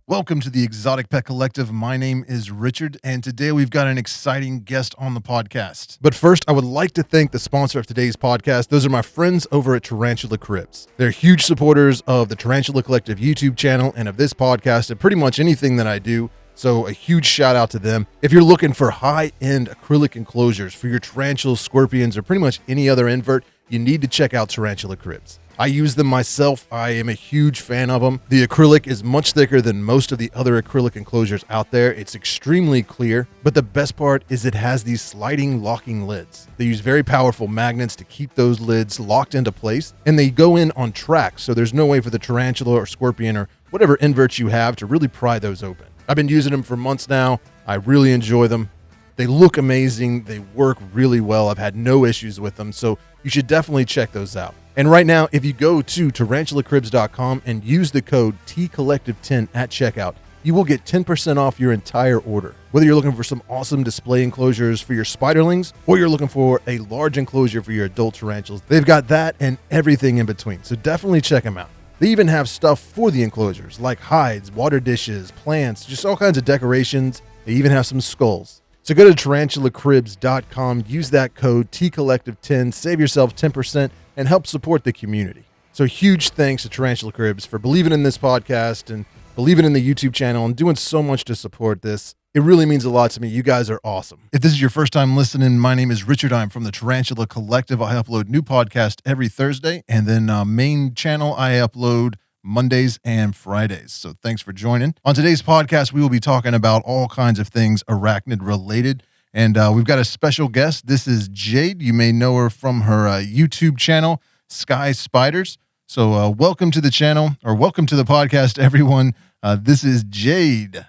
Welcome to the Exotic Pet Collective. My name is Richard, and today we've got an exciting guest on the podcast. But first, I would like to thank the sponsor of today's podcast. Those are my friends over at Tarantula Cribs. They're huge supporters of the Tarantula Collective YouTube channel and of this podcast and pretty much anything that I do. So a huge shout out to them. If you're looking for high-end acrylic enclosures for your tarantulas, scorpions, or pretty much any other invert, you need to check out Tarantula Cribs. I use them myself. I am a huge fan of them. The acrylic is much thicker than most of the other acrylic enclosures out there. It's extremely clear, but the best part is it has these sliding locking lids. They use very powerful magnets to keep those lids locked into place, and they go in on track, so there's no way for the tarantula or scorpion or whatever inverts you have to really pry those open. I've been using them for months now. I really enjoy them. They look amazing. They work really well. I've had no issues with them, so you should definitely check those out. And right now, if you go to tarantulacribs.com and use the code TCollective10 at checkout, you will get 10% off your entire order. Whether you're looking for some awesome display enclosures for your spiderlings or you're looking for a large enclosure for your adult tarantulas, they've got that and everything in between. So definitely check them out. They even have stuff for the enclosures like hides, water dishes, plants, just all kinds of decorations. They even have some skulls. So go to tarantulacribs.com, use that code TCollective10, save yourself 10%, and help support the community. So huge thanks to Tarantula Cribs for believing in this podcast and believing in the YouTube channel and doing so much to support this. It really means a lot to me. You guys are awesome. If this is your first time listening, my name is Richard. I'm from the Tarantula Collective. I upload new podcast every Thursday, and then main channel I upload Mondays and Fridays. So thanks for joining. On today's podcast, we will be talking about all kinds of things arachnid related. And we've got a special guest. This is Jade. You may know her from her YouTube channel, SkyeSpiders. So welcome to the channel, or welcome to the podcast, everyone. This is Jade.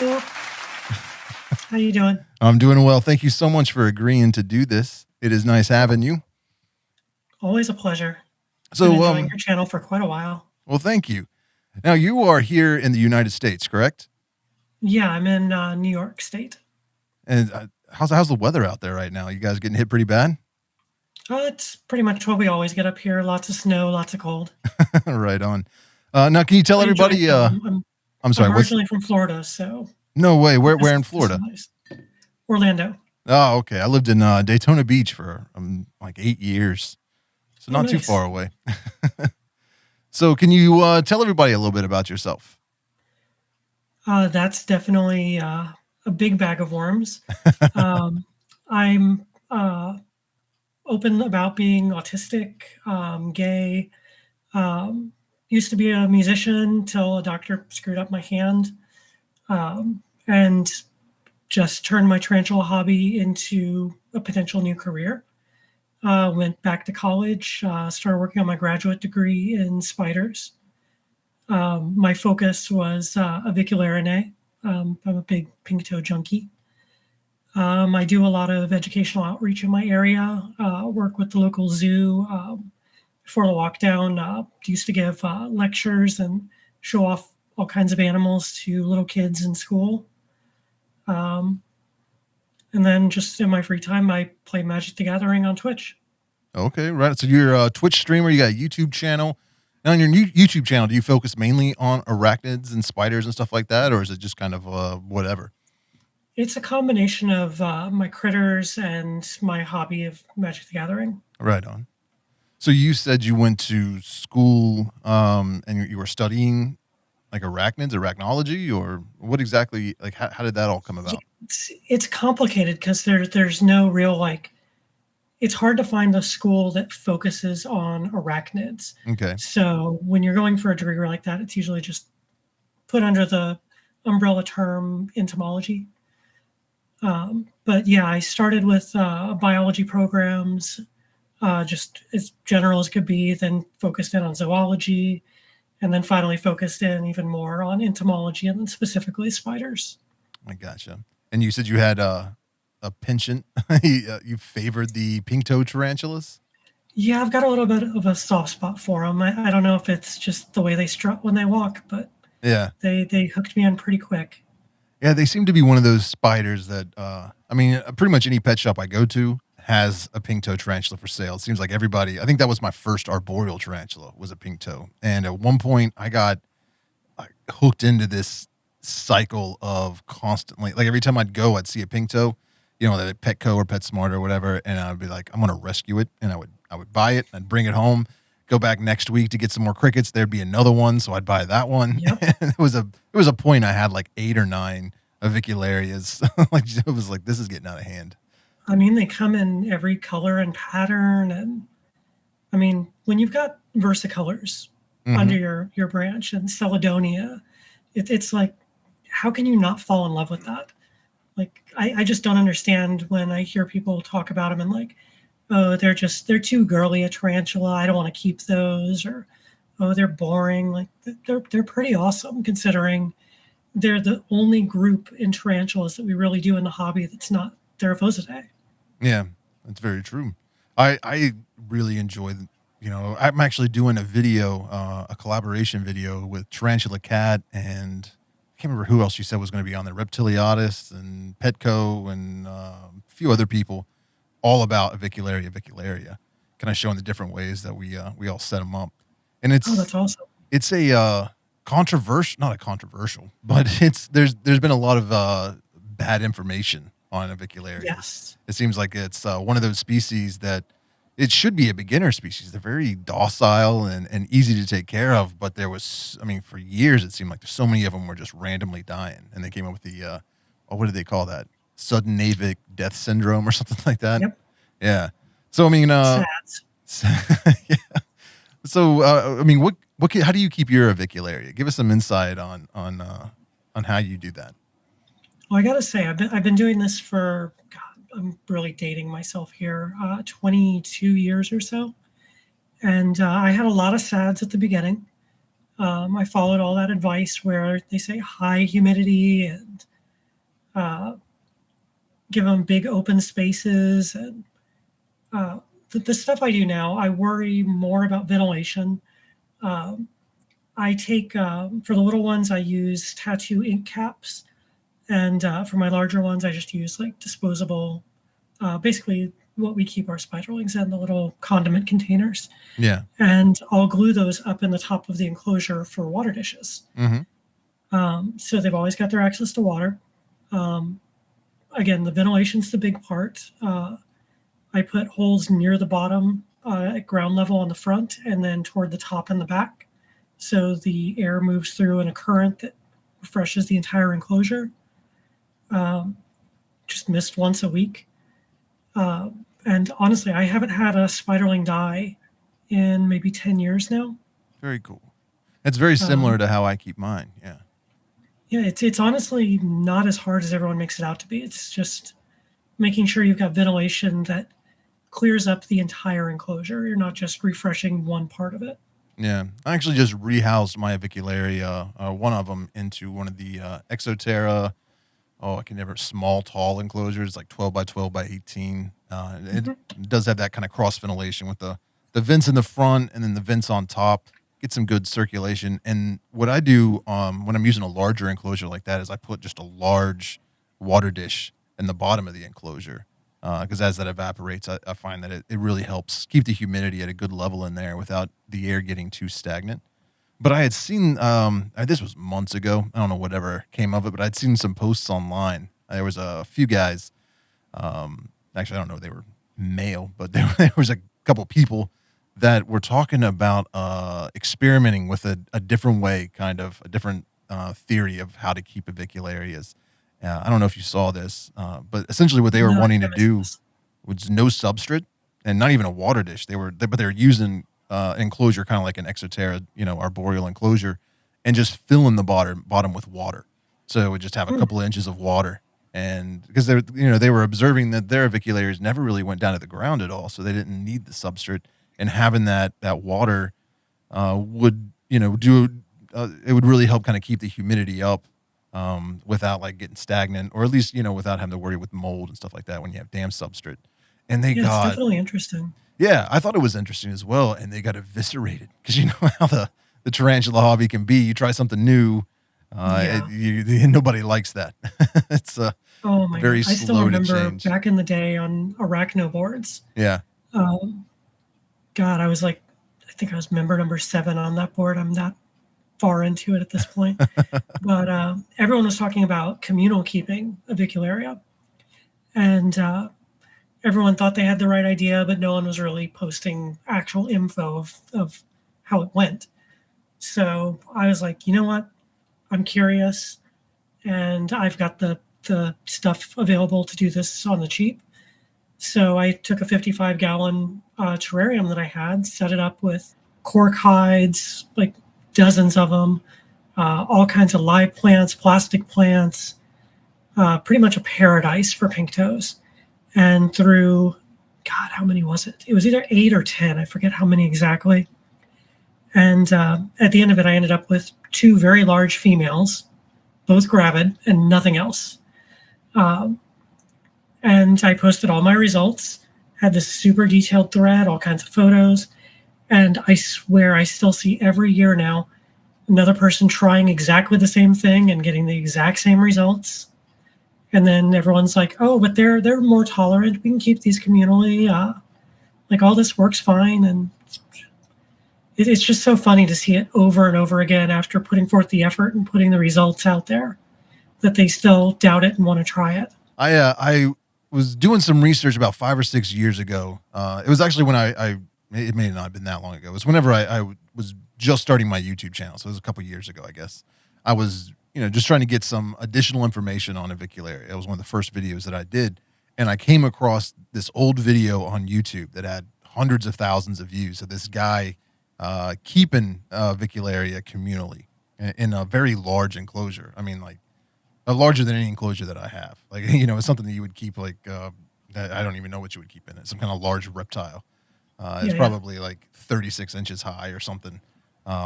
Hello. How you doing? I'm doing well. Thank you so much for agreeing to do this. It is nice having you. Always a pleasure. So, been enjoying your channel for quite a while. Well, thank you. Now, you are here in the United States, correct? Yeah, I'm in New York State. And how's the weather out there right now? You guys getting hit pretty bad? It's pretty much what we always get up here. Lots of snow, lots of cold. Right on. Now, can you tell everybody? I'm sorry. I'm originally from Florida, so. No way. Where in Florida? Nice. Orlando. Oh, okay. I lived in Daytona Beach for like 8 years. So not too far away. So can you tell everybody a little bit about yourself? That's definitely a big bag of worms. I'm open about being autistic, gay, used to be a musician till a doctor screwed up my hand, and just turned my tarantula hobby into a potential new career. Went back to college, started working on my graduate degree in spiders. My focus was Avicularia. I'm a big pink toe junkie. I do a lot of educational outreach in my area, work with the local zoo. Before the lockdown, used to give lectures and show off all kinds of animals to little kids in school. And then just in my free time, I play Magic the Gathering on Twitch. Okay, right. So you're a Twitch streamer. You got a YouTube channel. Now, on your new YouTube channel, do you focus mainly on arachnids and spiders and stuff like that, or is it just kind of whatever? It's a combination of my critters and my hobby of Magic the Gathering. Right on. So you said you went to school and you were studying like arachnids, arachnology, or what exactly, like how did that all come about? It's complicated because there's no real, it's hard to find a school that focuses on arachnids. Okay. So when you're going for a degree like that, it's usually just put under the umbrella term entomology. But yeah, I started with biology programs, just as general as could be, then focused in on zoology, and then finally focused in even more on entomology and then specifically spiders. I gotcha. And you said you had a penchant. You favored the pink-toed tarantulas? Yeah, I've got a little bit of a soft spot for them. I don't know if it's just the way they strut when they walk, but yeah, they hooked me in pretty quick. Yeah, they seem to be one of those spiders that, I mean, pretty much any pet shop I go to has a pink toe tarantula for sale. It seems like everybody, I think that was my first arboreal tarantula was a pink toe. And at one point I got hooked into this cycle of constantly, like every time I'd go, I'd see a pink toe, that Petco or PetSmart or whatever. And I'd be like, I'm going to rescue it. And I would buy it. I'd bring it home, go back next week to get some more crickets. There'd be another one. So I'd buy that one. Yep. And it was a point I had like 8 or 9 Avicularias. Like it was like, this is getting out of hand. I mean, they come in every color and pattern. And I mean, when you've got versicolors under your branch and Celedonia, it's like, how can you not fall in love with that? Like, I just don't understand when I hear people talk about them and like, oh, they're too girly a tarantula. I don't want to keep those, or oh, they're boring. Like they're pretty awesome considering they're the only group in tarantulas that we really do in the hobby that's not Theraphosidae. Yeah, that's very true. I really enjoy, I'm actually doing a video, a collaboration video with Tarantula Cat and I can't remember who else you said was going to be on there, Reptiliatis and Petco and a few other people, all about Avicularia, kind of showing the different ways that we all set them up. And Oh, that's awesome. it's a controversial, not a controversial, but there's been a lot of bad information on Avicularia. Yes. It seems like it's one of those species that it should be a beginner species. They're very docile and easy to take care of, but for years it seemed like there's so many of them were just randomly dying, and they came up with the what did they call that? Sudden avic death syndrome or something like that. Yep. Yeah. So Sad. yeah. So how do you keep your Avicularia? Give us some insight on how you do that. Well, I gotta say, I've been doing this for, God, I'm really dating myself here, 22 years or so, and I had a lot of SADs at the beginning. I followed all that advice where they say high humidity and give them big open spaces, and the stuff I do now, I worry more about ventilation. I take for the little ones, I use tattoo ink caps. And for my larger ones, I just use like disposable, basically what we keep our spiderlings in, the little condiment containers. Yeah. And I'll glue those up in the top of the enclosure for water dishes. So they've always got their access to water. Again, the ventilation's the big part. I put holes near the bottom at ground level on the front and then toward the top and the back. So the air moves through in a current that refreshes the entire enclosure. Just mist once a week. And honestly, I haven't had a spiderling die in maybe 10 years now. Very cool. It's very similar to how I keep mine. Yeah. Yeah, it's honestly not as hard as everyone makes it out to be. It's just making sure you've got ventilation that clears up the entire enclosure. You're not just refreshing one part of it. Yeah. I actually just rehoused my Avicularia, one of them, into one of the Exoterra. Small, tall enclosures, like 12 by 12 by 18. It does have that kind of cross ventilation with the vents in the front and then the vents on top. Get some good circulation. And what I do when I'm using a larger enclosure like that is I put just a large water dish in the bottom of the enclosure. Because as that evaporates, I find that it really helps keep the humidity at a good level in there without the air getting too stagnant. But I had seen, this was months ago. I don't know whatever came of it, but I'd seen some posts online. There was a few guys, actually, I don't know if they were male, but there was a couple people that were talking about experimenting with a different way, kind of a different theory of how to keep avicularias. I don't know if you saw this, but essentially what they were wanting to do was no substrate and not even a water dish. But they were using enclosure, kind of like an Exoterra, arboreal enclosure, and just filling the bottom with water. So it would just have a couple of inches of water. And because they were observing that their avicularias never really went down to the ground at all, so they didn't need the substrate. And having that water would it would really help kind of keep the humidity up without like getting stagnant, or at least without having to worry with mold and stuff like that when you have damp substrate. And it's definitely interesting. Yeah, I thought it was interesting as well, and they got eviscerated because you know how the tarantula hobby can be. You try something new, Yeah. Nobody likes that. It's a Oh my god. very I still slow to remember change. back in the day on arachno boards. Yeah. Um, God, I was like, I think I was member number 7 on that board. I'm that far into it at this point. But everyone was talking about communal keeping Avicularia. And everyone thought they had the right idea, but no one was really posting actual info of how it went. So I was like, you know what? I'm curious, and I've got the stuff available to do this on the cheap. So I took a 55-gallon terrarium that I had, set it up with cork hides, like dozens of them, all kinds of live plants, plastic plants, pretty much a paradise for pink toes. And through, God, how many was it? It was either 8 or 10. I forget how many exactly. And at the end of it, I ended up with 2 very large females, both gravid, and nothing else. Um, and I posted all my results, had this super detailed thread, all kinds of photos. And I swear I still see every year now another person trying exactly the same thing and getting the exact same results. And then everyone's like, "Oh, but they're more tolerant. We can keep these communally. Like all this works fine." And it's just so funny to see it over and over again after putting forth the effort and putting the results out there, that they still doubt it and want to try it. I was doing some research about 5 or 6 years ago. It was actually when it may not have been that long ago. It was whenever I was just starting my YouTube channel. So it was a couple years ago, I guess. I was, just trying to get some additional information on Avicularia. It was one of the first videos that I did. And I came across this old video on YouTube that had hundreds of thousands of views of this guy keeping Avicularia communally in a very large enclosure. I mean, like, larger than any enclosure that I have. Like, it's something that you would keep, like, that I don't even know what you would keep in it. Some kind of large reptile. It's Yeah, yeah. probably like 36 inches high or something.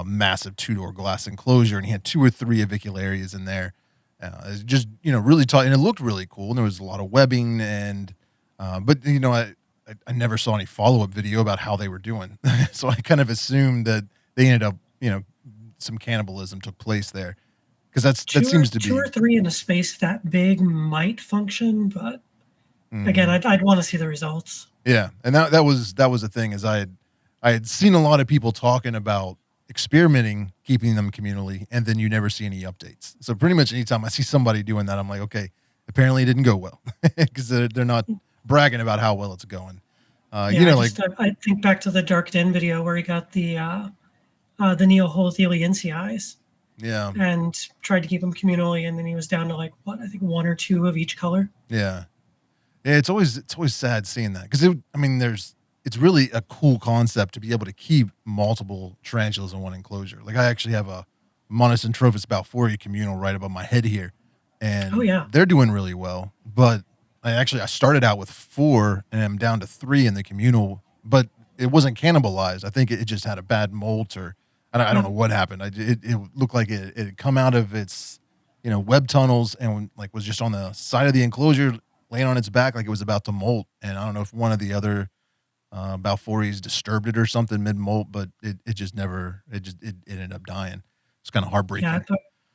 Massive 2-door glass enclosure, and he had 2 or 3 avicularias in there. It's just, really tall, and it looked really cool. And there was a lot of webbing, and but I never saw any follow-up video about how they were doing. So I kind of assumed that they ended up, some cannibalism took place there, because that seems to Two be. or three in a space that big might function, but again, Mhm. I'd want to see the results. Yeah, and that was the thing, is I had seen a lot of people talking about experimenting keeping them communally, and then you never see any updates. So pretty much anytime I see somebody doing that, I'm like, okay, apparently it didn't go well, because they're not bragging about how well it's going. Yeah, Like, I think back to the Dark Den video where he got the Neoholothialiensis yeah, and tried to keep them communally, and then he was down to like what, I think 1 or 2 of each color. yeah, yeah. It's always sad seeing that, because it's really a cool concept to be able to keep multiple tarantulas in one enclosure. Like, I actually have a Monocentrophus balfouri communal right above my head here, Oh and yeah, they're doing really well. But I started out with 4, and I'm down to 3 in the communal, but it wasn't cannibalized. I think it just had a bad molt, or I don't yeah, know what happened. It looked like it had come out of its web tunnels, and like was just on the side of the enclosure, laying on its back like it was about to molt. And I don't know if one of the other Balfouri's disturbed it or something mid molt, but it just never, it ended up dying. It's kind of yeah. heartbreaking.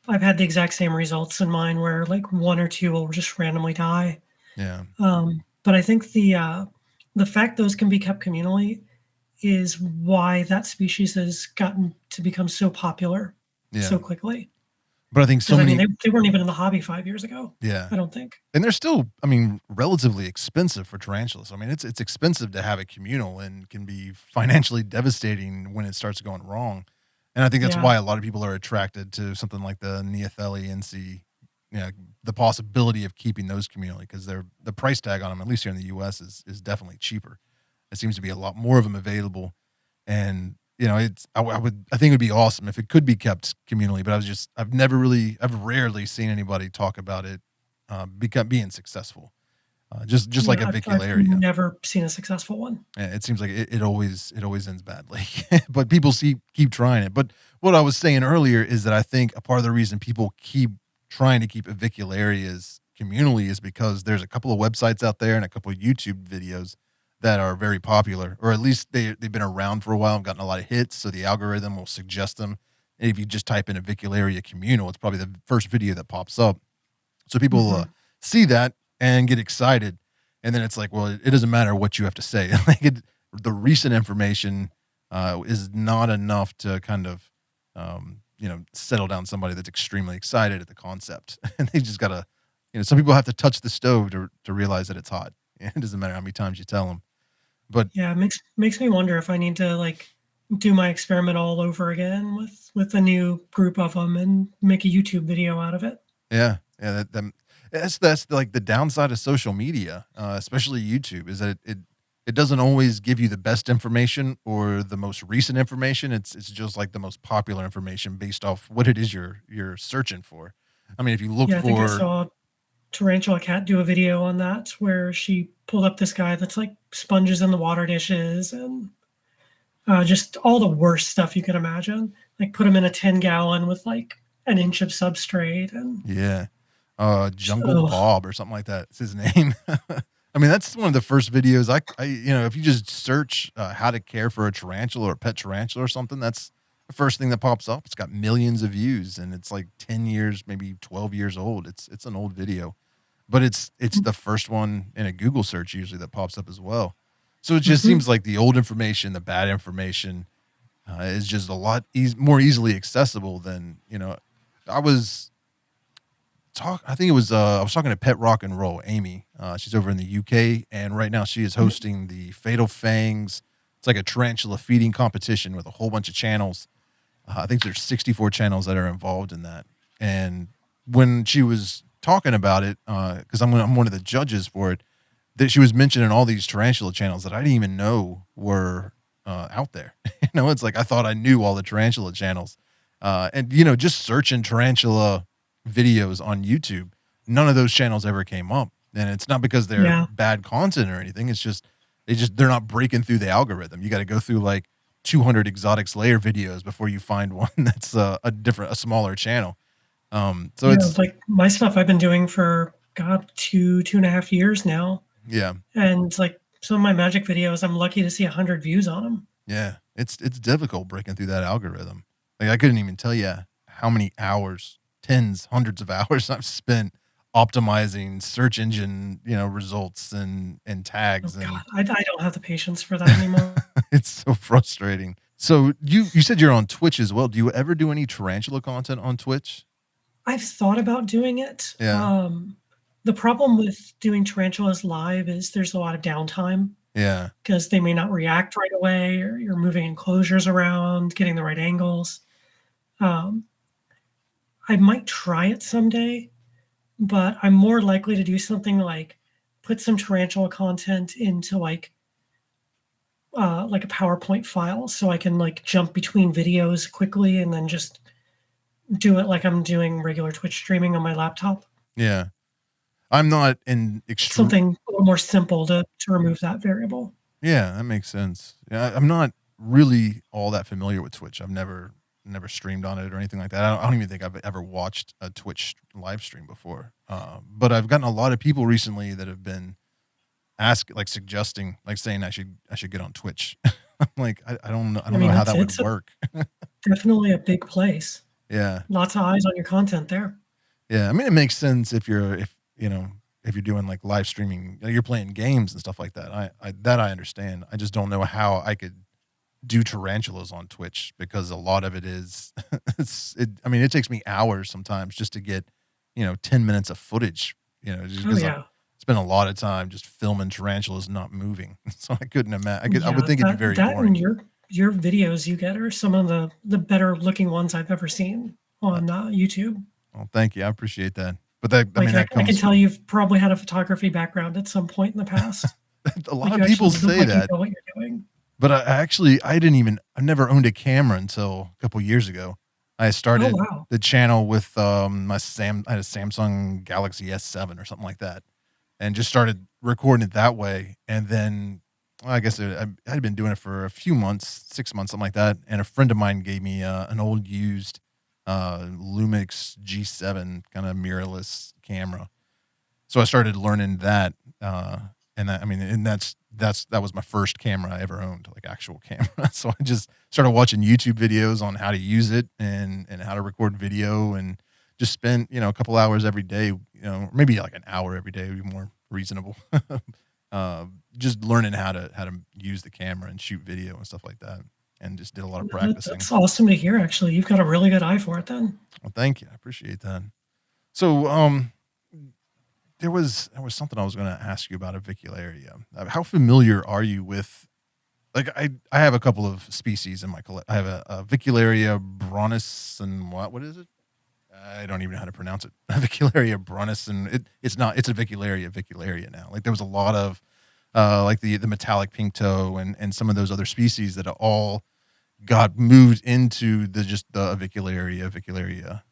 I've had the exact same results in mine where like 1 or 2 will just randomly die. Yeah, But I think the fact those can be kept communally is why that species has gotten to become so popular yeah. so quickly. But I think so Because I mean, many, they weren't even in the hobby 5 years ago. yeah. I don't think. And they're still, relatively expensive for tarantulas. I mean, it's expensive to have a communal, and can be financially devastating when it starts going wrong. And I think that's Yeah, why a lot of people are attracted to something like the Neotheli and see, the possibility of keeping those communally, because the price tag on them, at least here in the U.S., is definitely cheaper. It seems to be a lot more of them available, and I think it would be awesome if it could be kept communally. But I've rarely seen anybody talk about it being successful. Just like yeah. I've Avicularia. never seen a successful one. It seems like it always ends badly, but people keep trying it. But what I was saying earlier is that I think a part of the reason people keep trying to keep Avicularias communally is because there's a couple of websites out there and a couple of YouTube videos that are very popular, or at least they've been around for a while and gotten a lot of hits. So the algorithm will suggest them. And if you just type in Avicularia Communal, it's probably the first video that pops up. So people Mhm. see that and get excited. And then it's like, well, it doesn't matter what you have to say. The recent information is not enough to kind of, settle down somebody that's extremely excited at the concept. And they just got to, some people have to touch the stove to realize that it's hot. It doesn't matter how many times you tell them. But Yeah, it makes me wonder if I need to, like, do my experiment all over again with a new group of them and make a YouTube video out of it. yeah, yeah, that's like the downside of social media, especially YouTube, is that it doesn't always give you the best information or the most recent information. It's just like the most popular information based off what it is you're searching for. I mean, if you look Yeah, I think I for saw Tarantula Cat do a video on that where she pulled up this guy that's like sponges in the water dishes and just all the worst stuff you could imagine. Like put him in a 10-gallon with like an inch of substrate and yeah, Jungle oh Bob or something like that. It's his name. I mean, that's one of the first videos if you just search how to care for a tarantula or a pet tarantula or something, that's the first thing that pops up. It's got millions of views and it's like 10 years, maybe 12 years old. It's an old video, but it's the first one in a Google search usually that pops up as well. So it just mhm. seems like the old information, the bad information, is just a lot more easily accessible than I was I think it was I was talking to Pet Rock and Roll, Amy. She's over in the UK, and right now she is hosting the Fatal Fangs. It's like a tarantula feeding competition with a whole bunch of channels. I think there's 64 channels that are involved in that. And when she was talking about it, because I'm one of the judges for it, that she was mentioning all these tarantula channels that I didn't even know were out there. It's like I thought I knew all the tarantula channels, and just searching tarantula videos on YouTube, none of those channels ever came up. And it's not because they're Yeah. bad content or anything. It's just they're not breaking through the algorithm. You got to go through like 200 exotics layer videos before you find one that's a smaller channel. So Yeah, it's like my stuff I've been doing for God, 2.5 years now. yeah, And like some of my magic videos, I'm lucky to see 100 views on them. yeah, it's difficult breaking through that algorithm. Like I couldn't even tell you how many hours, tens, hundreds of hours I've spent optimizing search engine, results and Oh tags, God, and I don't have the patience for that anymore. it's so frustrating. So you said you're on Twitch as well. Do you ever do any tarantula content on Twitch? I've thought about doing it. Yeah, The problem with doing tarantulas live is there's a lot of downtime yeah, because they may not react right away, or you're moving enclosures around, getting the right angles. Um, I might try it someday, but I'm more likely to do something like put some tarantula content into like a PowerPoint file so I can like jump between videos quickly and then just do it like I'm doing regular Twitch streaming on my laptop. yeah. I'm not an extreme. Something a little more simple to remove that variable. Yeah, that makes sense. Yeah, I'm not really all that familiar with Twitch. I've never streamed on it or anything like that. I don't even think I've ever watched a Twitch live stream before. But I've gotten a lot of people recently that have been suggesting, like saying I should get on Twitch. I'm like, I don't know. I I don't know mean, how that would it's a work. definitely a big place. Yeah. Lots of eyes on your content there. Yeah. I mean, it makes sense if you're doing like live streaming, you're playing games and stuff like that. I understand. I just don't know how I could do tarantulas on Twitch because a lot of it is I mean, it takes me hours sometimes just to get, 10 minutes of footage, just Oh because I yeah. spend a lot of time just filming tarantulas not moving. So I couldn't imagine. I would Yeah, think it'd be very that and boring. your videos you get are some of the better looking ones I've ever seen Uh, on YouTube. well, thank you. I appreciate that. But that, I mean, Like that I can comes tell from you've probably had a photography background at some point in the past. a lot Like of you people actually look say like you that. know what you're doing. But I never owned a camera until a couple years ago. I Oh started wow. the channel with I had a Samsung Galaxy S7 or something like that, and just started recording it that way. And then, well, I guess I had been doing it for a few months, 6 months, something like that. And a friend of mine gave me an old used Lumix G7 kind of mirrorless camera. So I started learning that, And that was my first camera I ever owned, like actual camera. So I just started watching YouTube videos on how to use it and how to record video, and just spend, a couple hours every day, maybe like an hour every day would be more reasonable. Just learning how to use the camera and shoot video and stuff like that, and just did a lot of practicing. That's awesome to hear. Actually, you've got a really good eye for it then. Well, thank you. I appreciate that. So, there was something I was going to ask you about Avicularia. How familiar are you with? Like, I have a couple of species in my collection. I have a Avicularia bronus, and what is it? I don't even know how to pronounce it. Avicularia bronus, and it's Avicularia now. Like, there was a lot of like the metallic pink toe and some of those other species that all got moved into the Avicularia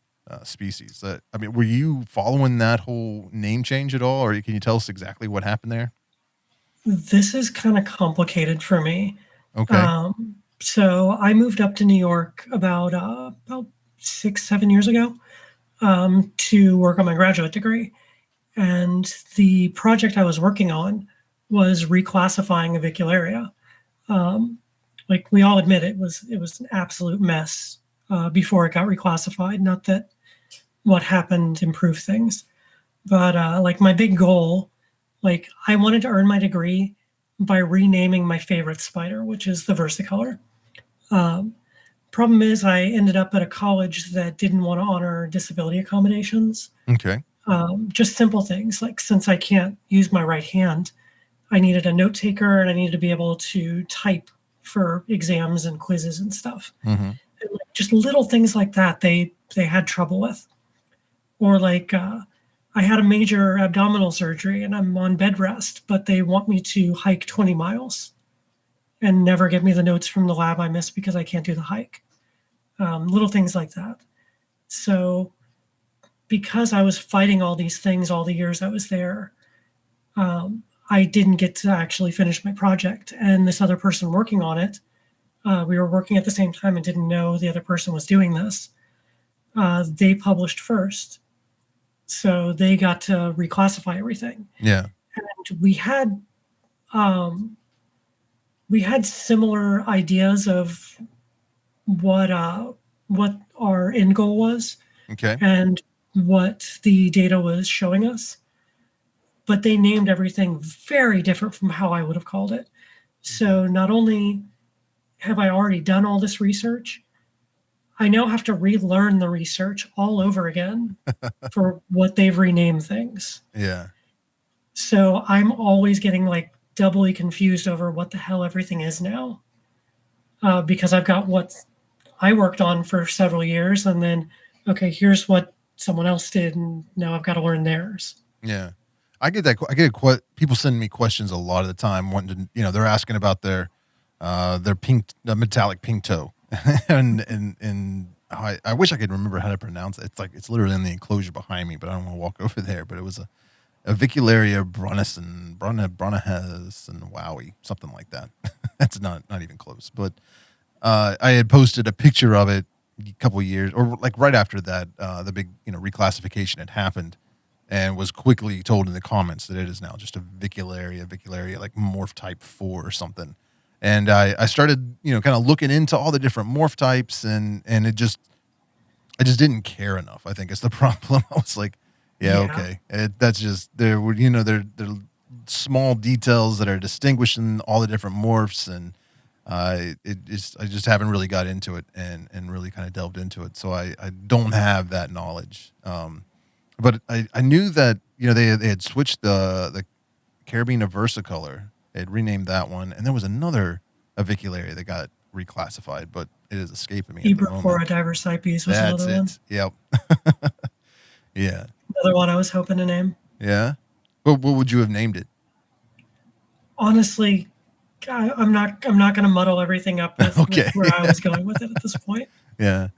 species. I mean, were you following that whole name change at all, or can you tell us exactly what happened there? This is kind of complicated for me. Okay. So I moved up to New York about 6-7 years ago to work on my graduate degree, and the project I was working on was reclassifying Avicularia. Like we all admit, it was an absolute mess before it got reclassified. Not that what happened improved things, but like my big goal, like I wanted to earn my degree by renaming my favorite spider, which is the versicolor. Problem is, I ended up at a college that didn't want to honor disability accommodations. Okay. Just simple things like, since I can't use my right hand, I needed a note taker and I needed to be able to type for exams and quizzes and stuff. Mm-hmm. And like, just little things like that they had trouble with. Or like I had a major abdominal surgery and I'm on bed rest, but they want me to hike 20 miles and never give me the notes from the lab I missed because I can't do the hike. Little things like that. So because I was fighting all these things all the years I was there, I didn't get to actually finish my project. And this other person working on it, we were working at the same time and didn't know the other person was doing this. They published first. So they got to reclassify everything. Yeah. And we had similar ideas of what our end goal was. Okay. And what the data was showing us. But they named everything very different from how I would have called it. So not only have I already done all this research, I now have to relearn the research all over again for what they've renamed things. Yeah. So I'm always getting like doubly confused over what the hell everything is now. Because I've got what I worked on for several years, and then, okay, here's what someone else did, and now I've got to learn theirs. Yeah. I get that. People send me questions a lot of the time, wanting to, they're asking about their metallic pink toe, and I wish I could remember how to pronounce it. It's literally in the enclosure behind me, but I don't want to walk over there. But it was a Avicularia bronus and Bronahez and Wowie, something like that. That's not even close. But I had posted a picture of it a couple of years, or like right after that, the big reclassification had happened. And was quickly told in the comments that it is now just a Avicularia, like morph type 4 or something. And I started, kind of looking into all the different morph types, and I just didn't care enough. I think is the problem. I was like, okay, that's just there are small details that are distinguishing all the different morphs, and I just haven't really got into it and really kind of delved into it. So I don't have that knowledge. But I knew that they had switched the Carabiner versicolor. They had renamed that one, and there was another Avicularia that got reclassified, but it is escaping me. Ebrochlora diversipes was another one. Yep. Yeah. Another one I was hoping to name. Yeah. What would you have named it? Honestly, I'm not going to muddle everything up with where I was going with it at this point. Yeah.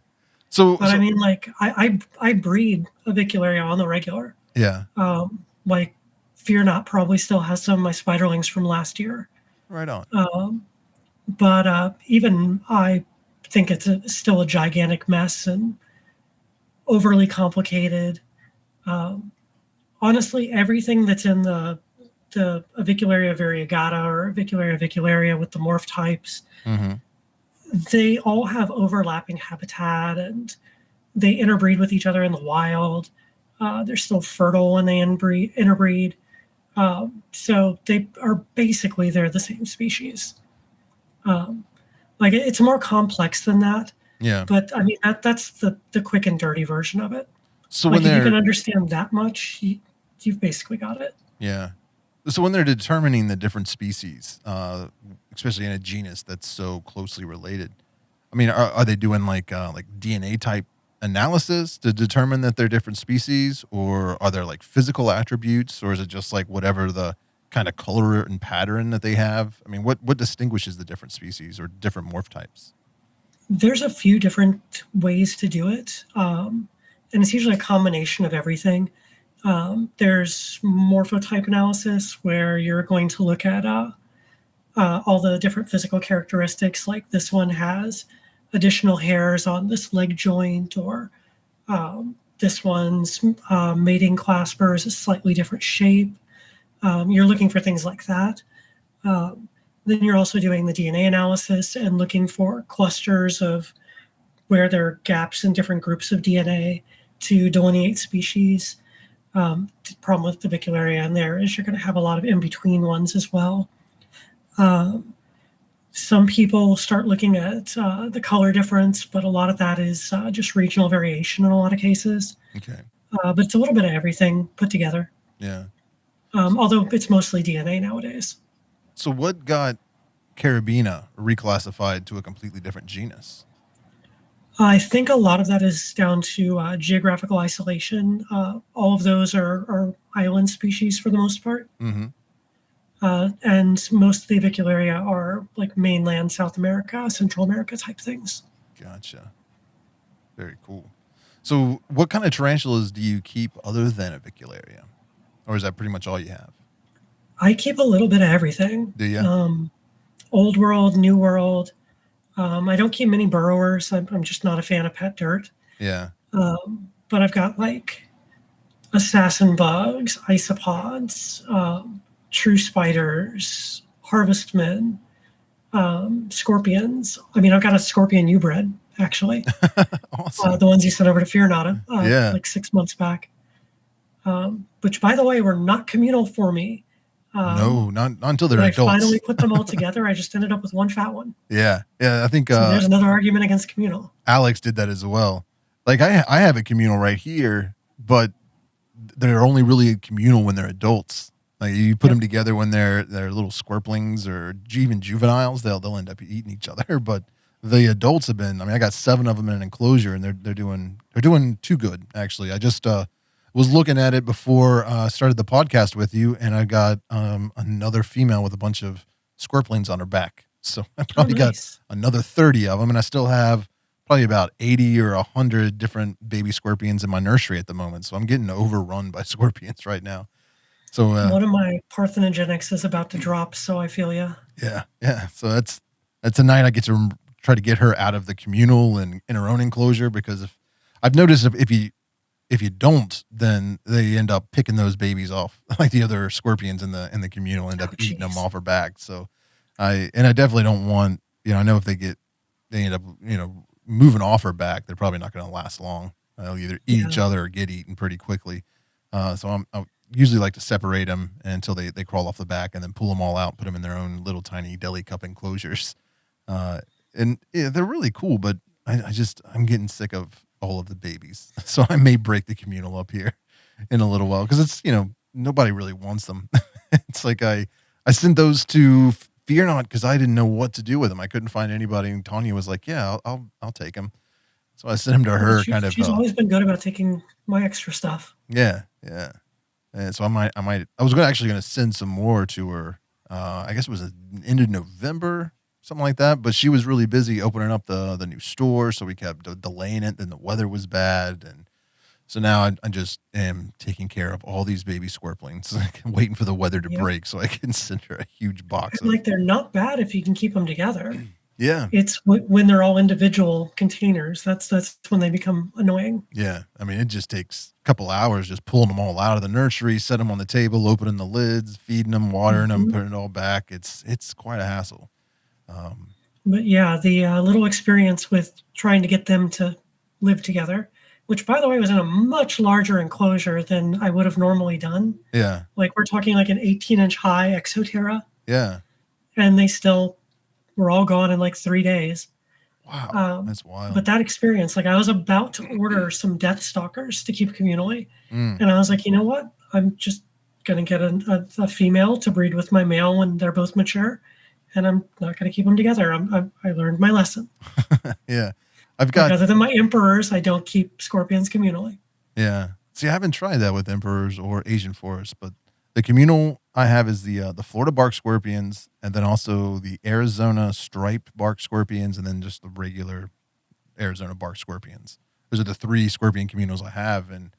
I mean, like I breed Avicularia on the regular. Yeah. Like Fear Not probably still has some of my spiderlings from last year. Right on. But even I think it's still a gigantic mess and overly complicated. Honestly, everything that's in the the Avicularia variegata or Avicularia avicularia with the morph types, Mm-hmm. they all have overlapping habitat and they interbreed with each other in the wild. They're still fertile when they interbreed. So they are basically, they're the same species. Like it's more complex than that. Yeah. But I mean, that's the quick and dirty version of it. So Like when if you can they're understand that much, you've basically got it. yeah. So when they're determining the different species, especially in a genus that's so closely related, I mean, are they doing like DNA type analysis to determine that they're different species, or are there like physical attributes, or is it just like whatever the kind of color and pattern that they have? I mean, what distinguishes the different species or different morph types? There's a few different ways to do it, and it's usually a combination of everything. There's morphotype analysis where you're going to look at all the different physical characteristics, like this one has additional hairs on this leg joint, or this one's mating clasper is a slightly different shape. You're looking for things like that. Then you're also doing the DNA analysis and looking for clusters of where there are gaps in different groups of DNA to delineate species. The problem with the Avicularia in there is you're going to have a lot of in-between ones as well. Some people start looking at the color difference, but a lot of that is just regional variation in a lot of cases. Okay. But it's a little bit of everything put together. Yeah. Although it's mostly DNA nowadays. So what got Carabina reclassified to a completely different genus? I think a lot of that is down to geographical isolation. All of those are island species for the most part. Mm-hmm. And most of the Avicularia are like mainland South America, Central America type things. Gotcha. Very cool. So what kind of tarantulas do you keep other than Avicularia? Or is that pretty much all you have? I keep a little bit of everything. Do you? Old world, new world. I don't keep many burrowers. I'm just not a fan of pet dirt. Yeah. But I've got like assassin bugs, isopods, true spiders, harvestmen, scorpions. I mean, I've got a scorpion you bred, actually. Awesome. The ones you sent over to Fear Nada, Yeah. like 6 months back. Which, by the way, were not communal for me. No, not until they're When I adults. finally put them all together, I just ended up with one fat one. Yeah. I think So there's another argument against communal. Alex did that as well. Like I have a communal right here, but they're only really communal when they're adults. Like you put them together when they're little squirplings or even juveniles, they'll end up eating each other. But the adults have been. I mean, I got 7 of them in an enclosure, and they're doing too good. Actually, I just was looking at it before I started the podcast with you, and I got another female with a bunch of squirplings on her back. So I probably nice. got another 30 of them, and I still have probably about 80 or 100 different baby scorpions in my nursery at the moment. So I'm getting overrun by scorpions right now. So one of my parthenogenics is about to drop, so I feel ya. Yeah. So that's tonight. I get to try to get her out of the communal and in her own enclosure, because if I've noticed if you don't, then they end up picking those babies off, like the other scorpions in the communal end up eating them off her back. So I definitely don't want, I know if they end up, moving off her back, they're probably not going to last long. They'll either eat each other or get eaten pretty quickly. So I usually like to separate them until they crawl off the back, and then pull them all out, put them in their own little tiny deli cup enclosures. And they're really cool, but I'm getting sick of all of the babies. So I may break the communal up here in a little while, because it's, nobody really wants them. It's like I sent those to Fear Not because I didn't know what to do with them. I couldn't find anybody, and Tanya was like, "Yeah, I'll take them." So I sent him to her. She's always been good about taking my extra stuff. Yeah. And so I was actually going to send some more to her. I guess it was end of November, something like that. But she was really busy opening up the new store, so we kept delaying it. Then the weather was bad, and so now I just am taking care of all these baby squirplings, waiting for the weather to break so I can send her a huge box. Like, they're not bad if you can keep them together. Yeah. It's when they're all individual containers. That's when they become annoying. Yeah. I mean, it just takes a couple hours just pulling them all out of the nursery, set them on the table, opening the lids, feeding them, watering them, Mhm. putting it all back. It's quite a hassle. But yeah, the little experience with trying to get them to live together, which by the way was in a much larger enclosure than I would have normally done. Yeah. Like we're talking like an 18-inch high Exoterra, Yeah. and they still were all gone in like 3 days. Wow. That's But wild. that experience, like I was about to order some Death Stalkers to keep communally, Mm. and I was like, you know what? I'm just gonna get a female to breed with my male when they're both mature, and I'm not gonna keep them together. I learned my lesson. Yeah. I've Like got other than my emperors, I don't keep scorpions communally. Yeah. See, I haven't tried that with emperors or Asian forests, but the communal I have is the Florida bark scorpions, and then also the Arizona striped bark scorpions, and then just the regular Arizona bark scorpions. Those are the three scorpion communals I have, and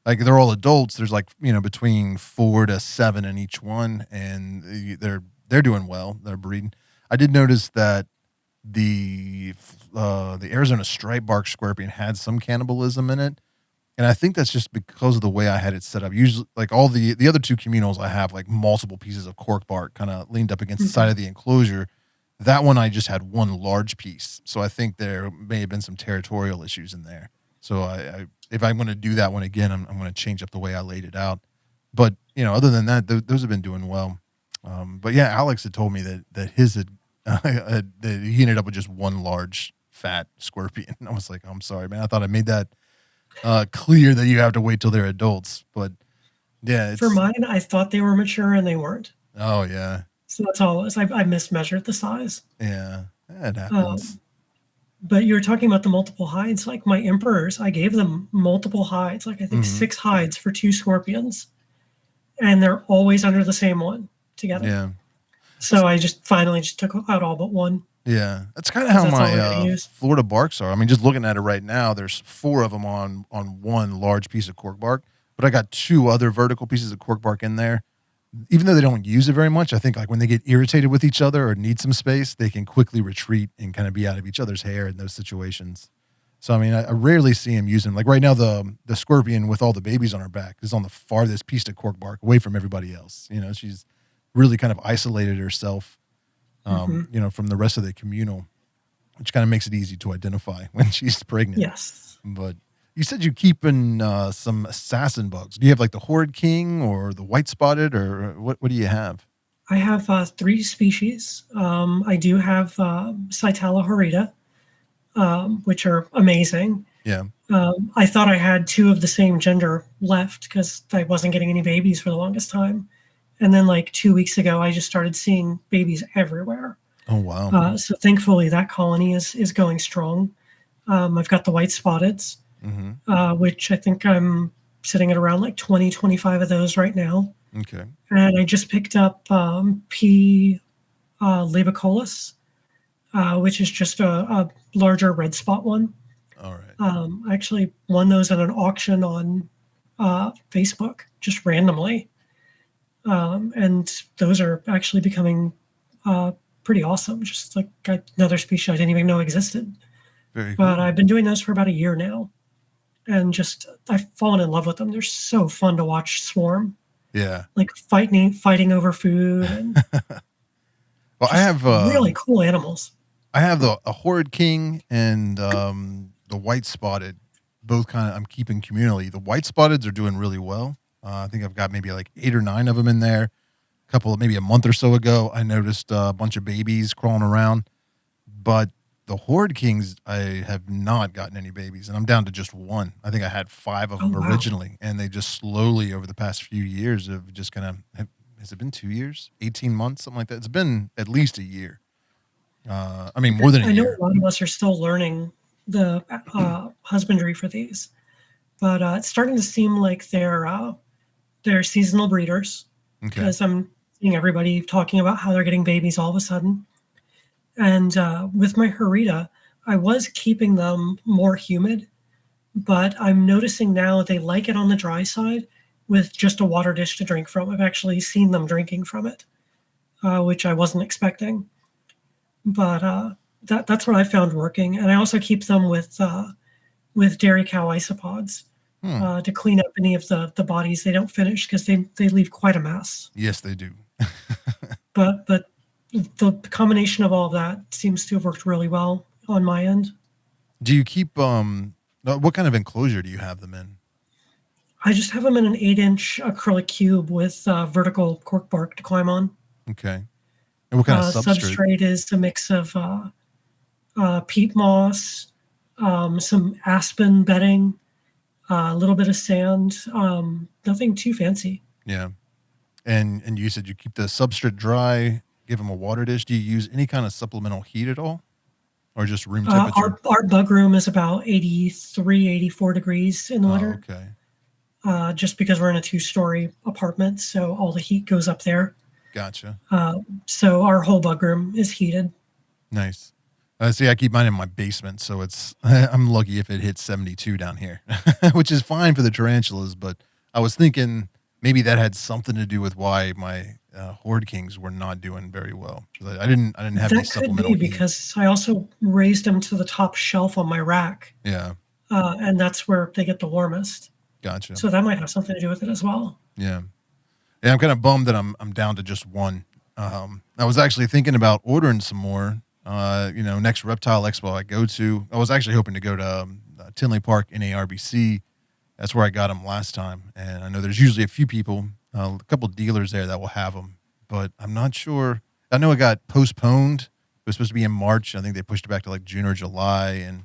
like they're all adults. There's like between 4 to 7 in each one, and they're doing well. They're breeding. I did notice that the Arizona striped bark scorpion had some cannibalism in it, and I think that's just because of the way I had it set up. Usually, like all the other two communals, I have like multiple pieces of cork bark kind of leaned up against the side Mhm. of the enclosure. That one I just had one large piece, so I think there may have been some territorial issues in there. So I if I'm going to do that one again, I'm going to change up the way I laid it out. But other than that, those have been doing well. But yeah, Alex had told me that his had that he ended up with just one large fat scorpion. I was like, I'm sorry, man. I thought I made that clear that you have to wait till they're adults. But yeah, For it's mine, I thought they were mature and they weren't. oh yeah, So that's all it was. I mismeasured the size. yeah, it happens. Um, but you were talking about the multiple hides. Like my emperors, I gave them multiple hides, like I think Hmm. 6 hides for 2 scorpions, and they're always under the same one together. Yeah, So I just finally just took out all but one yeah. That's kind of because how that's all my we're going to use. Florida barks are. I mean, just looking at it right now, there's four of them on one large piece of cork bark, but I got two other vertical pieces of cork bark in there. Even though they don't use it very much, I think like when they get irritated with each other or need some space, they can quickly retreat and kind of be out of each other's hair in those situations. So I mean, I rarely see him using like right now the scorpion with all the babies on her back is on the farthest piece of cork bark away from everybody else. She's really kind of isolated herself, Hmm. from the rest of the communal, which kind of makes it easy to identify when she's pregnant. Yes. But you said you're keeping some assassin bugs. Do you have like the Horde King or the white spotted, or what do you have? I have 3 species. I do have Cytala horrida, which are amazing. Yeah. I thought I had 2 of the same gender left because I wasn't getting any babies for the longest time. And then, like 2 weeks ago, I just started seeing babies everywhere. Oh wow. So thankfully, that colony is going strong. I've got the white spotteds, Hmm. which I think I'm sitting at around like 20, 25 of those right now. Okay. And I just picked up P. Labicolus, which is just a larger red spot one. All right. I actually won those at an auction on Facebook just randomly. And those are actually becoming pretty awesome. Just like another species I didn't even know existed. Very But cool. I've been doing those for about a year now. And just I've fallen in love with them. They're so fun to watch swarm, Yeah. like fighting over food and Well, just really cool animals. I have the a Horde King and the white spotted. Both kind of I'm keeping communally. The white spotteds are doing really well. I think I've got maybe like 8 or 9 of them in there. Maybe a month or so ago, I noticed a bunch of babies crawling around. But the Horde Kings, I have not gotten any babies, and I'm down to just one. I think I had 5 of Oh them wow. originally, and they just slowly over the past few years have just kind of. Has it been 2 years, 18 months, something like that? It's been at least a year. I mean, more than a I know year. a lot of us are still learning the husbandry for these, but it's starting to seem like they're seasonal breeders Okay. because I'm seeing everybody talking about how they're getting babies all of a sudden. And with my Harita, I was keeping them more humid, but I'm noticing now they like it on the dry side with just a water dish to drink from. I've actually seen them drinking from it, which I wasn't expecting. But that's what I found working. And I also keep them with dairy cow isopods to clean up any of the bodies they don't finish, because they leave quite a mess. Yes, they do. But the combination of all of that seems to have worked really well on my end. Do you keep what kind of enclosure do you have them in? I just have them in an 8-inch acrylic cube with vertical cork bark to climb on. Okay. And what kind of substrate? Substrate is a mix of peat moss, some aspen bedding, a little bit of sand, nothing too fancy. Yeah. And you said you keep the substrate dry, give them a water dish. Do you use any kind of supplemental heat at all, or just room temperature? Our bug room is about 83, 84 degrees in the winter. Okay. Just because we're in a 2-story apartment, so all the heat goes up there. Gotcha. So our whole bug room is heated. Nice. See, I keep mine in my basement, so it's I'm lucky if it hits 72 down here, which is fine for the tarantulas. But I was thinking maybe that had something to do with why my horde kings were not doing very well. I didn't have any supplemental heat. Because I also raised them to the top shelf on my rack. Yeah. And that's where they get the warmest. Gotcha. So that might have something to do with it as well. Yeah. Yeah, I'm kind of bummed that I'm down to just one. I was actually thinking about ordering some more. Next Reptile Expo I go to, I was actually hoping to go to Tinley Park NARBC. That's where I got them last time. And I know there's usually a few people, a couple dealers there that will have them, but I'm not sure. I know it got postponed. It was supposed to be in March. I think they pushed it back to like June or July. And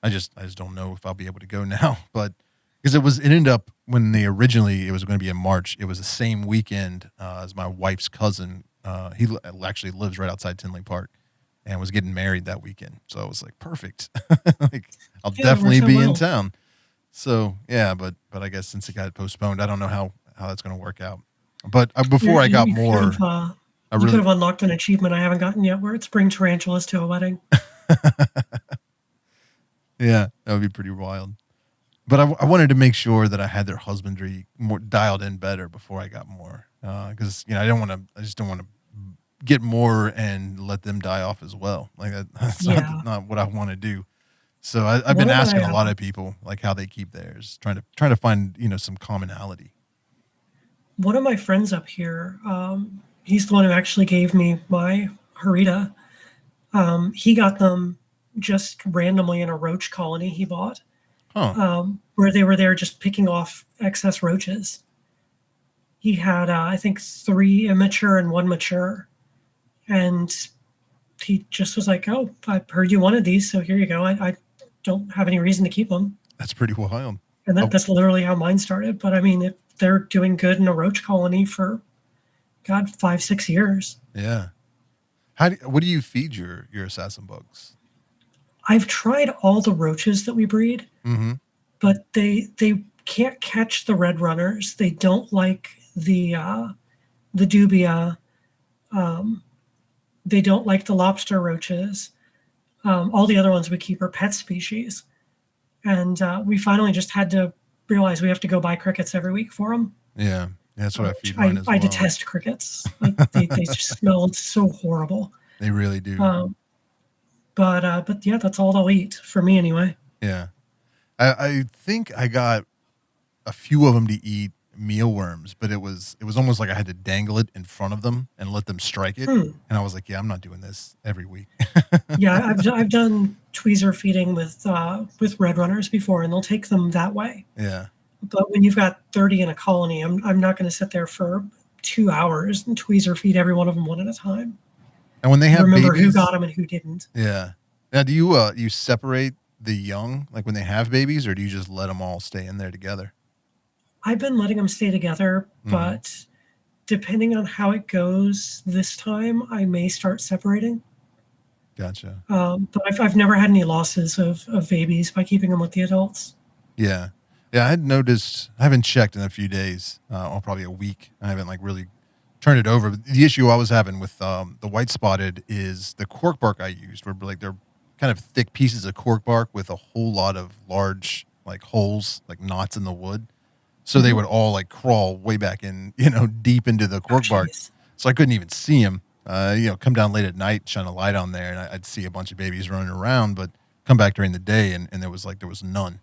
I just don't know if I'll be able to go now, but because it ended up when it was going to be in March. It was the same weekend as my wife's cousin. He actually lives right outside Tinley Park, and was getting married that weekend. So I was like, perfect. I'll definitely be in town. So yeah, but I guess since it got postponed, I don't know how that's going to work out. But before I got more, you could have unlocked an achievement I haven't gotten yet, where it's bring tarantulas to a wedding. Yeah, that would be pretty wild. But I wanted to make sure that I had their husbandry more dialed in better before I got more, because I just don't want to get more and let them die off as well. Like that's not what I want to do. So I've been asking a lot of people like how they keep theirs, trying to find some commonality. One of my friends up here, he's the one who actually gave me my Harita. He got them just randomly in a roach colony he bought. Where they were there just picking off excess roaches. He had, I think, 3 immature and 1 mature. And he just was like, oh, I heard you wanted these, so here you go. I don't have any reason to keep them. That's pretty wild. And that's literally how mine started. But I mean, if they're doing good in a roach colony for, 5-6 years. Yeah. What do you feed your assassin bugs? I've tried all the roaches that we breed, but they can't catch the red runners. They don't like the dubia. They don't like the lobster roaches. All the other ones we keep are pet species. And we finally just had to realize we have to go buy crickets every week for them. Yeah, that's what I feed mine as well. I detest crickets. Like, they just smell so horrible. They really do. But yeah, that's all they'll eat for me anyway. Yeah. I think I got a few of them to eat mealworms, but it was almost like I had to dangle it in front of them and let them strike it. And I was like, yeah, I'm not doing this every week. Yeah, I've done tweezer feeding with red runners before, and they'll take them that way. Yeah. But when you've got 30 in a colony, I'm not going to sit there for 2 hours and tweezer feed every one of them one at a time. And when they have remember babies, who got them and who didn't. Yeah. Now, do you separate the young, like when they have babies, or do you just let them all stay in there together? I've been letting them stay together, but depending on how it goes this time, I may start separating. Gotcha. But I've never had any losses of babies by keeping them with the adults. Yeah. Yeah, I had noticed, I haven't checked in a few days, or probably a week. I haven't really turned it over. But the issue I was having with the white spotted is the cork bark I used were they're kind of thick pieces of cork bark with a whole lot of large holes, like knots in the wood. So they would all crawl way back in, deep into the cork bark. So I couldn't even see them. come down late at night, shine a light on there, and I'd see a bunch of babies running around, but come back during the day, and there was none.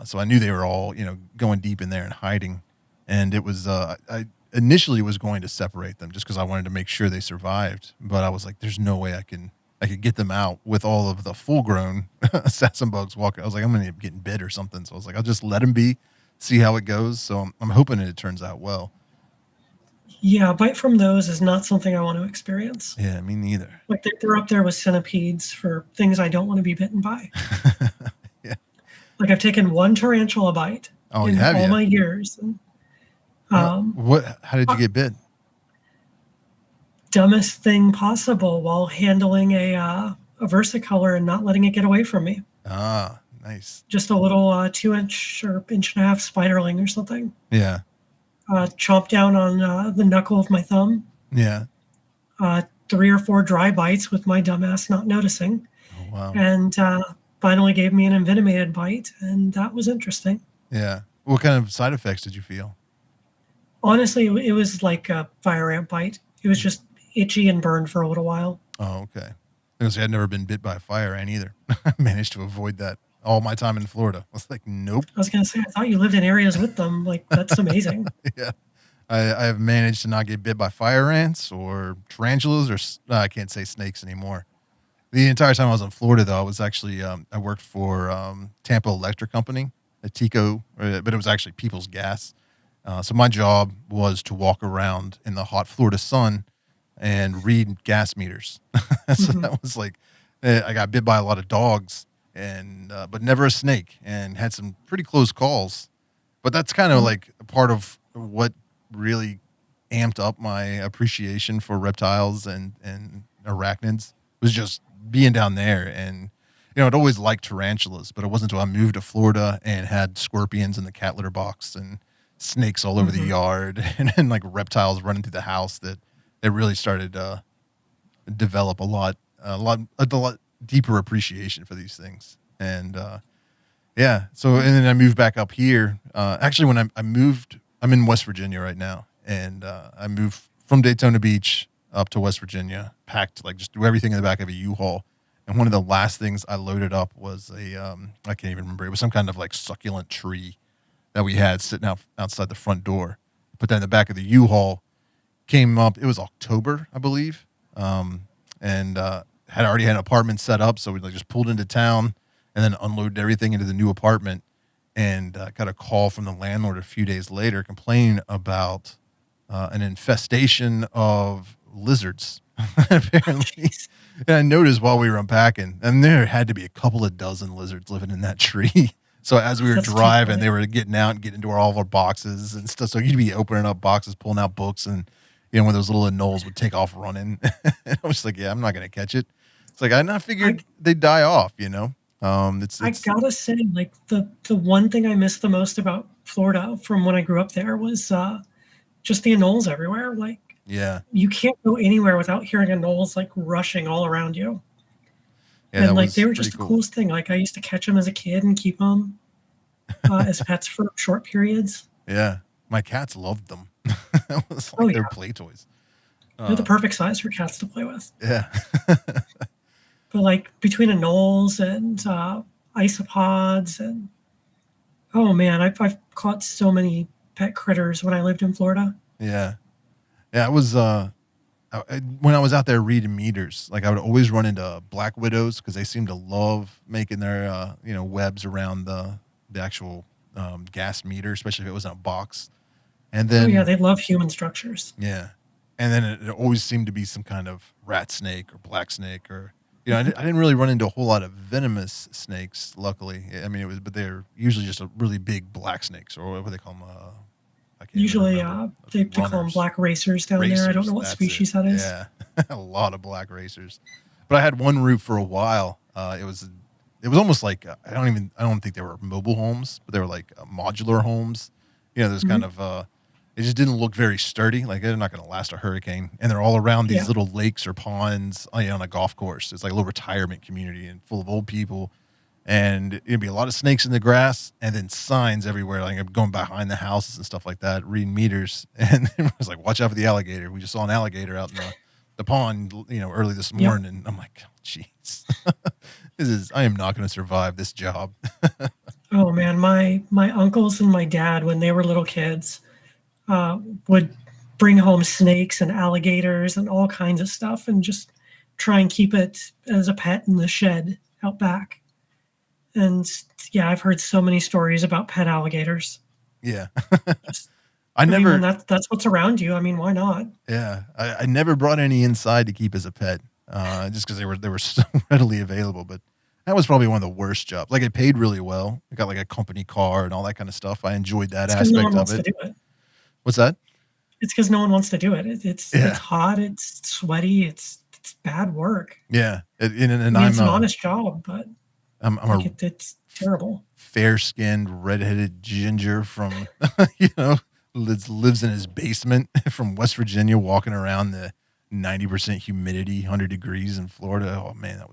So I knew they were all, going deep in there and hiding. And it was, I initially was going to separate them just because I wanted to make sure they survived. But I was like, there's no way I could get them out with all of the full grown assassin bugs walking. I was like, I'm going to get bit or something. So I was like, I'll just let them be, see how it goes. So I'm hoping it turns out well. Yeah, a bite from those is not something I want to experience. Yeah, me neither. Like they're up there with centipedes for things I don't want to be bitten by. Yeah. Like I've taken one tarantula bite in all my years. And, how did you get bit? Dumbest thing possible while handling a versicolor and not letting it get away from me. Ah, nice. Just a little 2-inch or inch and a half spiderling or something. Yeah. Chomped down on the knuckle of my thumb. Yeah. 3 or 4 dry bites with my dumbass not noticing. Oh, wow. And finally gave me an envenomated bite, and that was interesting. Yeah. What kind of side effects did you feel? Honestly, it was like a fire ant bite. It was just itchy and burned for a little while. Oh, okay. Because I'd never been bit by a fire ant either. I managed to avoid that all my time in Florida. I was like, nope. I was going to say, I thought you lived in areas with them. Like, that's amazing. Yeah. I have managed to not get bit by fire ants or tarantulas or I can't say snakes anymore. The entire time I was in Florida, though, I was actually, I worked for Tampa Electric Company, a TECO, but it was actually People's Gas. So my job was to walk around in the hot Florida sun and read gas meters. So that was like, I got bit by a lot of dogs and, but never a snake, and had some pretty close calls. But that's kind of like a part of what really amped up my appreciation for reptiles and arachnids, was just being down there. And, I'd always liked tarantulas, but it wasn't until I moved to Florida and had scorpions in the cat litter box and snakes all over the yard and like reptiles running through the house that it really started to develop a lot deeper appreciation for these things. And yeah, so and then I moved back up here. Actually, when I moved, I'm in West Virginia right now, and I moved from Daytona Beach up to West Virginia, packed like just threw everything in the back of a U-Haul. And one of the last things I loaded up was I can't even remember. It was some kind of like succulent tree that we had sitting outside the front door. Put that in the back of the U-Haul. Came up. It was October, I believe, and had already had an apartment set up. So we just pulled into town and then unloaded everything into the new apartment. And got a call from the landlord a few days later complaining about an infestation of lizards. Apparently. And I noticed while we were unpacking, and there had to be a couple of dozen lizards living in that tree. So as we were driving, they were getting out and getting into all of our boxes and stuff. So you'd be opening up boxes, pulling out books, and when those little anoles would take off running. I was like, yeah, I'm not going to catch it. It's like I figured they'd die off. I gotta say, like the one thing I miss the most about Florida from when I grew up there was just the anoles everywhere. Like, yeah, you can't go anywhere without hearing anoles like rushing all around you. Yeah, and like they were just the coolest thing. Like I used to catch them as a kid and keep them as pets for short periods. Yeah, my cats loved them. It was like their play toys. They're the perfect size for cats to play with. Yeah. But like between anoles and isopods and oh man, I've caught so many pet critters when I lived in Florida. Yeah. Yeah, it was when I was out there reading meters, like I would always run into black widows because they seem to love making their webs around the actual gas meter, especially if it was in a box. And then they love human structures. Yeah, and then it always seemed to be some kind of rat snake or black snake, or I didn't really run into a whole lot of venomous snakes. Luckily, I mean but they're usually just a really big black snakes, or what do they call them? Usually, they call them black racers down there. I don't know what species that is. Yeah, a lot of black racers. But I had one route for a while. It was almost like I don't think they were mobile homes, but they were like modular homes. There's kind of it just didn't look very sturdy. Like they're not going to last a hurricane, and they're all around these little lakes or ponds on a golf course. It's like a little retirement community and full of old people. And it'd be a lot of snakes in the grass, and then signs everywhere, like I'm going behind the houses and stuff like that, reading meters. And it was like, watch out for the alligator. We just saw an alligator out in the pond, early this Yep. morning. And I'm like, oh, jeez, I am not going to survive this job. Oh man, my uncles and my dad, when they were little kids, would bring home snakes and alligators and all kinds of stuff, and just try and keep it as a pet in the shed out back. And yeah, I've heard so many stories about pet alligators. Yeah. Just, I I mean, when never, that's what's around you. I mean, why not? yeah, I never brought any inside to keep as a pet, just because they were so readily available. But that was probably one of the worst jobs. Like, it paid really well. I got like a company car and all that kind of stuff. I enjoyed that It's because no one aspect of wants to it. do it. What's that? It's because no one wants to do it. It's Yeah, hot. It's sweaty. It's bad work. yeah. I And mean, it's an honest job, but I'm like a it's terrible. fair-skinned, redheaded ginger from lives in his basement from West Virginia, walking around the 90% humidity, 100 degrees in Florida. Oh man,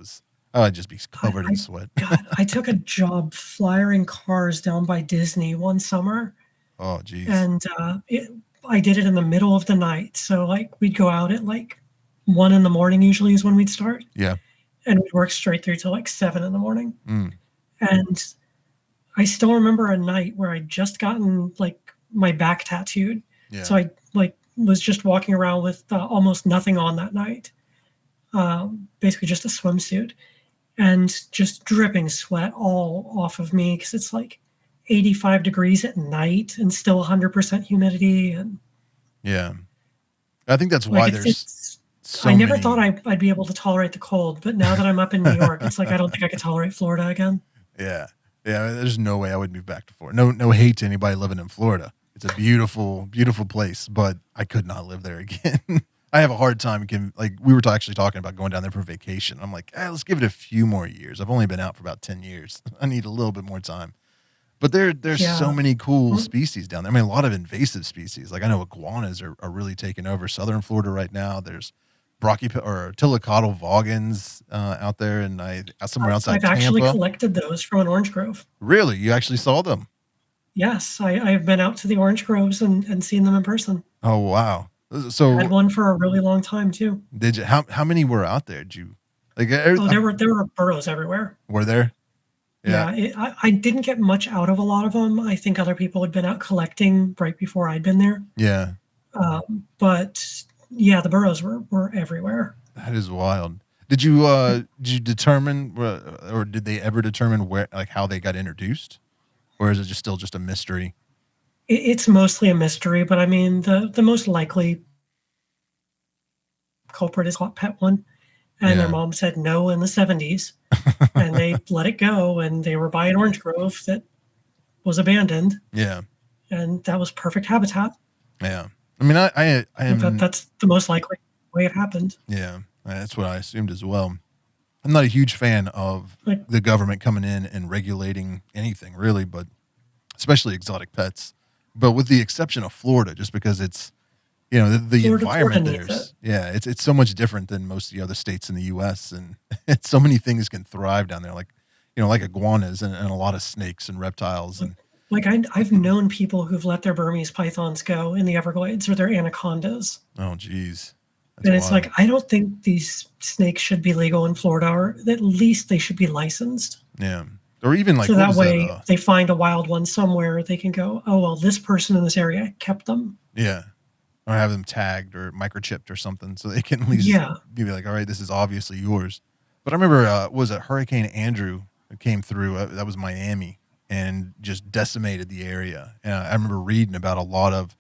I'd just be I, covered in I sweat. God, I took a job flyering cars down by Disney one summer, Oh geez. and I did it in the middle of the night. So like we'd go out at like 1 in the morning usually is when we'd start, Yeah. and we'd work straight through till like 7 in the morning. Mm, And I still remember a night where I'd just gotten like my back tattooed. yeah. So I like was just walking around with almost nothing on that night, basically just a swimsuit, and just dripping sweat all off of me because it's like 85 degrees at night and still 100% humidity. And Yeah. I think that's like why there's I so never thought many. I'd be able to tolerate the cold, but now that I'm up in New York, it's like I don't think I could tolerate Florida again. Yeah. Yeah. There's no way I would move back to Florida. No hate to anybody living in Florida. It's a beautiful, beautiful place, but I could not live there again. I have a hard time. Like, we were actually talking about going down there for vacation. I'm like, let's give it a few more years. I've only been out for about 10 years. I need a little bit more time. But there's so Yeah. many cool species down there. I mean, a lot of invasive species. Like, I know iguanas are really taking over southern Florida right now. There's or Tillicatl vogons out there, and somewhere outside I've actually Tampa. collected those from an orange grove. Really, you actually saw them? Yes, I've been out to the orange groves and seen them in person. Oh wow! I had So one for a really long time too. did you? How many were out there? Did you like? Oh, there were burrows everywhere. Were there? Yeah, Yeah, I didn't get much out of a lot of them. I think other people had been out collecting right before I'd been there. yeah. But yeah, the burrows were everywhere. That is wild. Did you determine, or did they ever determine where, like, how they got introduced, or is it just still just a mystery? It's mostly a mystery, but I mean the most likely culprit is pet one, and their Yeah, mom said no in the 70s, and they let it go, and they were by an orange grove that was abandoned, yeah, and that was perfect habitat. yeah. I mean, I am. That's the most likely way it happened. Yeah, that's what I assumed as well. I'm not a huge fan of Like the government coming in and regulating anything really, but especially exotic pets. But with the exception of Florida, just because it's the Florida environment needs it. there's it's so much different than most of the other states in the U.S. and it's so many things can thrive down there, like like iguanas and a lot of snakes and reptiles and Like I've known people who've let their Burmese pythons go in the Everglades or their anacondas. oh geez, that's And it's wild. like, I don't think these snakes should be legal in Florida, or at least they should be licensed. Yeah, or even like So what that was that? way, if they find a wild one somewhere, they can go, oh, well, this person in this area kept them. Yeah, or have them tagged or microchipped or something so they can at least Yeah. be like, all right, this is obviously yours. But I remember, was it Hurricane Andrew that came through? That was Miami and just decimated the area. And I remember reading about a lot of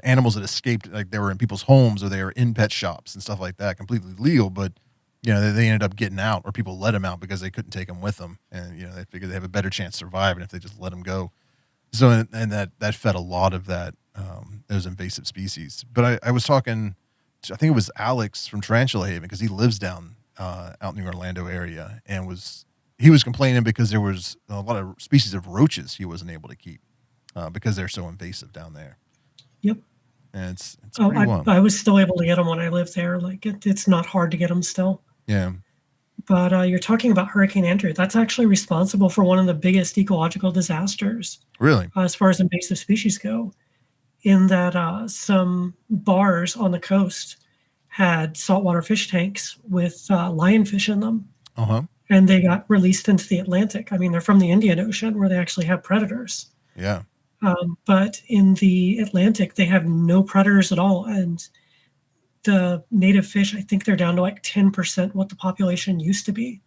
animals that escaped, like they were in people's homes or they were in pet shops and stuff like that, completely legal. But they ended up getting out, or people let them out because they couldn't take them with them, and they figured they have a better chance of surviving if they just let them go. So and that fed a lot of that those invasive species. But I was talking to, I think it was Alex from Tarantula Haven, because he lives down out in the Orlando area, and he was complaining because there was a lot of species of roaches he wasn't able to keep because they're so invasive down there. Yep. And it's Oh, pretty wild. I was still able to get them when I lived there. Like it's not hard to get them still. Yeah. But you're talking about Hurricane Andrew. That's actually responsible for one of the biggest ecological disasters Really? as far as invasive species go, in that some bars on the coast had saltwater fish tanks with lionfish in them. Uh-huh. And they got released into the Atlantic. I mean, they're from the Indian Ocean where they actually have predators. Yeah. But in the Atlantic, they have no predators at all. And the native fish, I think they're down to like 10% what the population used to be.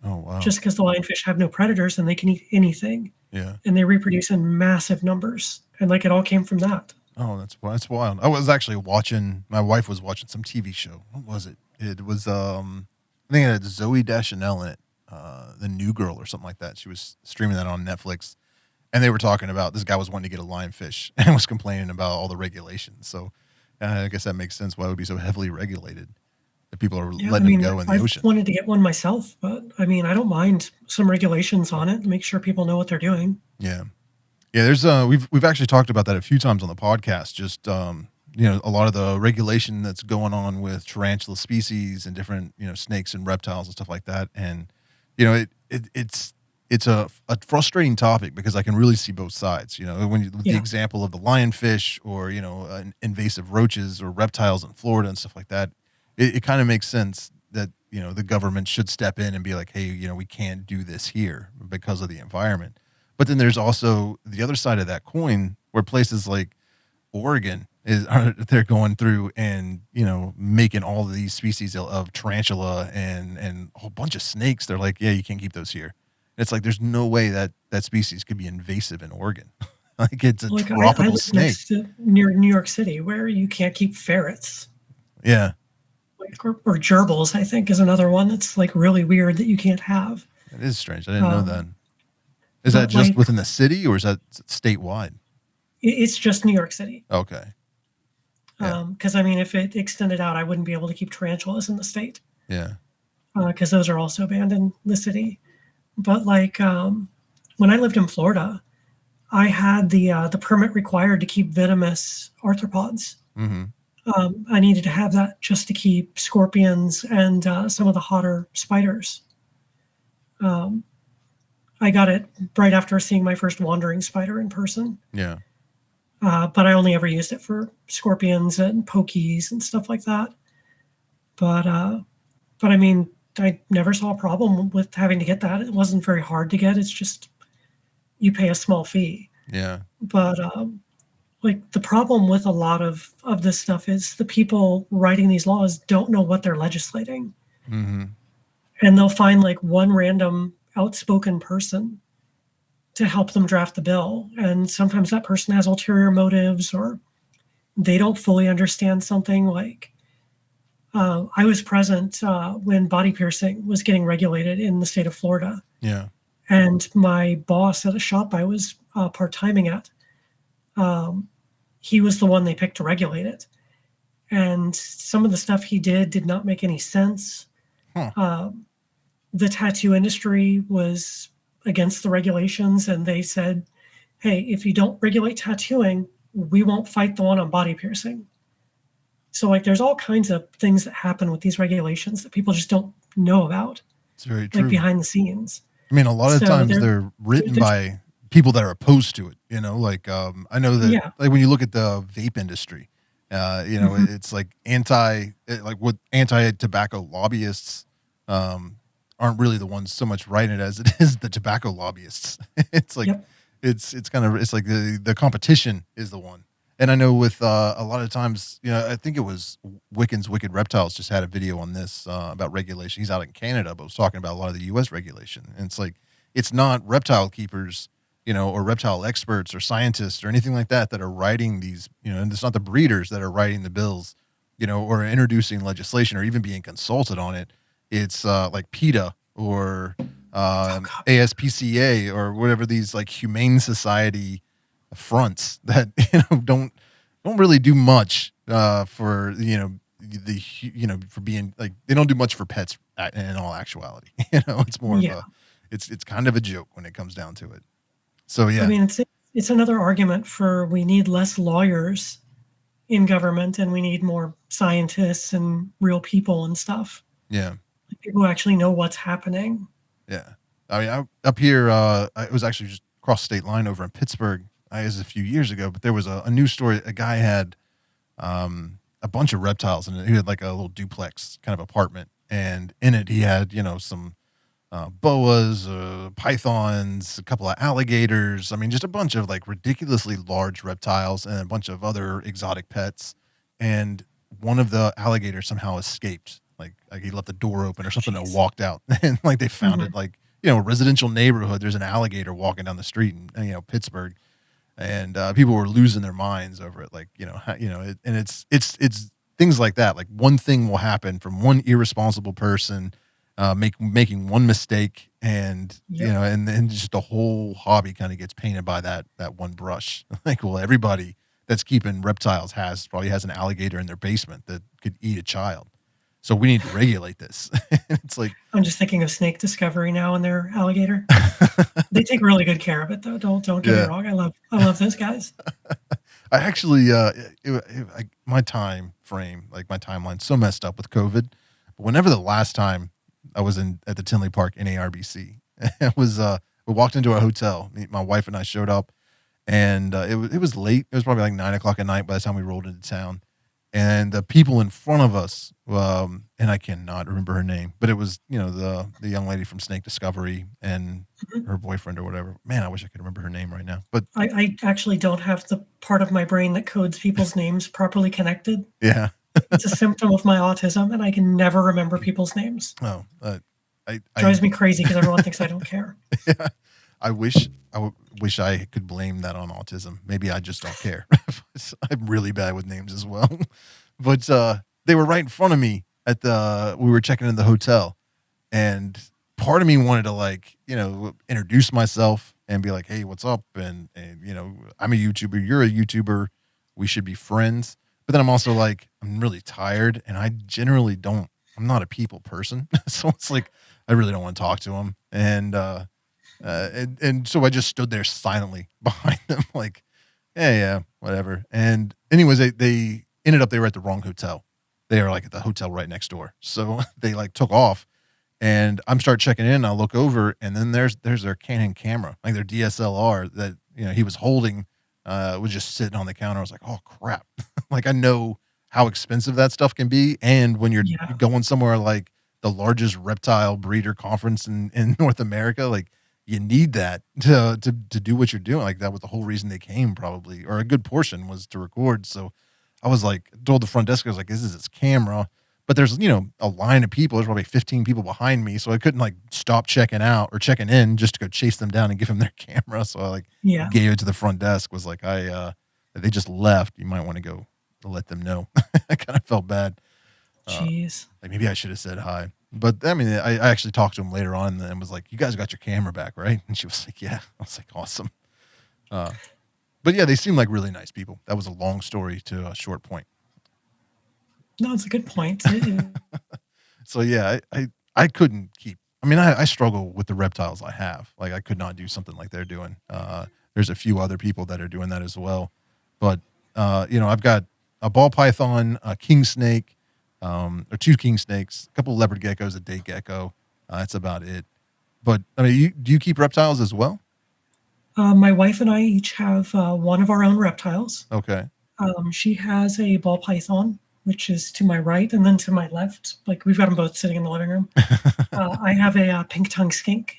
Oh, wow. Just because the lionfish have no predators and they can eat anything. Yeah. And they reproduce in massive numbers. And like it all came from that. Oh, that's wild. I was actually watching, my wife was watching some TV show. What was it? It was, I think it had Zoe Deschanel in it, The New Girl or something like that. She was streaming that on Netflix. And they were talking about, this guy was wanting to get a lionfish and was complaining about all the regulations. So I guess that makes sense why it would be so heavily regulated. If people are letting them go in the ocean. I wanted to get one myself, but I mean, I don't mind some regulations on it to make sure people know what they're doing. Yeah. Yeah, there's we've actually talked about that a few times on the podcast. Just a lot of the regulation that's going on with tarantula species and different snakes and reptiles and stuff like that. And it's a frustrating topic because I can really see both sides. When the example of the lionfish or invasive roaches or reptiles in Florida and stuff like that, it kind of makes sense that the government should step in and be like, hey, we can't do this here because of the environment. But then there's also the other side of that coin where places like Oregon they're going through and making all of these species of tarantula and a whole bunch of snakes. They're like, yeah, you can't keep those here. And it's like there's no way that species could be invasive in Oregon. Like it's a tropical I live snake next to, near New York City where you can't keep ferrets. Yeah. Or gerbils, I think, is another one that's like really weird that you can't have. It is strange. I didn't know that. Is that just within the city or is that statewide? It's just New York City. Okay. Because I mean, if it extended out, I wouldn't be able to keep tarantulas in the state. Yeah. Because those are also banned in the city. But like when I lived in Florida, I had the permit required to keep venomous arthropods. Mm-hmm. I needed to have that just to keep scorpions and some of the hotter spiders. I got it right after seeing my first wandering spider in person. Yeah. But I only ever used it for scorpions and pokies and stuff like that. But I mean, I never saw a problem with having to get that. It wasn't very hard to get. It's just you pay a small fee. Yeah. But like the problem with a lot of this stuff is the people writing these laws don't know what they're legislating. Mm-hmm. And they'll find like one random outspoken person to help them draft the bill. And sometimes that person has ulterior motives or they don't fully understand something. Like I was present when body piercing was getting regulated in the state of Florida. Yeah. And my boss at a shop I was part-timing at, he was the one they picked to regulate it. And some of the stuff he did not make any sense. Huh. The tattoo industry was against the regulations, and they said, hey, if you don't regulate tattooing, we won't fight the one on body piercing. So like there's all kinds of things that happen with these regulations that people just don't know about. It's very true. Like behind the scenes. I mean, a lot of times they're written by people that are opposed to it, like I know that like when you look at the vape industry, Mm-hmm. it's like anti-tobacco lobbyists aren't really the ones so much writing it as it is the tobacco lobbyists. It's like it's like the competition is the one. And I know with a lot of times, I think it was Wiccan's Wicked Reptiles just had a video on this about regulation. He's out in Canada, but was talking about a lot of the U.S. regulation. And it's like, it's not reptile keepers, or reptile experts or scientists or anything like that are writing these, and it's not the breeders that are writing the bills, or introducing legislation or even being consulted on it. It's like PETA or ASPCA or whatever these like humane society fronts that don't really do much for for being like they don't do much for pets in all actuality. It's more of a it's kind of a joke when it comes down to it. So yeah, I mean it's another argument for we need less lawyers in government and we need more scientists and real people and stuff. Yeah, people who actually know what's happening. Yeah, I mean up here it was actually just across state line over in Pittsburgh. It was a few years ago, but there was a news story. A guy had a bunch of reptiles, and he had like a little duplex kind of apartment, and in it he had some boas, pythons, a couple of alligators. I mean, just a bunch of like ridiculously large reptiles and a bunch of other exotic pets. And one of the alligators somehow escaped. Like he left the door open or something and Jeez. walked out. And like they found Mhm. it like, a residential neighborhood. There's an alligator walking down the street in, Pittsburgh. And people were losing their minds over it. Like, and it's things like that. Like one thing will happen from one irresponsible person making one mistake, and Yep. and then just the whole hobby kind of gets painted by that one brush. Like, well, everybody that's keeping reptiles probably has an alligator in their basement that could eat a child. So we need to regulate this. It's like I'm just thinking of snake discovery now and their alligator. They take really good care of it, though. Don't get me yeah. wrong. I love those guys. I actually my time frame, like my timeline's so messed up with COVID. But whenever the last time I was at the Tinley Park NARBC, it was we walked into a hotel. My wife and I showed up, and it was late. It was probably like 9 o'clock at night by the time we rolled into town. And the people in front of us, and I cannot remember her name, but it was the young lady from Snake Discovery and Mhm. her boyfriend or whatever. Man, I wish I could remember her name right now. But I actually don't have the part of my brain that codes people's names properly connected. yeah, It's a symptom of my autism, and I can never remember people's names. oh, I Drives me crazy because everyone thinks I don't care. yeah, I wish I could blame that on autism. Maybe I just don't care. I'm really bad with names as well. But they were right in front of me we were checking in the hotel, and part of me wanted to like, introduce myself and be like, "Hey, what's up?" And I'm a YouTuber, you're a YouTuber, we should be friends. But then I'm also like, I'm really tired, and I generally don't. I'm not a people person, so it's like I really don't want to talk to them. And so I just stood there silently behind them, like, yeah, whatever. And anyways, they ended up they were at the wrong hotel. They were like at the hotel right next door. So they like took off, and I'm start checking in. And I look over, and then there's their Canon camera, like their DSLR that he was holding, was just sitting on the counter. I was like, oh crap! Like I know how expensive that stuff can be, and when you're Yeah. going somewhere like the largest reptile breeder conference in North America, like you need that to do what you're doing. Like that was the whole reason they came, probably, or a good portion was to record. So I was like, told the front desk, I was like, this is his camera. But there's, a line of people. There's probably 15 people behind me. So I couldn't like stop checking out or checking in just to go chase them down and give them their camera. So I like Yeah. gave it to the front desk, was like, they just left. You might want to go let them know. I kind of felt bad. Jeez. Like maybe I should have said hi. But I mean, I actually talked to him later on and was like, you guys got your camera back, right? And she was like, yeah. I was like, awesome. Uh, but yeah, they seem like really nice people. That was a long story to a short point. No, it's a good point. So yeah, I couldn't keep. I mean, I struggle with the reptiles I have. Like I could not do something like they're doing. There's a few other people that are doing that as well. But I've got a ball python, a king snake, or two king snakes, a couple of leopard geckos, a date gecko. That's about it. But I mean, do you keep reptiles as well? My wife and I each have one of our own reptiles. Okay. She has a ball python, which is to my right, and then to my left. Like we've got them both sitting in the living room. I have a pink tongue skink.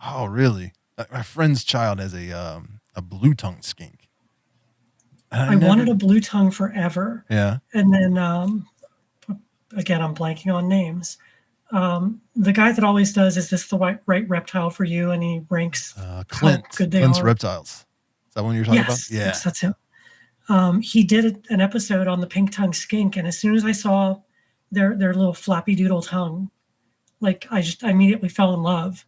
Oh, really? My friend's child has a blue tongue skink. I wanted a blue tongue forever, Yeah. and then again, I'm blanking on names. The guy that always does, is this the right reptile for you? And he ranks how good they Clint's are. Reptiles. Is that one you're talking about? Yeah. Yes, that's him. He did an episode on the pink tongue skink, and as soon as I saw their little flappy doodle tongue, like I immediately fell in love.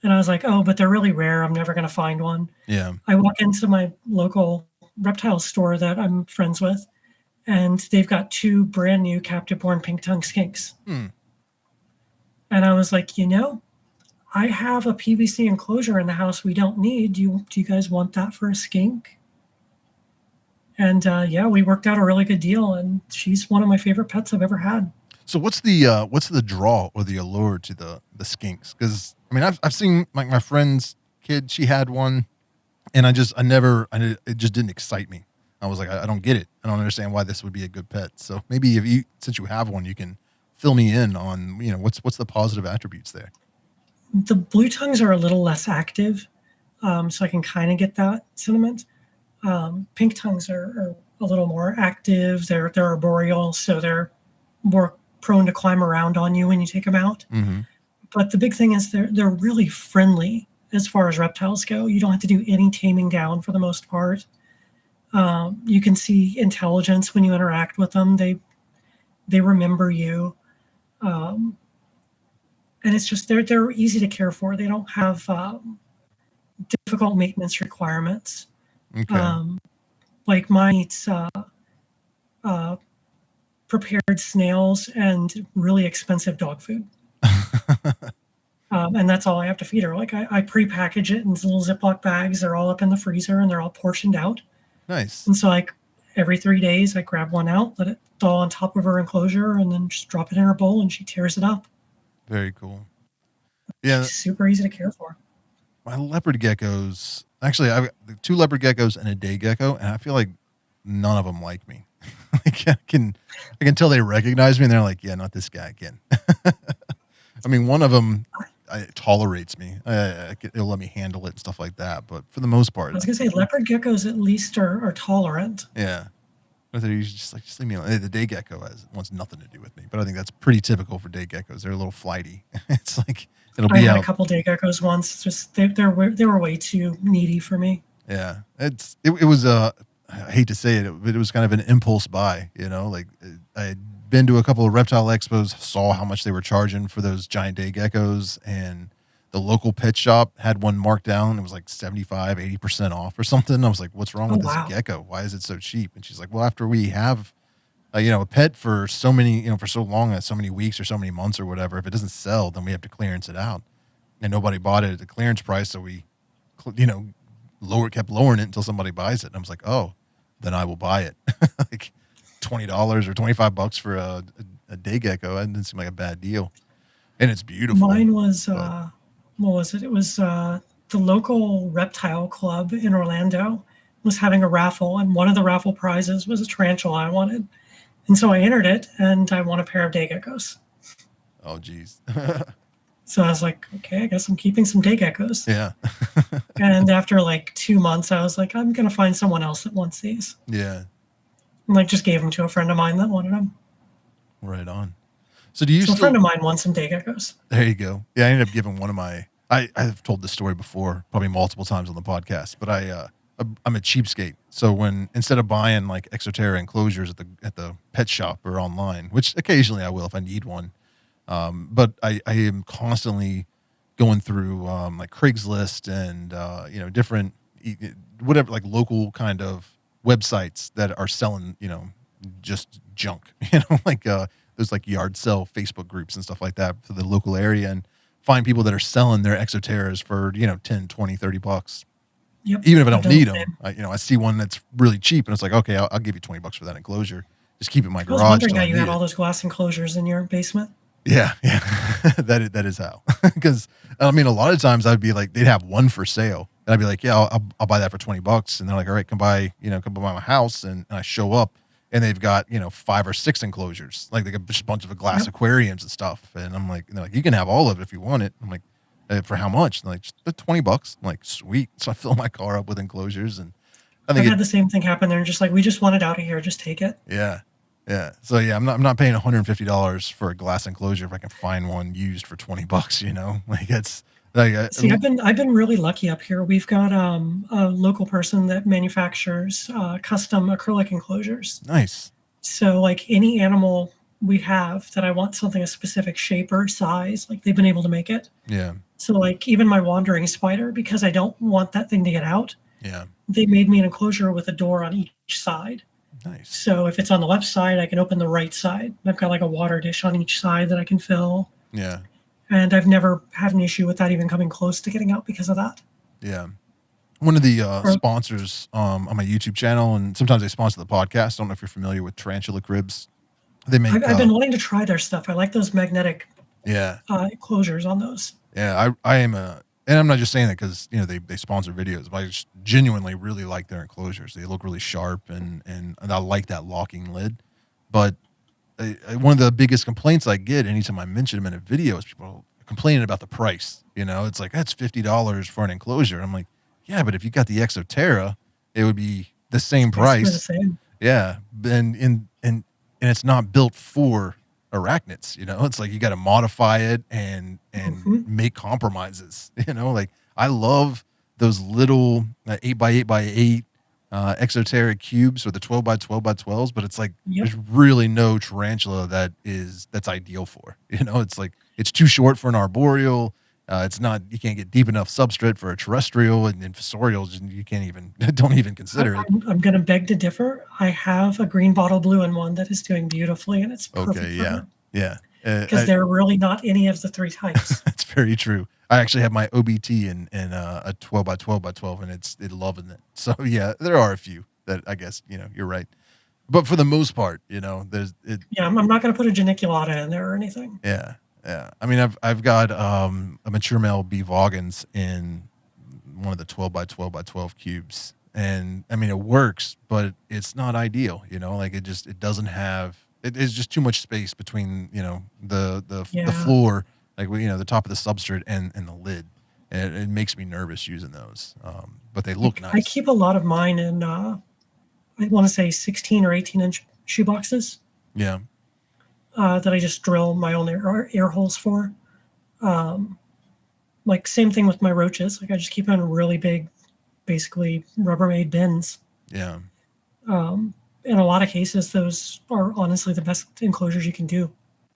And I was like, oh, but they're really rare. I'm never going to find one. Yeah. I walk into my local reptile store that I'm friends with, and they've got two brand new captive born pink tongue skinks. And I was like, I have a PVC enclosure in the house we don't need. Do you guys want that for a skink? And we worked out a really good deal, and she's one of my favorite pets I've ever had. So what's the draw or the allure to the skinks? Because I mean, I've seen like my friend's kid, she had one, and it just didn't excite me. I was like, I don't get it. I don't understand why this would be a good pet. So maybe if you, since you have one, you can fill me in on, what's the positive attributes there. The blue tongues are a little less active, so I can kind of get that sentiment. Pink tongues are a little more active. They're arboreal, so they're more prone to climb around on you when you take them out. Mm-hmm. But the big thing is they're really friendly as far as reptiles go. You don't have to do any taming down for the most part. You can see intelligence when you interact with them. They remember you, and it's just they're easy to care for. They don't have difficult maintenance requirements. Okay. Like mine eats prepared snails and really expensive dog food. And that's all I have to feed her. Like I pre-package it in little Ziploc bags. They're all up in the freezer and they're all portioned out. Nice. And so like every 3 days, I grab one out, let it thaw on top of her enclosure, and then just drop it in her bowl, and she tears it up. Very cool. Yeah. She's super easy to care for. My leopard geckos, actually, I've got 2 leopard geckos and a day gecko, and I feel like none of them like me. Like I can tell they recognize me, and they're like, yeah, not this guy again. I mean, one of them tolerates me. It'll let me handle it and stuff like that. But for the most part, I was gonna say leopard geckos at least are tolerant. yeah. But they're just leave me alone. The day gecko wants nothing to do with me. But I think that's pretty typical for day geckos. They're a little flighty. It's like it'll I be had out. a couple day geckos once. Just they were way too needy for me. Yeah, it was I hate to say it, but it was kind of an impulse buy. Like I had been to a couple of reptile expos, saw how much they were charging for those giant day geckos, and the local pet shop had one marked down. It was like 75, 80% off or something. I was like, what's wrong with this gecko? Why is it so cheap? And she's like, well, after we have, a pet for so many, for so long, so many weeks or so many months or whatever, if it doesn't sell, then we have to clearance it out. And nobody bought it at the clearance price. So we, kept lowering it until somebody buys it. And I was like, oh, then I will buy it. Like $20 or $25 for a day gecko. That didn't seem like a bad deal. And it's beautiful. Mine was, what was it? It was the local reptile club in Orlando was having a raffle, and one of the raffle prizes was a tarantula I wanted. And so I entered it, and I won a pair of day geckos. Oh, geez. So I was like, okay, I guess I'm keeping some day geckos. Yeah. And after like 2 months, I was like, I'm going to find someone else that wants these. Yeah. And like just gave them to a friend of mine that wanted them. Right on. So do you a friend of mine wants some day geckos. There you go. Yeah, I ended up giving one of my, I've told this story before, probably multiple times on the podcast, but I'm a cheapskate. So instead of buying like Terra Enclosures at the pet shop or online, which occasionally I will if I need one, but I am constantly going through like Craigslist and different whatever, like local kind of websites that are selling just junk, like there's like yard sale Facebook groups and stuff like that for the local area, and find people that are selling their exoterras for 10, 20, $30. Yep. Even if I don't need them, I see one that's really cheap and it's like, okay, I'll give you $20 for that enclosure. Just keep it in my garage. I was wondering how you had all those glass enclosures in your basement. Yeah. that is how. Because I mean, a lot of times I'd be like, they'd have one for sale, and I'd be like, yeah, I'll buy that for $20, and they're like, all right, come by my house, and I show up, and they've got 5 or 6 enclosures, like they got a bunch of glass aquariums and stuff, and I'm like, they're like, you can have all of it if you want it. I'm like, for how much? And like, just $20. I'm like, sweet. So I fill my car up with enclosures, and I think I had the same thing happen. They're just like, we just want it out of here. Just take it. Yeah. Yeah. So yeah, I'm not paying $150 for a glass enclosure if I can find one used for $20, like it's like, see, I've been really lucky up here. We've got a local person that manufactures custom acrylic enclosures. Nice. So like any animal we have that I want something a specific shape or size, like they've been able to make it. Yeah. So like even my wandering spider, because I don't want that thing to get out. Yeah. They made me an enclosure with a door on each side. Nice. So if it's on the left side, I can open the right side. I've got like a water dish on each side that I can fill. Yeah. And I've never had an issue with that even coming close to getting out because of that. Yeah. One of the sponsors on my YouTube channel, and sometimes they sponsor the podcast. I don't know if you're familiar with Tarantula Cribs. They make. I've been wanting to try their stuff. I like those magnetic closures on those. Yeah, I am a And I'm not just saying that because they sponsor videos, but I just genuinely really like their enclosures. They look really sharp, and I like that locking lid. But one of the biggest complaints I get anytime I mention them in a video is people complaining about the price. It's like, that's $50 for an enclosure. I'm like, yeah, but if you got the Exo Terra, it would be the same Basically the price. same. Yeah, and it's not built for arachnids. It's like you got to modify it and Mhm. make compromises. Like I love those little 8x8x8 exoteric cubes or the 12x12x12s, but it's like Yep. there's really no tarantula that's ideal for. It's like it's too short for an arboreal. It's not, you can't get deep enough substrate for a terrestrial, and fossorials you can't even don't even consider it. I'm going to beg to differ. I have a green bottle blue and one that is doing beautifully, and it's Okay, perfect for yeah, her yeah. because there are really not any of the three types. That's very true. I actually have my OBT in a 12x12x12, and it's loving it. So yeah, there are a few that I guess you're right, but for the most part, there's it. Yeah, I'm not going to put a geniculata in there or anything. Yeah, yeah. I mean, I've got a mature male B Voggins in one of the 12x12x12 cubes, and I mean it works, but it's not ideal. Like it doesn't have. It is just too much space between the Yeah, floor, like the top of the substrate and the lid, and it makes me nervous using those. But they look I nice. keep a lot of mine in, I want to say 16 or 18-inch shoe boxes Yeah, that I just drill my own air holes for. Like same thing with my roaches. Like I just keep them in really big, basically Rubbermaid bins. yeah. In a lot of cases, those are honestly the best enclosures you can do.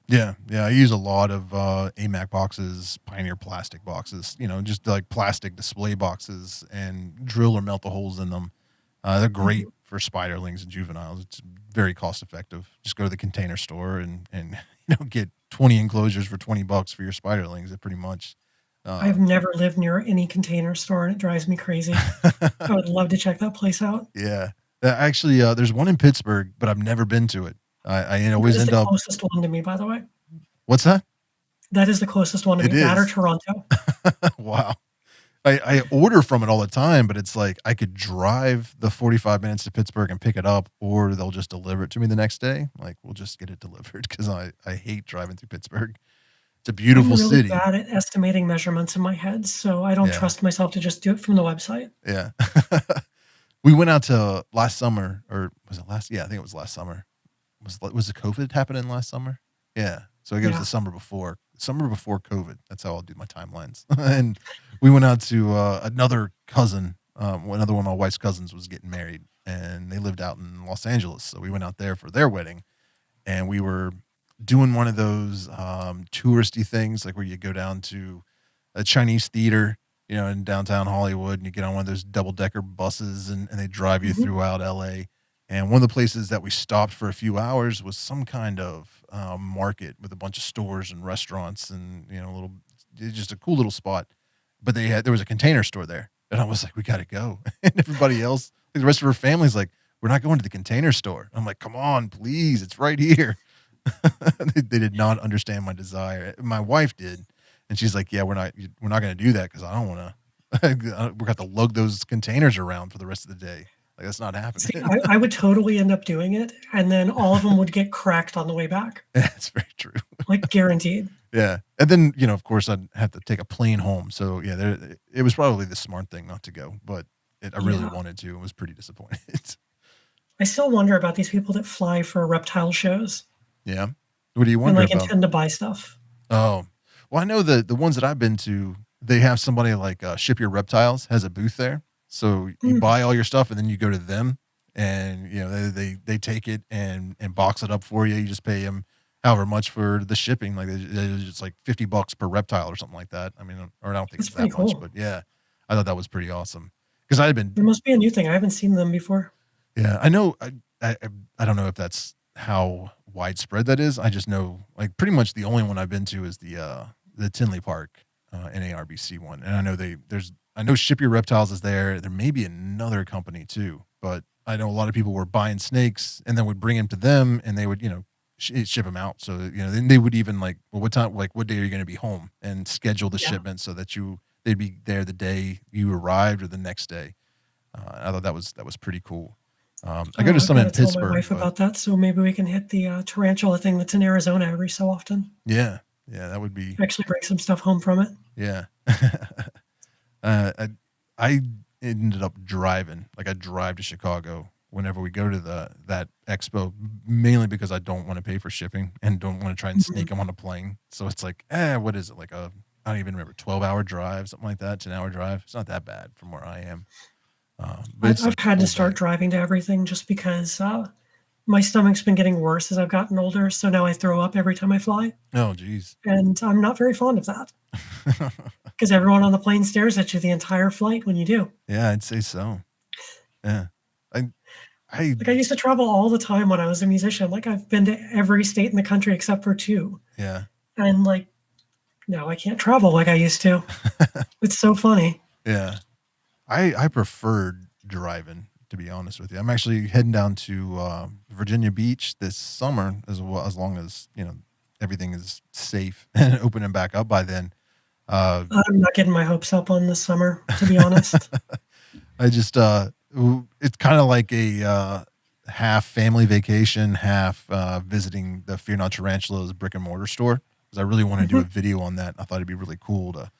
Yeah, yeah. I use a lot of AMAC boxes, Pioneer plastic boxes, just like plastic display boxes, and drill or melt the holes in them. They're great for spiderlings and juveniles. It's very cost effective. Just go to the Container Store and get 20 enclosures for $20 for your spiderlings. It pretty much. I've never lived near any Container Store, and it drives me crazy. I would love to check that place out. Yeah. Actually, there's one in Pittsburgh, but I've never been to it. I That always is end the up. closest one to me, by the way. What's that? That is the closest one to It me. That or is. Toronto. Wow. I order from it all the time, but it's like I could drive the 45 minutes to Pittsburgh and pick it up, or they'll just deliver it to me the next day. Like, we'll just get it delivered because I hate driving through Pittsburgh. It's a I'm beautiful really city. bad at estimating measurements in my head, so I don't Yeah. trust myself to just do it from the website. Yeah. We went out to last summer, or was it last? Yeah, I think it was last summer. Was the COVID happening last summer? Yeah. So I guess it was Yeah. the summer before COVID. That's how I'll do my timelines. And we went out to another cousin. Another one of my wife's cousins was getting married, and they lived out in Los Angeles. So we went out there for their wedding, and we were doing one of those touristy things, like where you go down to a Chinese theater, in downtown Hollywood, and you get on one of those double decker buses, and they drive you Mhm. throughout LA. And one of the places that we stopped for a few hours was some kind of market with a bunch of stores and restaurants, and just a cool little spot. But there was a Container Store there, and I was like, we got to go. And everybody else, like the rest of her family's like, we're not going to the Container Store. I'm like, come on, please, it's right here. They did not understand my desire. My wife did, and she's like, "Yeah, we're not going to do that because I don't want to. We're going to lug those containers around for the rest of the day. Like that's not See, happening." I would totally end up doing it, and then all of them would get cracked on the way back, That's very true. like guaranteed. Yeah, and then of course, I'd have to take a plane home. So yeah, it was probably the smart thing not to go, but I really Yeah. wanted to and was pretty disappointed. I still wonder about these people that fly for reptile shows Yeah, what do you and wonder like about? intend to buy stuff. Oh, well, I know the ones that I've been to, they have somebody like Ship Your Reptiles has a booth there. So you Mm, buy all your stuff and then you go to them, and they take it and box it up for you. You just pay them however much for the shipping. Like it's like $50 per reptile or something like that. I mean, or I don't think that's it's pretty that much, cool. but yeah, I thought that was pretty awesome because I had been. There must be a new thing. I haven't seen them before. Yeah, I know. I don't know if that's how widespread that is. I just know like pretty much the only one I've been to is the Tinley Park NARBC one, and I know I know Ship Your Reptiles is there. There may be another company too, but I know a lot of people were buying snakes and then would bring them to them, and they would ship them out. So then they would even like, well, what time, like what day are you going to be home, and schedule the Yeah. shipment so that you they'd be there the day you arrived or the next day. I thought that was pretty cool. I go to I've some got in to tell my Pittsburgh, wife but about that, so maybe we can hit the tarantula thing that's in Arizona every so often. yeah, that would be Actually, bring some stuff home from it. yeah. I I ended up driving. Like I drive to Chicago whenever we go to that expo, mainly because I don't want to pay for shipping and don't want to try and Mhm. sneak them on a plane. So it's like, what is it? Like I don't even remember, 12-hour drive, something like that, 10-hour drive. It's not that bad from where I am. But I've, it's I've like had to full start day. driving to everything just because my stomach's been getting worse as I've gotten older. So now I throw up every time I fly. Oh, geez. And I'm not very fond of that because everyone on the plane stares at you the entire flight when you do. Yeah, I'd say so. Yeah. I I Like I used to travel all the time when I was a musician. Like I've been to every state in the country except for two. yeah. And like now I can't travel like I used to. It's so funny. Yeah. I preferred driving, to be honest with you. I'm actually heading down to Virginia Beach this summer, as well, as long as everything is safe and opening back up by then. Uh, I'm not getting my hopes up on this summer, to be honest. I just it's kind of like a half family vacation, half visiting the Fear Not Tarantulas brick and mortar store, because I really want to do a Mhm. video on that. I thought it'd be really cool to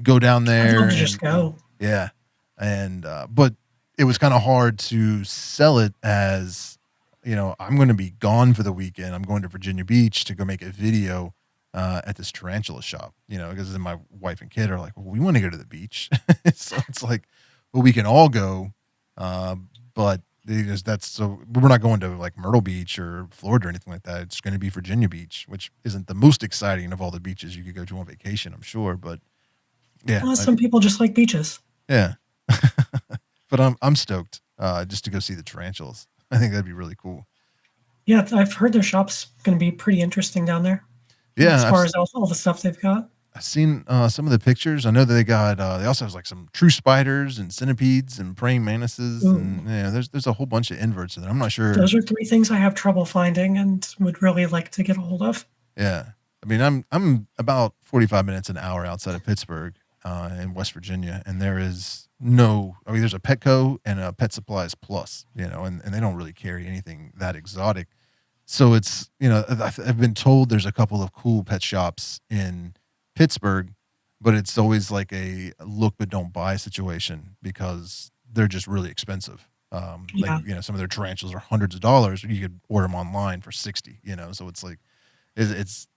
go down I'd love there to just and go. yeah, and but it was kind of hard to sell it as, I'm going to be gone for the weekend. I'm going to Virginia Beach to go make a video at this tarantula shop, because then my wife and kid are like, well, we want to go to the beach. So it's like, well, we can all go, but that's so we're not going to like Myrtle Beach or Florida or anything like that. It's going to be Virginia Beach, which isn't the most exciting of all the beaches you could go to on vacation, I'm sure, but yeah, Some people just like beaches. yeah. But I'm stoked just to go see the tarantulas. I think that'd be really cool. Yeah, I've heard their shop's going to be pretty interesting down there as Yeah, far as all the stuff they've got. I've seen some of the pictures. I know that they also have like some true spiders and centipedes and praying mantises, Ooh, and there's a whole bunch of inverts in there. I'm not sure. those are three things I have trouble finding and would really like to get a hold of. Yeah, I mean I'm about 45 minutes an hour outside of Pittsburgh in West Virginia, and there is no. I mean, there's a Petco and a Pet Supplies Plus, and they don't really carry anything that exotic. So it's, I've been told there's a couple of cool pet shops in Pittsburgh, but it's always like a look but don't buy situation because they're just really expensive. Like, Yeah. some of their tarantulas are hundreds of dollars. You could order them online for 60, so it's like, it's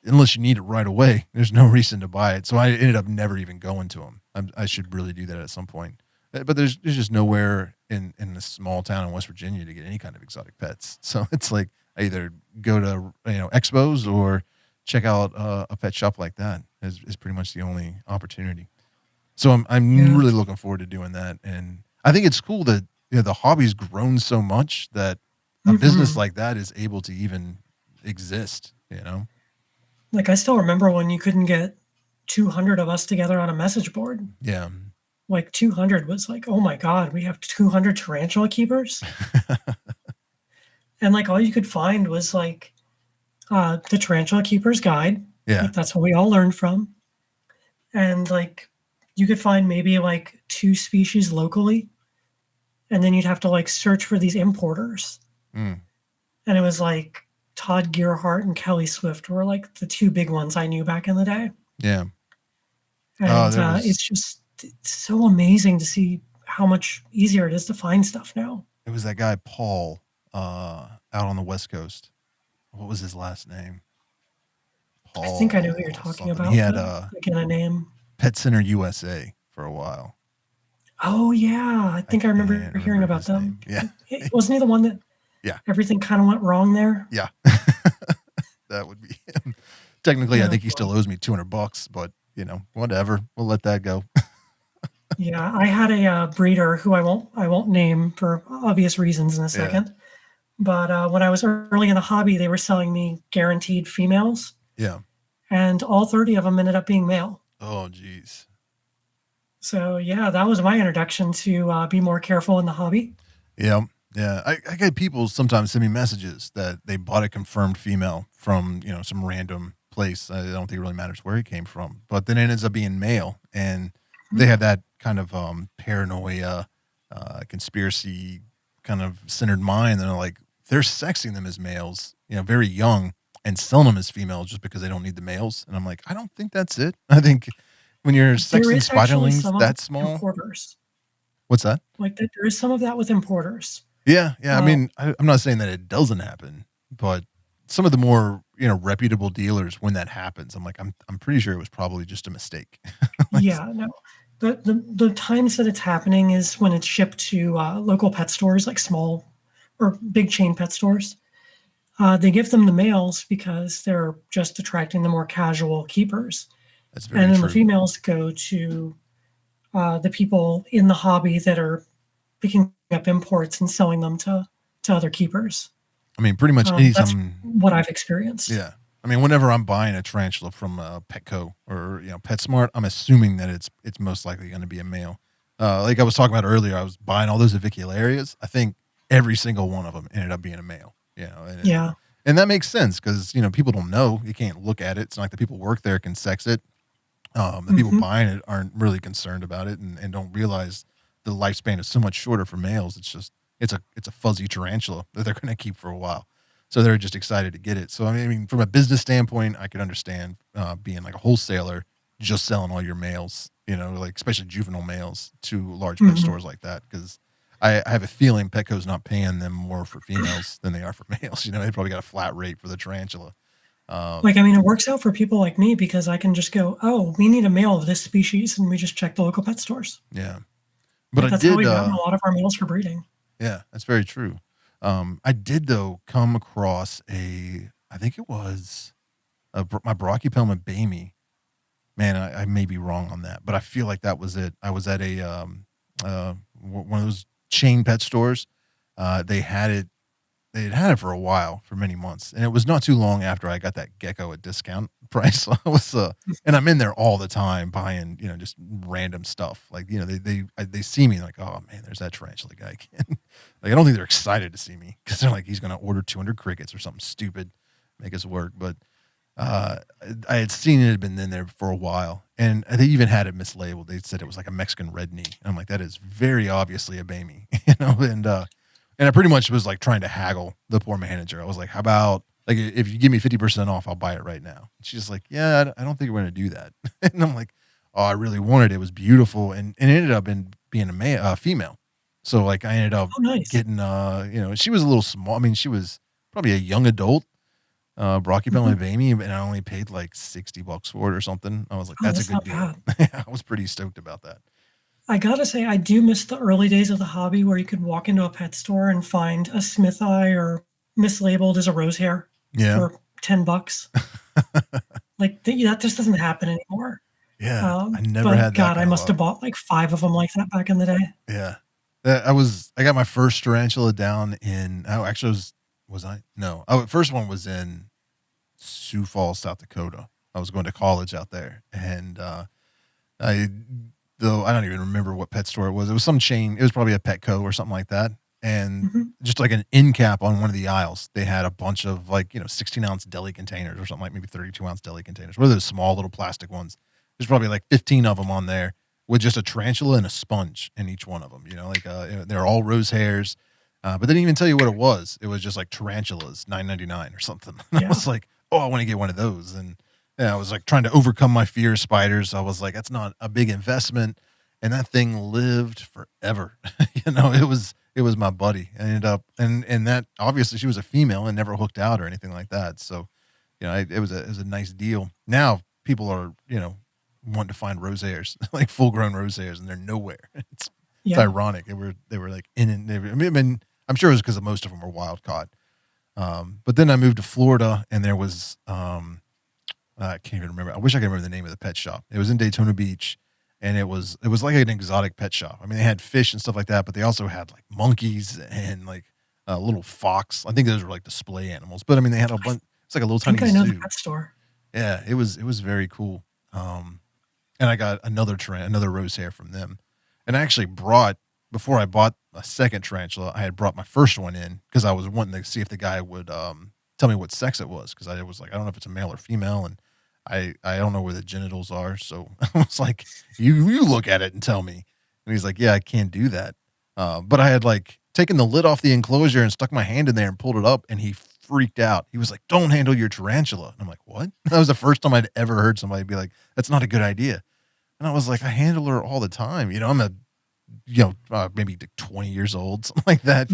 unless you need it right away, there's no reason to buy it. So I ended up never even going to them. I should really do that at some point. But there's just nowhere in this small town in West Virginia to get any kind of exotic pets. So it's like I either go to Expos or check out a pet shop like that is pretty much the only opportunity. So I'm Yeah. really looking forward to doing that, and I think it's cool that the hobby's grown so much that a business Hmm. like that is able to even exist. Like I still remember when you couldn't get 200 of us together on a message board. Yeah. Like 200 was like, oh my God, we have 200 tarantula keepers. And like all you could find was like the Tarantula Keeper's Guide. Yeah. Like that's what we all learned from. And like you could find maybe like two species locally. And then you'd have to like search for these importers. Mm. And it was like Todd Gearhart and Kelly Swift were like the two big ones I knew back in the day. Yeah. And There was it's so amazing to see how much easier it is to find stuff now. it was that guy Paul out on the West Coast. What was his last name? I think I know who you're Paul talking something. He about, had but I get a name. Pet Center USA for a while. Oh yeah, I I think I remember can't hearing remember about his name. them. Yeah. Wasn't he the one that Yeah. everything kind of went wrong there? Yeah. That would be him. Technically, I Yeah, think he still owes me $200, but whatever. We'll let that go. yeah. I had a breeder who I won't name for obvious reasons in a Yeah. second. But when I was early in the hobby, they were selling me guaranteed females, Yeah. and all 30 of them ended up being male. Oh, geez. So yeah, that was my introduction to be more careful in the hobby. Yeah. Yeah. I get people sometimes send me messages that they bought a confirmed female from, some random place. I don't think it really matters where he came from, but then it ends up being male. And they have that kind of paranoia, conspiracy kind of centered mind. They're like, they're sexing them as males, very young, and selling them as females just because they don't need the males. And I'm like, I don't think that's it. I think when you're There sexing is actually spiderlings some of it that with small, importers. what's that? Like, there is some of that with importers. Yeah, I Uh, mean, I'm not saying that it doesn't happen, but some of the more reputable dealers, when that happens, I'm like, I'm pretty sure it was probably just a mistake. Like, yeah, no. The times that it's happening is when it's shipped to local pet stores, like small or big chain pet stores. They give them the males because they're just attracting the more casual keepers. that's And very then the true. females go to the people in the hobby that are picking up imports and selling them to other keepers. I mean, pretty much That's anytime. what I've experienced. Yeah. I mean, whenever I'm buying a tarantula from Petco or PetSmart, I'm assuming that it's most likely going to be a male. Like I was talking about earlier, I was buying all those Avicularias. I think every single one of them ended up being a male. Yeah. And that makes sense because people don't know. You can't look at it. It's not like the people work there can sex it. The people Hmm. buying it aren't really concerned about it and don't realize the lifespan is so much shorter for males. It's just it's a fuzzy tarantula that they're going to keep for a while. So they're just excited to get it. So I mean, from a business standpoint, I could understand being like a wholesaler, just selling all your males, like especially juvenile males to large pet Hmm. stores like that. Because I have a feeling Petco's not paying them more for females than they are for males. They probably got a flat rate for the tarantula. Like, I mean, it works out for people like me because I can just go, oh, we need a male of this species, and we just check the local pet stores. Yeah, but Like, I that's how did. we've gotten a lot of our males for breeding. Yeah, that's very true. I did though come across I think it was my Brachypelma Bamey. Man, I may be wrong on that, but I feel like that was it. I was at one of those chain pet stores. They had it. They had it for a while, for many months, and it was not too long after I got that gecko at discount price. I was, and I'm in there all the time buying, just random stuff. Like, they see me like, oh man, there's that tarantula guy again. Like, I don't think they're excited to see me because they're like, he's going to order 200 crickets or something stupid, make us work. But uh, I had seen it had been in there for a while, and they even had it mislabeled. They said it was like a Mexican red knee. And I'm like, that is very obviously a Bamey, and I pretty much was like trying to haggle the poor manager. I was like, how about like if you give me 50% off, I'll buy it right now. And she's like, yeah, I don't think we're going to do that. And I'm like, oh, I really wanted it. It was beautiful. And it ended up being a female. So like I ended up Oh, nice. getting, she was a little small. I mean, she was probably a young adult, Brachypelma Hmm. Bamey, and I only paid like $60 for it or something. I was like, Oh, that's a that's good not deal. bad. I was pretty stoked about that. I gotta say, I do miss the early days of the hobby where you could walk into a pet store and find a Smith eye or mislabeled as a rose hair Yeah. for $10. Like, that just doesn't happen anymore. Yeah. I never But had that God, I kind of must have luck. bought like 5 of them like that back in the day. Yeah. I got my first tarantula down in, oh, actually, was I? No. Oh, the first one was in Sioux Falls, South Dakota. I was going to college out there. And, I, though I don't even remember what pet store it was. It was some chain. It was probably a Petco or something like that. And Mhm. just like an end cap on one of the aisles, they had a bunch of like, 16-ounce deli containers or something like maybe 32-ounce deli containers. What are those small little plastic ones? There's probably like 15 of them on there with just a tarantula and a sponge in each one of them. They're all rose hairs, but they didn't even tell you what it was. It was just like tarantulas, $9.99 or something. And I Yeah. was like, oh, I want to get one of those. And I was like trying to overcome my fear of spiders. I was like, that's not a big investment, and that thing lived forever. It was my buddy. I ended up, and that obviously she was a female and never hooked out or anything like that. So, it was a nice deal. Now people are, wanting to find rose hairs, like full grown rose hairs, and they're nowhere. It's Yeah. ironic. They were like in and I mean, I'm sure it was because most of them were wild caught. But then I moved to Florida, and there was I can't even remember. I wish I could remember the name of the pet shop. It was in Daytona Beach, and it was like an exotic pet shop. I mean, they had fish and stuff like that, but they also had like monkeys and like a little fox. I think those were like display animals, but I mean, they had a bunch. It's like a little I think tiny I know the zoo. pet store. Yeah, it was very cool. And I got another rose hair from them, and I actually brought before I bought a second tarantula. I had brought my first one in because I was wanting to see if the guy would tell me what sex it was because I was like, I don't know if it's a male or female, and I don't know where the genitals are. So I was like, you look at it and tell me. And he's like, yeah, I can't do that. But I had like taken the lid off the enclosure and stuck my hand in there and pulled it up, and he freaked out. He was like, don't handle your tarantula. And I'm like, what? That was the first time I'd ever heard somebody be like, that's not a good idea. And I was like, I handle her all the time. I'm maybe 20 years old, something like that,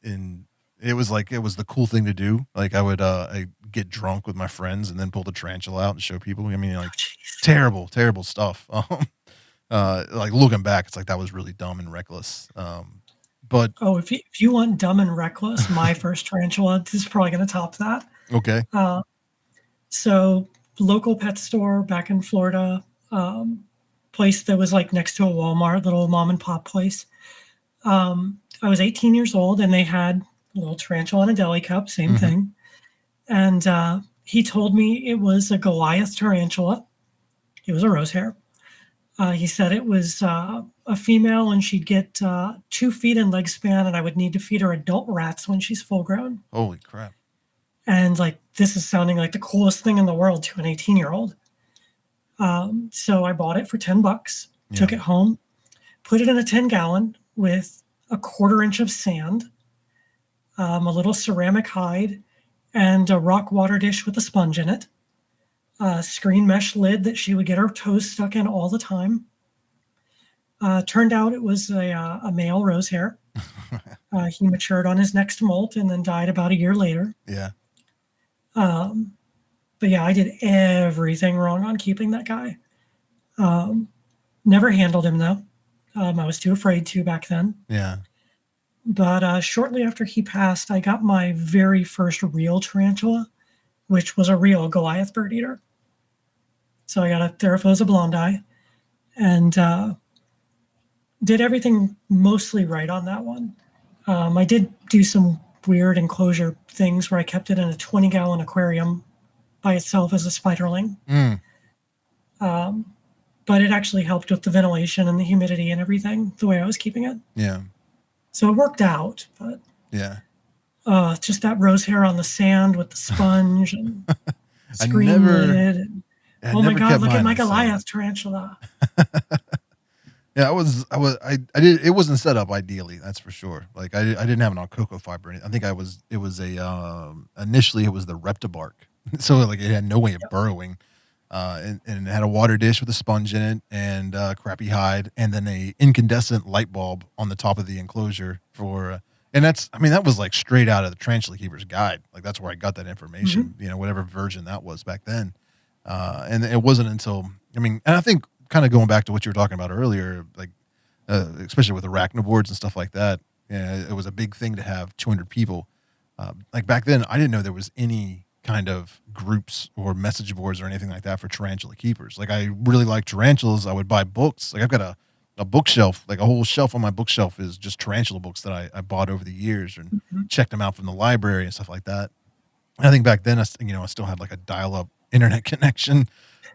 and it was like, it was the cool thing to do. Like I would, I get drunk with my friends and then pull the tarantula out and show people. I mean, like terrible, terrible stuff. Like looking back, it's like that was really dumb and reckless. But if you want dumb and reckless, my first tarantula is probably going to top that. okay. So local pet store back in Florida, place that was like next to a Walmart, little mom and pop place. I was 18 years old and they had a little tarantula in a deli cup, same thing. And he told me it was a Goliath tarantula. It was a rose hair. He said it was a female and she'd get 2 feet in leg span, and I would need to feed her adult rats when she's full grown. Holy crap. And like, this is sounding like the coolest thing in the world to an 18-year-old. So I bought it for $10, took it home, put it in a 10-gallon with a 1/4 inch of sand, a little ceramic hide, and a rock water dish with a sponge in it, a screen mesh lid that she would get her toes stuck in all the time. Turned out it was a male rose hair. He matured on his next molt and then died about a year later. Yeah. But yeah, I did everything wrong on keeping that guy. Never handled him though. I was too afraid to back then. Yeah. But shortly after he passed, I got my very first real tarantula, which was a real Goliath bird eater. So I got a Theraphosa blondii and did everything mostly right on that one. I did do some weird enclosure things where I kept it in a 20-gallon aquarium by itself as a spiderling. But it actually helped with the ventilation and the humidity and everything, the way I was keeping it. Yeah. So it worked out, but yeah, just that rose hair on the sand with the sponge and screen lid. And, oh my God, look at my Goliath tarantula. Yeah, I did. It wasn't set up ideally, that's for sure. Like I didn't have it on cocoa fiber. I think it was initially it was the Reptibark. So like it had no way of burrowing. And it had a water dish with a sponge in it and crappy hide, and then a incandescent light bulb on the top of the enclosure for, and that was like straight out of the Tarantula Keeper's Guide. Like that's where I got that information, whatever version that was back then. And it wasn't until, and I think kind of going back to what you were talking about earlier, like, especially with arachnoboards and stuff like that, it was a big thing to have 200 people. Like back then, I didn't know there was any kind of groups or message boards or anything like that for tarantula keepers. Like I really like tarantulas. I would buy books. Like I've got a bookshelf, like a whole shelf on my bookshelf is just tarantula books that I bought over the years and checked them out from the library and stuff like that. And I think back then I still had like a dial-up internet connection,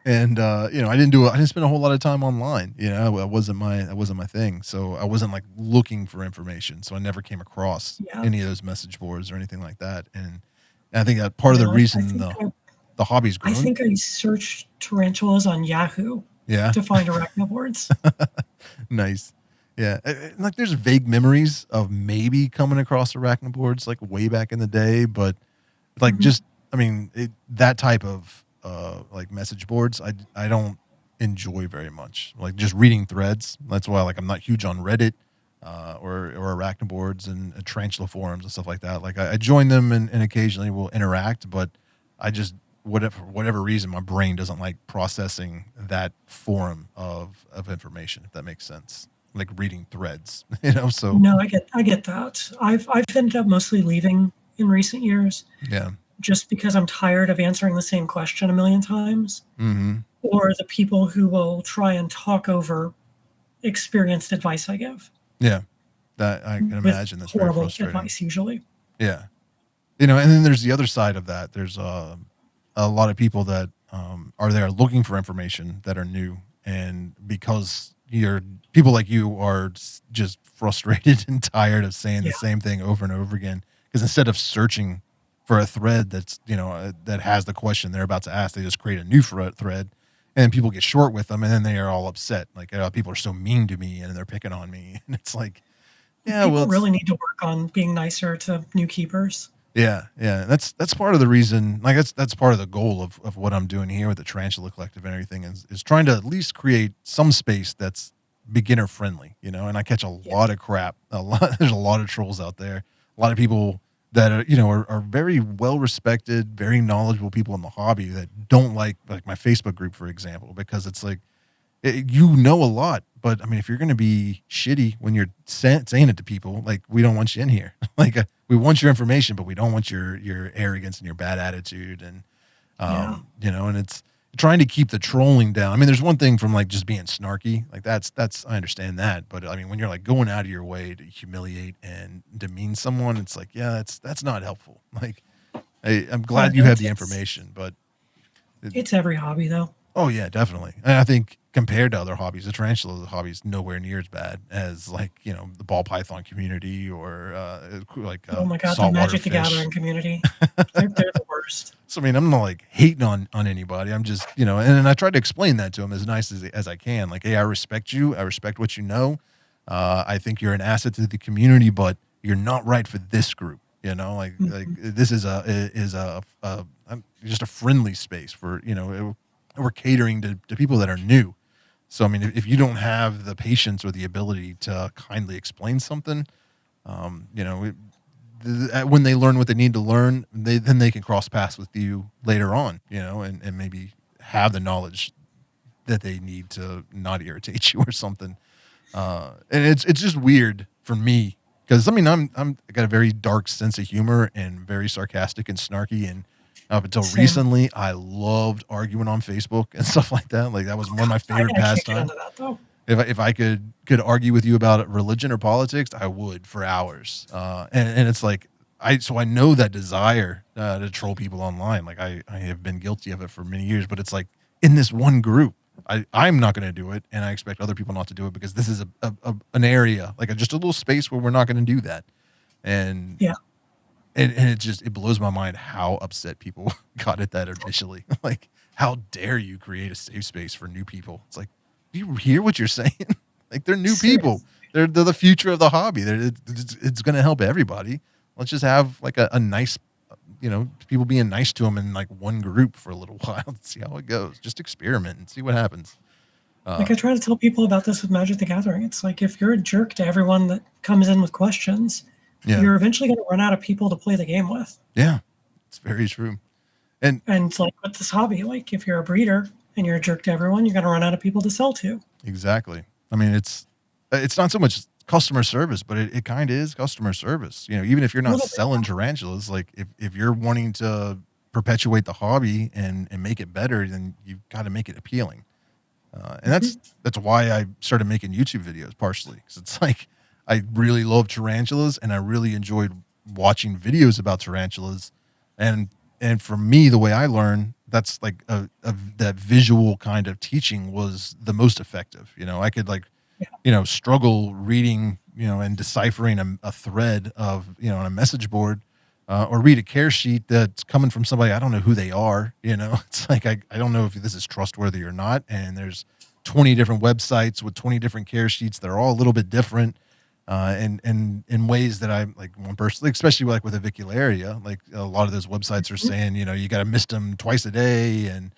and I didn't spend a whole lot of time online. That wasn't my thing. So I wasn't like looking for information. So I never came across any of those message boards or anything like that. And I think that part of the reason the hobby's grown. I think I searched tarantulas on Yahoo to find arachnoboards. Nice. Yeah. Like there's vague memories of maybe coming across arachnoboards like way back in the day, but like that type of like message boards, I don't enjoy very much. Like just reading threads. That's why like I'm not huge on Reddit. Or arachnoboards and tarantula forums and stuff like that. Like I join them and occasionally will interact, but I just whatever reason my brain doesn't like processing that forum of information, if that makes sense. Like reading threads, So no, I get that. I've ended up mostly leaving in recent years. Yeah. Just because I'm tired of answering the same question a million times, or the people who will try and talk over experienced advice I give. Yeah, that I can imagine that's very frustrating. Advice usually. Yeah, and then there's the other side of that. There's a lot of people that are there looking for information that are new, and because people like you are just frustrated and tired of saying the same thing over and over again. Because instead of searching for a thread that's, that has the question they're about to ask. They just create a new thread, and people get short with them, and then they are all upset. Like, people are so mean to me and they're picking on me. And it's like, yeah, well, People really need to work on being nicer to new keepers. yeah. That's part of the reason. Like, that's part of the goal of what I'm doing here with the Tarantula Collective and everything is trying to at least create some space that's beginner friendly, And I catch a lot of crap. There's a lot of trolls out there. A lot of people that are very well respected, very knowledgeable people in the hobby that don't like my Facebook group, for example, because it's like, a lot, but I mean, if you're going to be shitty when you're saying it to people, like, we don't want you in here. Like, we want your information, but we don't want your arrogance and your bad attitude. And, and it's trying to keep the trolling down. I mean, there's one thing from like just being snarky, like that's, I understand that. But I mean, when you're like going out of your way to humiliate and demean someone, it's like, yeah, that's not helpful. Like, I'm glad you have the information, but it's every hobby though. Oh yeah, definitely. And I think compared to other hobbies, the tarantula hobby is nowhere near as bad as like, the ball python community or oh my God, the Magic the Gathering community. They're the worst. So I mean, I'm not like hating on anybody. I'm just, and I try to explain that to them as nice as I can. Like, hey, I respect you. I respect what you know. I think you're an asset to the community, but you're not right for this group. Like this is just a friendly space for, we're catering to people that are new. So, I mean, if you don't have the patience or the ability to kindly explain something, when they learn what they need to learn, then they can cross paths with you later on, and maybe have the knowledge that they need to not irritate you or something. And it's just weird for me because, I mean, I got a very dark sense of humor and very sarcastic and snarky, and up until recently, I loved arguing on Facebook and stuff like that. Like, that was one of my favorite pastimes. If I could argue with you about religion or politics, I would for hours. And it's like, I know that desire to troll people online. Like, I have been guilty of it for many years, but it's like in this one group, I'm not going to do it, and I expect other people not to do it because this is an area, like just a little space where we're not going to do that. And yeah. And it blows my mind how upset people got at that initially. Like, how dare you create a safe space for new people? It's like, do you hear what you're saying? Like, they're new people. They're the future of the hobby. It's going to help everybody. Let's just have like a nice, people being nice to them in like one group for a little while and see how it goes. Just experiment and see what happens. Like, I try to tell people about this with Magic the Gathering. It's like, if you're a jerk to everyone that comes in with questions, you're eventually going to run out of people to play the game with. Yeah, it's very true. And like with this hobby, like if you're a breeder and you're a jerk to everyone, you're going to run out of people to sell to. Exactly. I mean, it's not so much customer service, but it kind of is customer service. Even if you're not selling tarantulas, like if you're wanting to perpetuate the hobby and make it better, then you've got to make it appealing. And that's why I started making YouTube videos, partially, because it's like, I really love tarantulas, and I really enjoyed watching videos about tarantulas. And for me, the way I learn, that's like that visual kind of teaching was the most effective. I could struggle reading, and deciphering a thread of, on a message board, or read a care sheet that's coming from somebody I don't know who they are. It's like, I don't know if this is trustworthy or not. And there's 20 different websites with 20 different care sheets. They're all a little bit different. And in ways that I like, one person, especially like with Avicularia, like a lot of those websites are saying, you got to mist them twice a day, and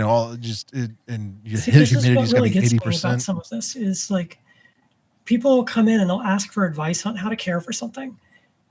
all and your humidity's got to be 80%. About some of this is like, people will come in and they'll ask for advice on how to care for something,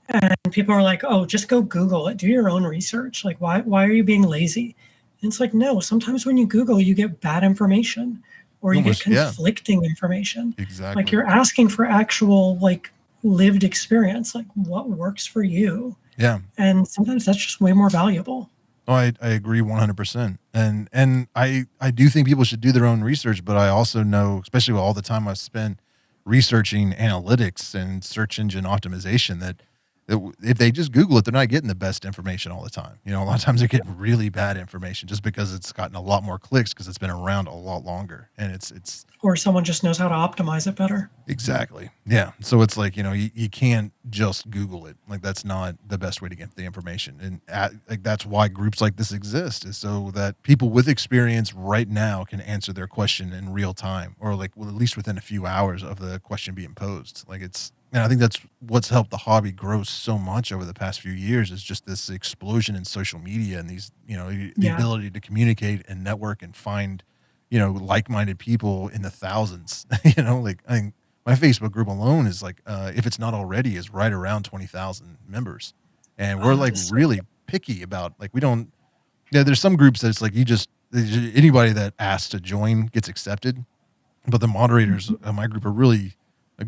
and people are like, "Oh, just go Google it, do your own research. Like, why are you being lazy?" And it's like, no. Sometimes when you Google, you get bad information. Or you get conflicting information. Exactly. Like, you're asking for actual, like, lived experience, like what works for you. Yeah. And sometimes that's just way more valuable. Oh, I agree 100%. And I do think people should do their own research, but I also know, especially with all the time I've spent researching analytics and search engine optimization, that if they just Google it, they're not getting the best information all the time. You know, a lot of times they're getting really bad information just because it's gotten a lot more clicks because it's been around a lot longer, and it's Or someone just knows how to optimize it better. exactly. Yeah. So it's like, you know, you can't just Google it. Like that's not the best way to get the information. And like that's why groups like this exist, is so that people with experience right now can answer their question in real time, or like, well, at least within a few hours of the question being posed. Like and I think that's what's helped the hobby grow so much over the past few years, is just this explosion in social media and these, you know, the ability to communicate and network and find, you know, like-minded people in the thousands. You know, like I think my Facebook group alone is like, if it's not already, is right around 20,000 members. And we're like really picky about, like, we don't, yeah, there's some groups that it's like, anybody that asks to join gets accepted. But the moderators of my group are really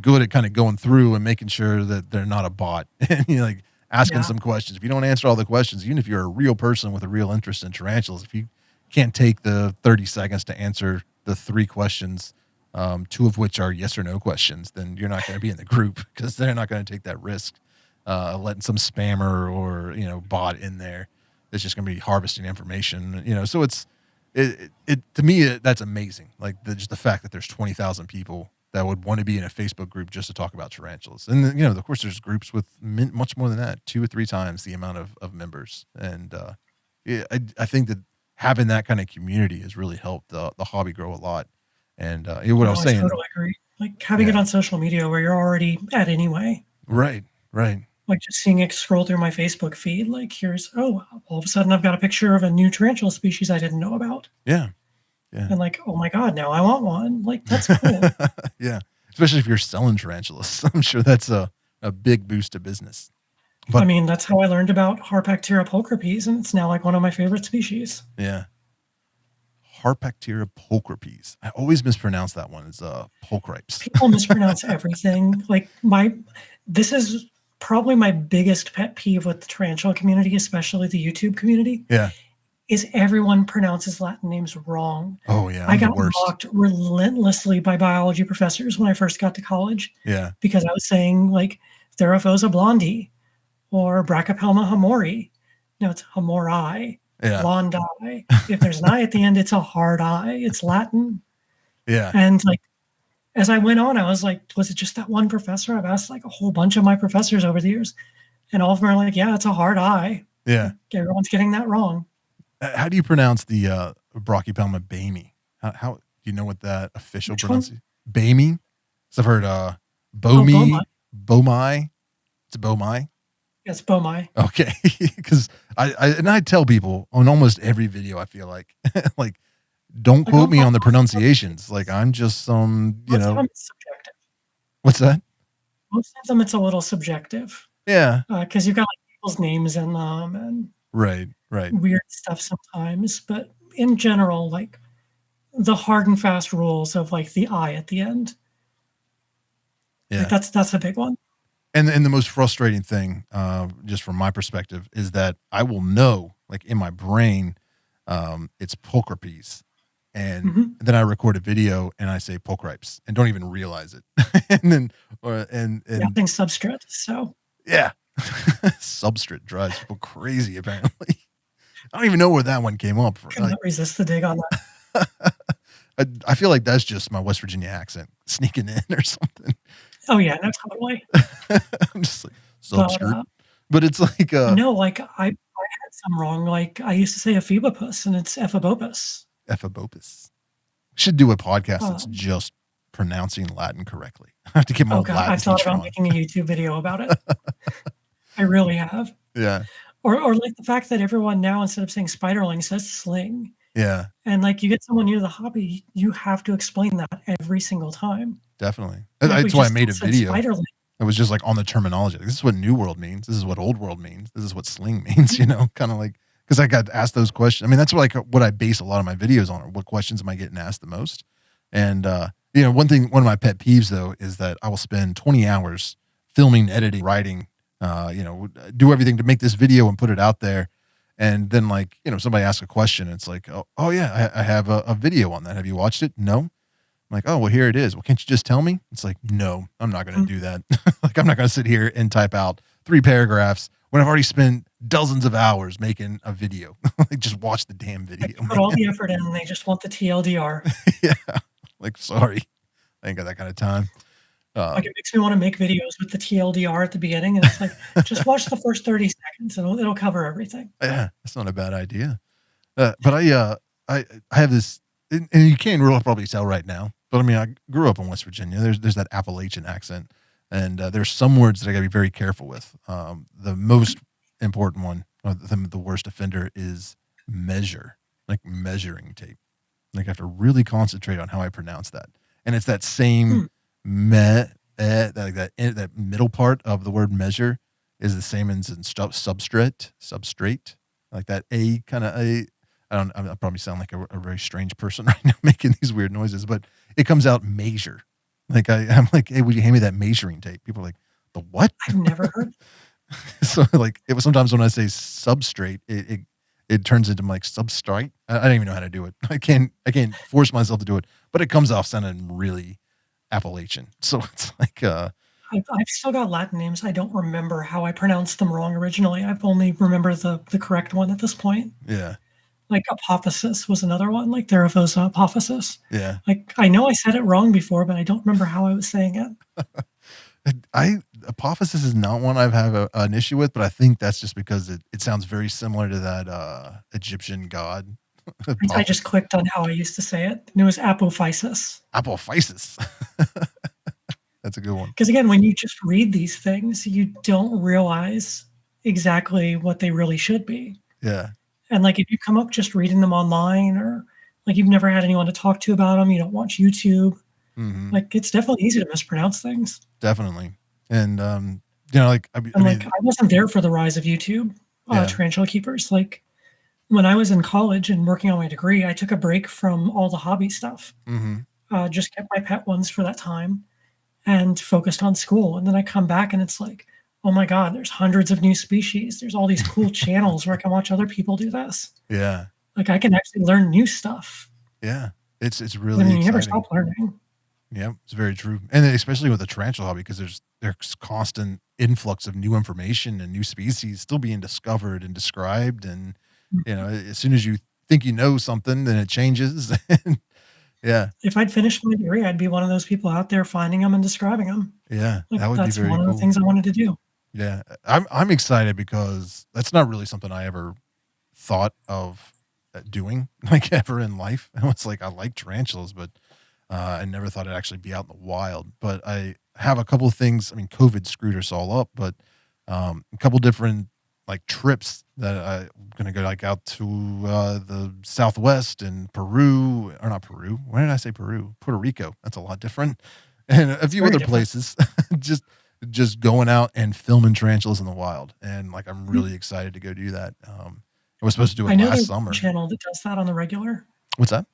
good at kind of going through and making sure that they're not a bot and, you know, like asking some questions. If you don't answer all the questions, even if you're a real person with a real interest in tarantulas, if you can't take the 30 seconds to answer the 3 questions, 2 of which are yes or no questions, then you're not going to be in the group, because they're not going to take that risk, letting some spammer or, you know, bot in there that's just going to be harvesting information, you know. So it to me, that's amazing. Like just the fact that there's 20,000 people that would want to be in a Facebook group just to talk about tarantulas. And then, you know, of course there's groups with much more than that, 2 or 3 times the amount of members. And I think that having that kind of community has really helped the hobby grow a lot. And what I was saying, I totally agree. Like having it on social media where you're already at anyway. Right. Like just seeing it scroll through my Facebook feed, like here's, all of a sudden I've got a picture of a new tarantula species I didn't know about. Yeah. And like, oh my God, now I want one. Like, that's cool. Yeah. Especially if you're selling tarantulas. I'm sure that's a big boost to business. But I mean, that's how I learned about Harpactira pulchripes, and it's now like one of my favorite species. Yeah. Harpactira pulchripes. I always mispronounce that one. It's pulchripes. People mispronounce everything. Like this is probably my biggest pet peeve with the tarantula community, especially the YouTube community. Yeah. Is everyone pronounces Latin names wrong. Oh yeah, I got mocked relentlessly by biology professors when I first got to college. Yeah. Because I was saying like Theraphosa blondi or Brachypelma hamori. No, it's hamori. Yeah. Blondi. If there's an I at the end, it's a hard I. It's Latin. Yeah. And like as I went on, I was like, was it just that one professor? I've asked like a whole bunch of my professors over the years, and all of them are like, yeah, it's a hard I. Yeah. Everyone's getting that wrong. How do you pronounce the Brachypelma bamey? How do you know what that official pronunciation? Bamey? So I've heard Bomi. Bomai. It's Bomai. Yes, Bomai. Okay, because I tell people on almost every video, I feel like like don't quote me on the pronunciations. Like I'm just some, you know. It's subjective. What's that? Most of them, it's a little subjective. Yeah. Because you've got like people's names in them and right. weird stuff sometimes, but in general, like the hard and fast rules of like the I at the end. Yeah, like that's a big one. And the most frustrating thing, just from my perspective, is that I will know, like in my brain, it's pulchripes, and then I record a video and I say pulchripes and don't even realize it, and then I think substrate. So yeah, substrate drives people crazy. Apparently, I don't even know where that one came up from. Couldn't resist the dig on that. I feel like that's just my West Virginia accent sneaking in or something. Oh yeah, no, totally. I'm just like substrate, but it's like no, like I had some wrong. Like I used to say ephebopus, and it's ephebopus. Ephebopus. Should do a podcast that's just pronouncing Latin correctly. I have to get my Latin. I've thought about making a YouTube video about it. I really have. Yeah. Or like the fact that everyone now, instead of saying spiderling, says sling. Yeah. And like you get someone new to the hobby, you have to explain that every single time. Definitely. That's why I made a video. It was just like on the terminology. Like, this is what New World means. This is what Old World means. This is what sling means, you know, kind of like, because I got asked those questions. I mean, that's what I base a lot of my videos on. What questions am I getting asked the most? And, you know, one of my pet peeves though, is that I will spend 20 hours filming, editing, writing, you know, do everything to make this video and put it out there. And then like, you know, somebody asks a question. And it's like, oh yeah, I have a video on that. Have you watched it? No. I'm like, oh, well, here it is. Well, can't you just tell me? It's like, no, I'm not going to do that. Like, I'm not going to sit here and type out 3 paragraphs when I've already spent dozens of hours making a video. Like, just watch the damn video. Like, put all the effort in, and they just want the TLDR. Yeah. Like, sorry. I ain't got that kind of time. Like, it makes me want to make videos with the TLDR at the beginning, and it's like, just watch the first 30 seconds, and it'll cover everything. Yeah, that's not a bad idea. But I have this, and you can't really probably tell right now, but I mean, I grew up in West Virginia. There's that Appalachian accent, and there's some words that I got to be very careful with. The most important one, or the worst offender, is measure, like measuring tape. Like, I have to really concentrate on how I pronounce that, and it's that same that middle part of the word measure is the same as in substrate, like that a kind of a. I probably sound like a very strange person right now making these weird noises, but it comes out measure. Like, I'm like, hey, would you hand me that measuring tape? People are like, the what? I've never heard. So, like, it was sometimes when I say substrate, it turns into like substrate. I don't even know how to do it. I can't force myself to do it, but it comes off sounding really Appalachian. So it's like, I've still got Latin names. I don't remember how I pronounced them wrong originally. I've only remembered the correct one at this point. yeah. Like, apophysis was another one, like Theraphosa apophysis. Yeah. Like, I know I said it wrong before, but I don't remember how I was saying it. Apophysis is not one I've had an issue with, but I think that's just because it sounds very similar to that Egyptian god. I just clicked on how I used to say it, and it was apophysis. Apophysis. That's a good one. Because again, when you just read these things, you don't realize exactly what they really should be. Yeah. And like, if you come up just reading them online, or like you've never had anyone to talk to about them, you don't watch YouTube, like, it's definitely easy to mispronounce things. Definitely. And, like, I mean, I wasn't there for the rise of YouTube, tarantula keepers. Like, when I was in college and working on my degree, I took a break from all the hobby stuff, just kept my pet ones for that time and focused on school. And then I come back and it's like, oh my God, there's hundreds of new species. There's all these cool channels where I can watch other people do this. Yeah. Like, I can actually learn new stuff. Yeah. It's really you exciting. never stop learning. Yeah, it's very true. And especially with the tarantula hobby, because there's constant influx of new information and new species still being discovered and described. And, as soon as you think you know something, then it changes. Yeah. If I'd finished my degree, I'd be one of those people out there finding them and describing them. Yeah, like, that would be very cool. That's one of cool. the things I wanted to do. Yeah, I'm excited because that's not really something I ever thought of doing, like, ever in life. I was like, I like tarantulas, but I never thought it'd actually be out in the wild. But I have a couple of things. I mean, COVID screwed us all up, but a couple different like trips that I'm gonna go like out to the Southwest and Peru, or not Peru. Why did I say Peru? Puerto Rico. That's a lot different, and a few other places. just going out and filming tarantulas in the wild, and like, I'm really excited to go do that. I was supposed to do it last summer. There's a channel that does that on the regular. What's that?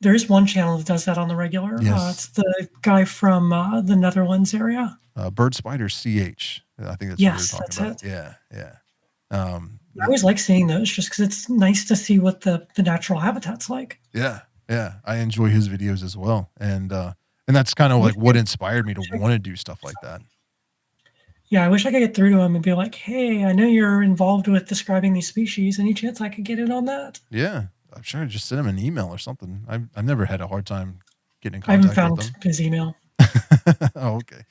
There is one channel that does that on the regular. Yes. It's the guy from the Netherlands area. BioDude CH. I think that's what you're talking about. It. Yeah. I always like seeing those just because it's nice to see what the natural habitat's like. Yeah. I enjoy his videos as well, and that's kind of like what inspired me to want to do stuff like that. Yeah, I wish I could get through to him and be like, hey, I know you're involved with describing these species. Any chance I could get in on that? Yeah, I'm sure. Just send him an email or something. I've never had a hard time getting in contact with him. I haven't found his email. Oh, okay.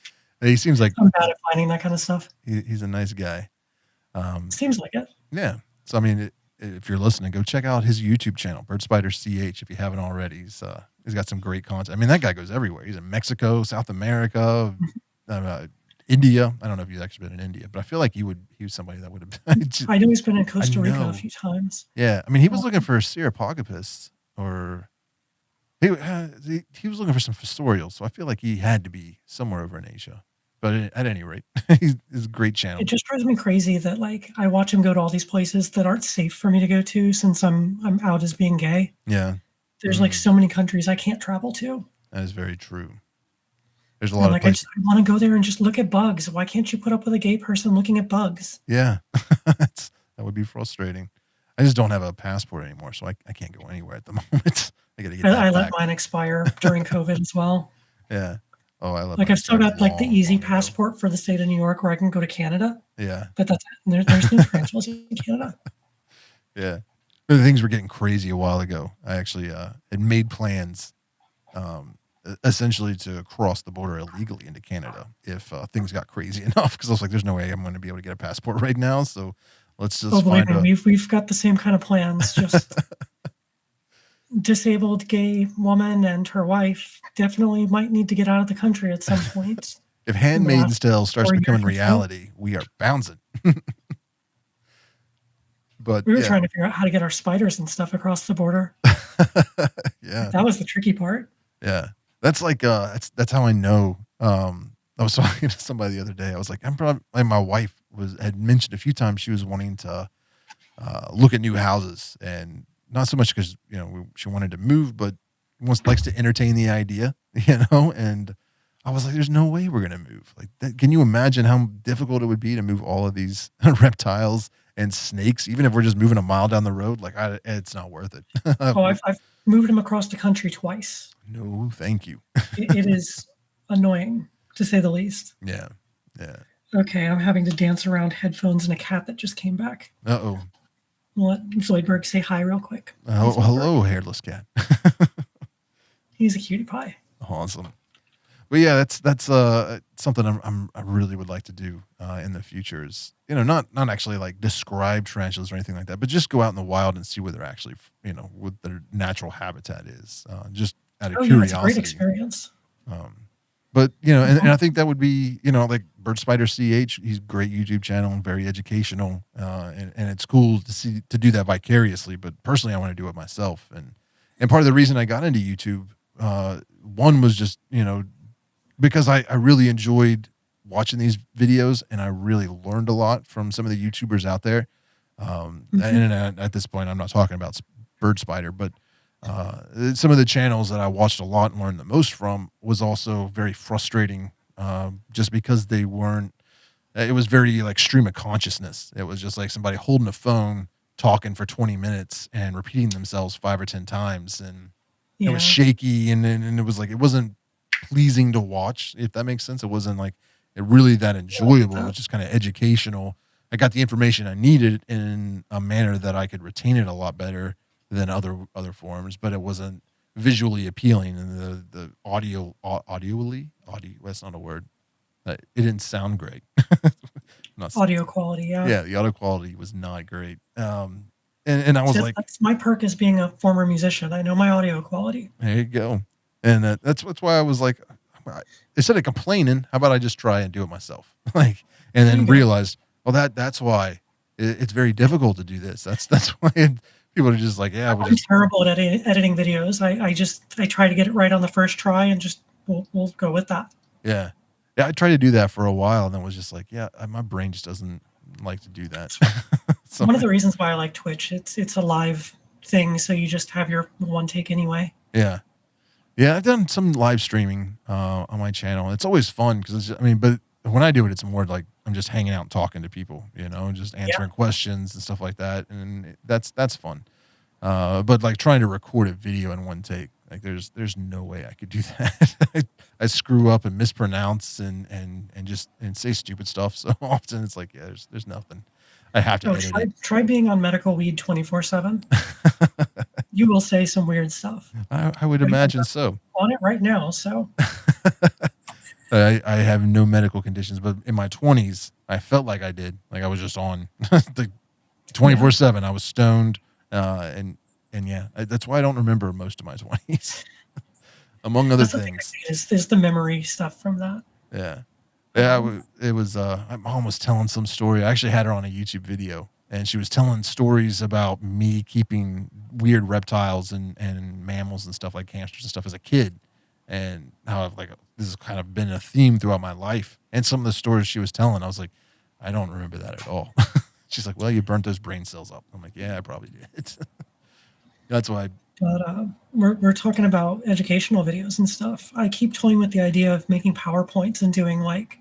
He seems like I'm bad at finding that kind of stuff. He's a nice guy. Seems like it. Yeah. So, I mean, if you're listening, go check out his YouTube channel, BioDude CH, if you haven't already. He's got some great content. I mean, that guy goes everywhere. He's in Mexico, South America, India. I don't know if he's actually been in India, but I feel like he was somebody that would have. I know he's been in Costa Rica a few times. Yeah. I mean, he was looking for a Ceropogopus, or he was looking for some fossorials. So I feel like he had to be somewhere over in Asia. But at any rate, he's a great channel. It just drives me crazy that like I watch him go to all these places that aren't safe for me to go to since I'm out as being gay. Yeah. There's like so many countries I can't travel to. That is very true. There's a lot of places. I want to go there and just look at bugs. Why can't you put up with a gay person looking at bugs? Yeah. That would be frustrating. I just don't have a passport anymore, so I can't go anywhere at the moment. I got to get that I back. let mine expire during COVID as well. Yeah. Oh, I left Like my I've still backyard got like the long, easy long ago. passport for the state of New York where I can go to Canada, Yeah. but that's it. There's no tarantulas in Canada. Yeah. The things were getting crazy a while ago. I actually had made plans essentially to cross the border illegally into Canada if things got crazy enough, because I was like, there's no way I'm going to be able to get a passport right now. So let's Oh, just believe find me, a. we've got the same kind of plans. Just disabled gay woman and her wife definitely might need to get out of the country at some point If in the Handmaid's last Tale starts 4 years becoming or so. reality, we are bouncing. But We were yeah. trying to figure out how to get our spiders and stuff across the border. Yeah. That was the tricky part. Yeah. That's like that's how I know. I was talking to somebody the other day. I was like, I'm probably like my wife had mentioned a few times she was wanting to look at new houses, and not so much because she wanted to move, but likes to entertain the idea, And I was like, "There's no way we're gonna move. Like, can you imagine how difficult it would be to move all of these reptiles and snakes, even if we're just moving a mile down the road? Like, it's not worth it." Oh, I've moved them across the country twice. No, thank you. It is annoying, to say the least. Yeah, yeah. Okay, I'm having to dance around headphones and a cat that just came back. Uh-oh. Let Zoidberg say hi real quick. Oh, hello, hairless cat. He's a cutie pie. Awesome. But yeah, that's something I really would like to do in the future. Is not actually like describe tarantulas or anything like that, but just go out in the wild and see where they're actually what their natural habitat is, just out of Oh, yeah, curiosity. it's a great experience. But and I think that would be like Bird Spider CH. He's a great YouTube channel and very educational, and it's cool to do that vicariously. But personally, I want to do it myself, and part of the reason I got into YouTube, one was just because I really enjoyed watching these videos, and I really learned a lot from some of the YouTubers out there. And at this point, I'm not talking about Bird Spider, but some of the channels that I watched a lot and learned the most from was also very frustrating, just because they weren't. It was very like stream of consciousness. It was just like somebody holding a phone, talking for 20 minutes and repeating themselves 5 or 10 times, and it was shaky, and it was like it wasn't pleasing to watch, if that makes sense. It wasn't like it really that enjoyable. It was just kind of educational. I got the information I needed in a manner that I could retain it a lot better than other forms, but it wasn't visually appealing, and the audio that's not a word. It didn't sound great. Audio quality, yeah, the audio quality was not great. And I was like, that's my perk as being a former musician. I know my audio quality. There you go. And that's why I was like, instead of complaining, how about I just try and do it myself? And then realized, well, that's why it's very difficult to do this. That's why people are just like, yeah, I'm terrible at editing videos. I try to get it right on the first try, and just we'll go with that. Yeah. I tried to do that for a while, and then was just like, yeah, my brain just doesn't like to do that. So one of the reasons why I like Twitch, it's a live thing, so you just have your one take anyway. Yeah. Yeah, I've done some live streaming on my channel. It's always fun because but when I do it, it's more like I'm just hanging out and talking to people, just answering questions and stuff like that, and that's fun. But like trying to record a video in one take, like there's no way I could do that. I screw up and mispronounce and say stupid stuff so often. It's like, yeah, there's nothing. I have to edit it. Try being on medical weed 24/7. You will say some weird stuff. I would imagine so. On it right now, so. I have no medical conditions, but in my 20s, I felt like I did. Like I was just on the 24/7. I was stoned, and yeah, that's why I don't remember most of my 20s, among other things. Is the memory stuff from that? Yeah. Yeah, it was. My mom was telling some story. I actually had her on a YouTube video, and she was telling stories about me keeping weird reptiles and mammals and stuff like hamsters and stuff as a kid, and how I've this has kind of been a theme throughout my life. And some of the stories she was telling, I was like, I don't remember that at all. She's like, well, you burnt those brain cells up. I'm like, yeah, I probably did. That's why. But we're talking about educational videos and stuff. I keep toying with the idea of making PowerPoints and doing like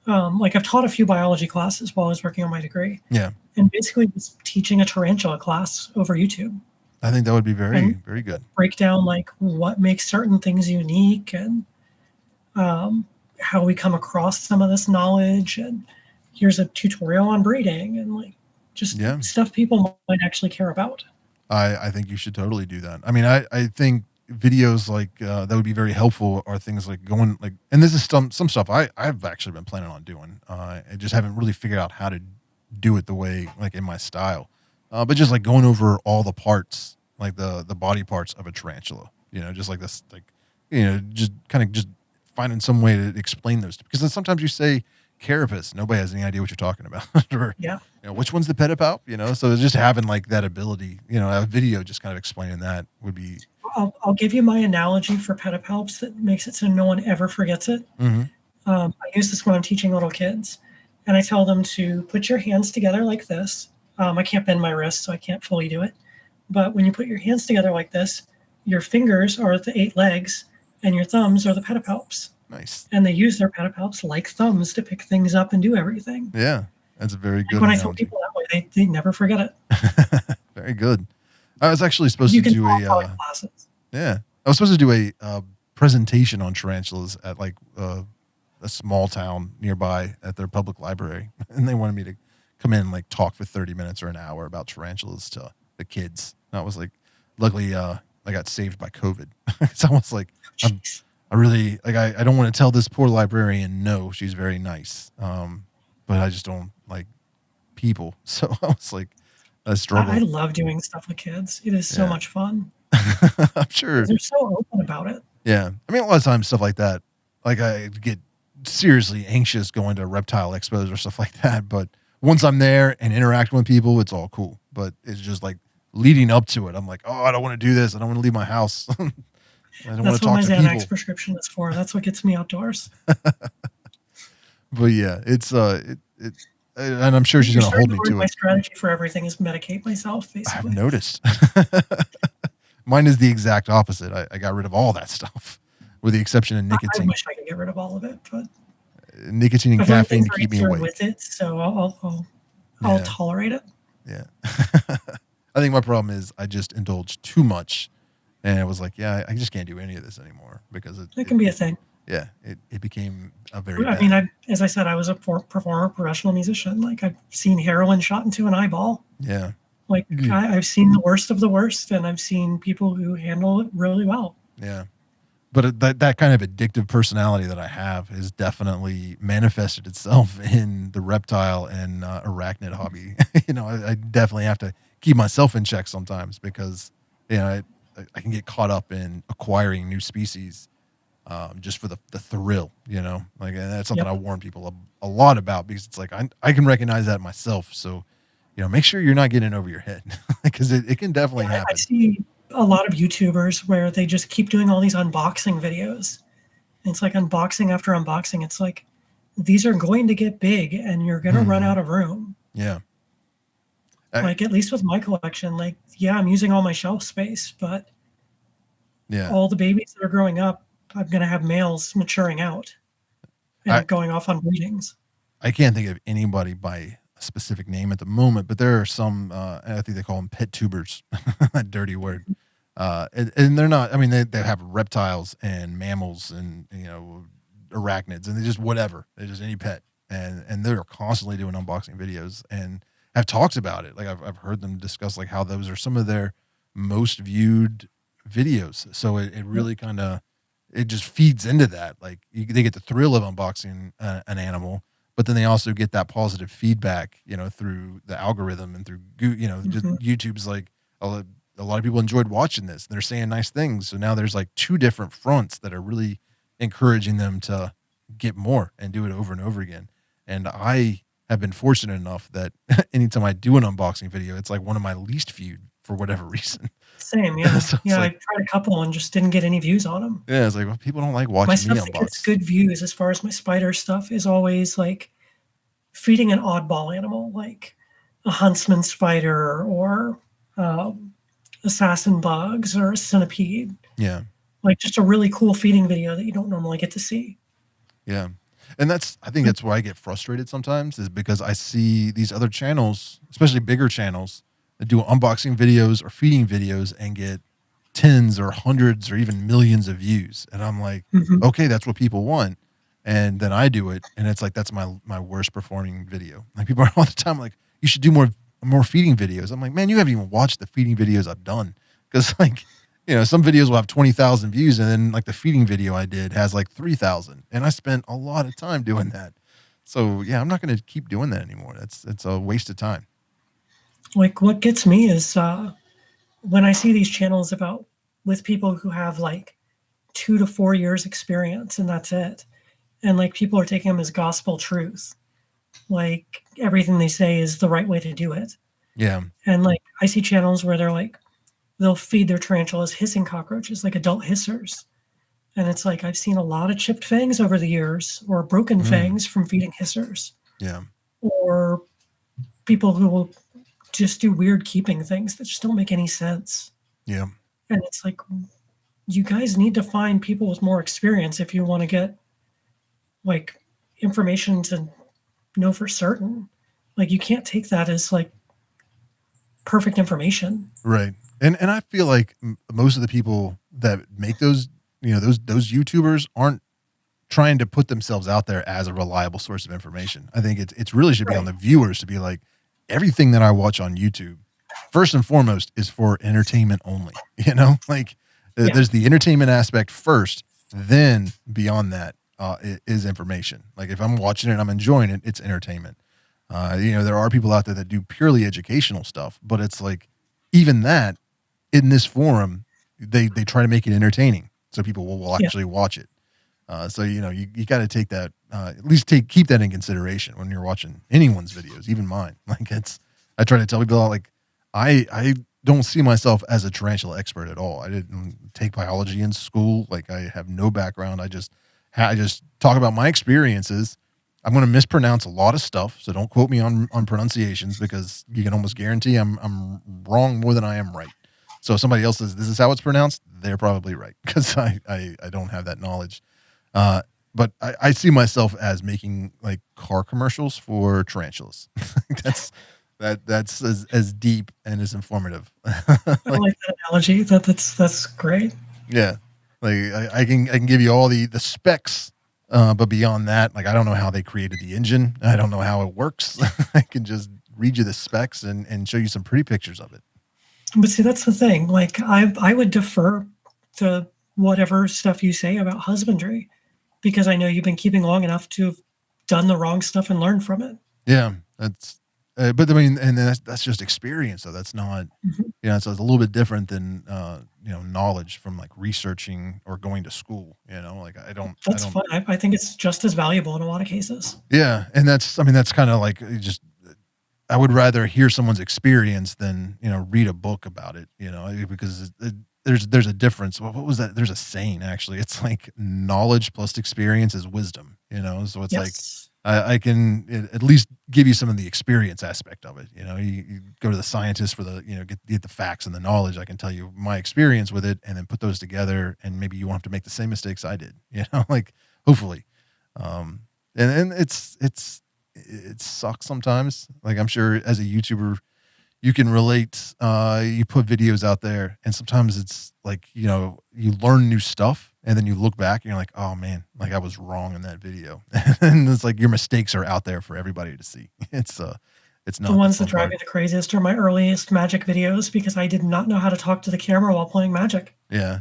I've taught a few biology classes while I was working on my degree. Yeah. And basically just teaching a tarantula class over YouTube. I think that would be very good. Break down like what makes certain things unique, and how we come across some of this knowledge, and here's a tutorial on breeding, and like just Yeah. stuff people might actually care about. I think you should totally do that. I mean, I think videos like that would be very helpful are things like going like, and this is some stuff I've actually been planning on doing. I just haven't really figured out how to do it the way like in my style. But just like going over all the parts, like the body parts of a tarantula, just like this, like, just kind of just finding some way to explain those, because then sometimes you say carapace, nobody has any idea what you're talking about, or Yeah. which one's the pedipalp, so just having like that ability, a video just kind of explaining that would be. I'll give you my analogy for pedipalps that makes it so no one ever forgets it. Mm-hmm. I use this when I'm teaching little kids, and I tell them to put your hands together like this. I can't bend my wrist, so I can't fully do it. But when you put your hands together like this, your fingers are the 8 legs, and your thumbs are the pedipalps. Nice. And they use their pedipalps like thumbs to pick things up and do everything. Yeah, that's a very good When analogy. I tell people that way, they never forget it. Very good. I was actually supposed You to can do tell a classes. yeah. I was supposed to do a presentation on tarantulas at like a small town nearby at their public library, and they wanted me to come in and like talk for 30 minutes or an hour about tarantulas to the kids. And I was like, luckily, I got saved by COVID. So I was like, I really like. I don't want to tell this poor librarian no, she's very nice, but I just don't like people. So I was like, I struggle. I love doing stuff with kids. It is so much fun. I'm sure they're so open about it. Yeah, I mean, a lot of times stuff like that, like I get seriously anxious going to reptile expos or stuff like that. But once I'm there and interacting with people, it's all cool. But it's just like leading up to it, I'm like, oh, I don't want to do this. I don't want to leave my house. I don't want to talk to people. That's what my Xanax prescription is for. That's what gets me outdoors. But yeah, it's and I'm sure she's going to hold me to it. My strategy for everything is medicate myself, basically. I've noticed. Mine is the exact opposite. I got rid of all that stuff, with the exception of nicotine. I wish I could get rid of all of it, but nicotine and caffeine to keep me awake. With it, so I'll tolerate it. Yeah, I think my problem is I just indulged too much, and it was like, yeah, I just can't do any of this anymore because it can be a thing. Yeah, it became a very. I mean, as I said, I was a performer, professional musician. Like I've seen heroin shot into an eyeball. Yeah. Like I've seen the worst of the worst, and I've seen people who handle it really well. Yeah, but that kind of addictive personality that I have has definitely manifested itself in the reptile and arachnid hobby. I definitely have to keep myself in check sometimes because I can get caught up in acquiring new species just for the thrill. Like, and that's something I warn people a lot about because it's like I can recognize that myself. So. Make sure you're not getting over your head because it can definitely happen. I see a lot of YouTubers where they just keep doing all these unboxing videos. It's like unboxing after unboxing. It's like, these are going to get big and you're going to run out of room. Yeah. Like, at least with my collection, like, yeah, I'm using all my shelf space, but all the babies that are growing up, I'm going to have males maturing out and going off on breedings. I can't think of anybody by specific name at the moment, but there are some I think they call them pet tubers, that dirty word, and they're not, I mean they have reptiles and mammals and arachnids and they just whatever, they're just any pet, and they're constantly doing unboxing videos and have talked about it. Like I've heard them discuss like how those are some of their most viewed videos, so it really kind of it just feeds into that. Like they get the thrill of unboxing an animal, but then they also get that positive feedback, through the algorithm and through, just YouTube's like a lot of people enjoyed watching this. And they're saying nice things. So now there's like two different fronts that are really encouraging them to get more and do it over and over again. And I have been fortunate enough that anytime I do an unboxing video, it's like one of my least viewed for whatever reason. Same, yeah. So I tried a couple and just didn't get any views on them. Yeah, it's like, well, people don't like watching my me stuff unbox. That gets good views as far as my spider stuff is always like feeding an oddball animal, like a huntsman spider or assassin bugs or a centipede. Yeah. Like just a really cool feeding video that you don't normally get to see. Yeah. And I think that's why I get frustrated sometimes, is because I see these other channels, especially bigger channels, that do unboxing videos or feeding videos and get tens or hundreds or even millions of views. And I'm like, Mhm. okay, that's what people want. And then I do it, and it's like that's my worst performing video. Like people are all the time like, you should do more feeding videos. I'm like, man, you haven't even watched the feeding videos I've done. Because like, some videos will have 20,000 views, and then like the feeding video I did has like 3,000, and I spent a lot of time doing that. So yeah, I'm not going to keep doing that anymore. It's a waste of time. Like what gets me is when I see these channels with people who have like 2 to 4 years experience and that's it. And like people are taking them as gospel truth. Like everything they say is the right way to do it. Yeah. And like I see channels where they'll feed their tarantulas hissing cockroaches, like adult hissers. And it's like I've seen a lot of chipped fangs over the years or broken Mm. fangs from feeding hissers. Yeah. Or people who will just do weird keeping things that just don't make any sense. Yeah. And it's like you guys need to find people with more experience if you want to get like information to know for certain. Like you can't take that as like perfect information. Right. And I feel like most of the people that make those, those YouTubers aren't trying to put themselves out there as a reliable source of information. I think it's really should be on the viewers to be like, everything that I watch on YouTube, first and foremost, is for entertainment only. Like there's the entertainment aspect first, then beyond that is information. Like if I'm watching it and I'm enjoying it, it's entertainment. There are people out there that do purely educational stuff, but it's like even that in this forum, they try to make it entertaining so people will actually watch it. So you got to take that at least keep that in consideration when you're watching anyone's videos, even mine. Like I try to tell people like I don't see myself as a tarantula expert at all. I didn't take biology in school. Like I have no background. I just talk about my experiences. I'm going to mispronounce a lot of stuff, so don't quote me on pronunciations because you can almost guarantee I'm wrong more than I am right. So if somebody else says this is how it's pronounced, they're probably right because I don't have that knowledge. But I see myself as making like car commercials for tarantulas. that's as deep and as informative. I like that analogy. That's great. Yeah, like I can give you all the specs, but beyond that, like I don't know how they created the engine. I don't know how it works. I can just read you the specs and show you some pretty pictures of it. But see, that's the thing. Like I would defer to whatever stuff you say about husbandry because I know you've been keeping long enough to have done the wrong stuff and learned from it. Yeah, that's. But I mean, and that's just experience, though. That's not, so it's a little bit different than, knowledge from like researching or going to school. Like That's fine. I think it's just as valuable in a lot of cases. Yeah, and that's kind of like just. I would rather hear someone's experience than read a book about it. Because there's a difference. What was that? There's a saying actually. It's like knowledge plus experience is wisdom. So it's like. I can at least give you some of the experience aspect of it. You go to the scientist for the, get the facts and the knowledge. I can tell you my experience with it and then put those together and maybe you won't have to make the same mistakes I did, like hopefully. And it sucks sometimes. Like I'm sure as a YouTuber, you can relate, you put videos out there and sometimes it's like, you learn new stuff and then you look back and you're like, oh man, like I was wrong in that video. And it's like your mistakes are out there for everybody to see. It's not the ones that drive me the craziest are my earliest magic videos because I did not know how to talk to the camera while playing magic. Yeah.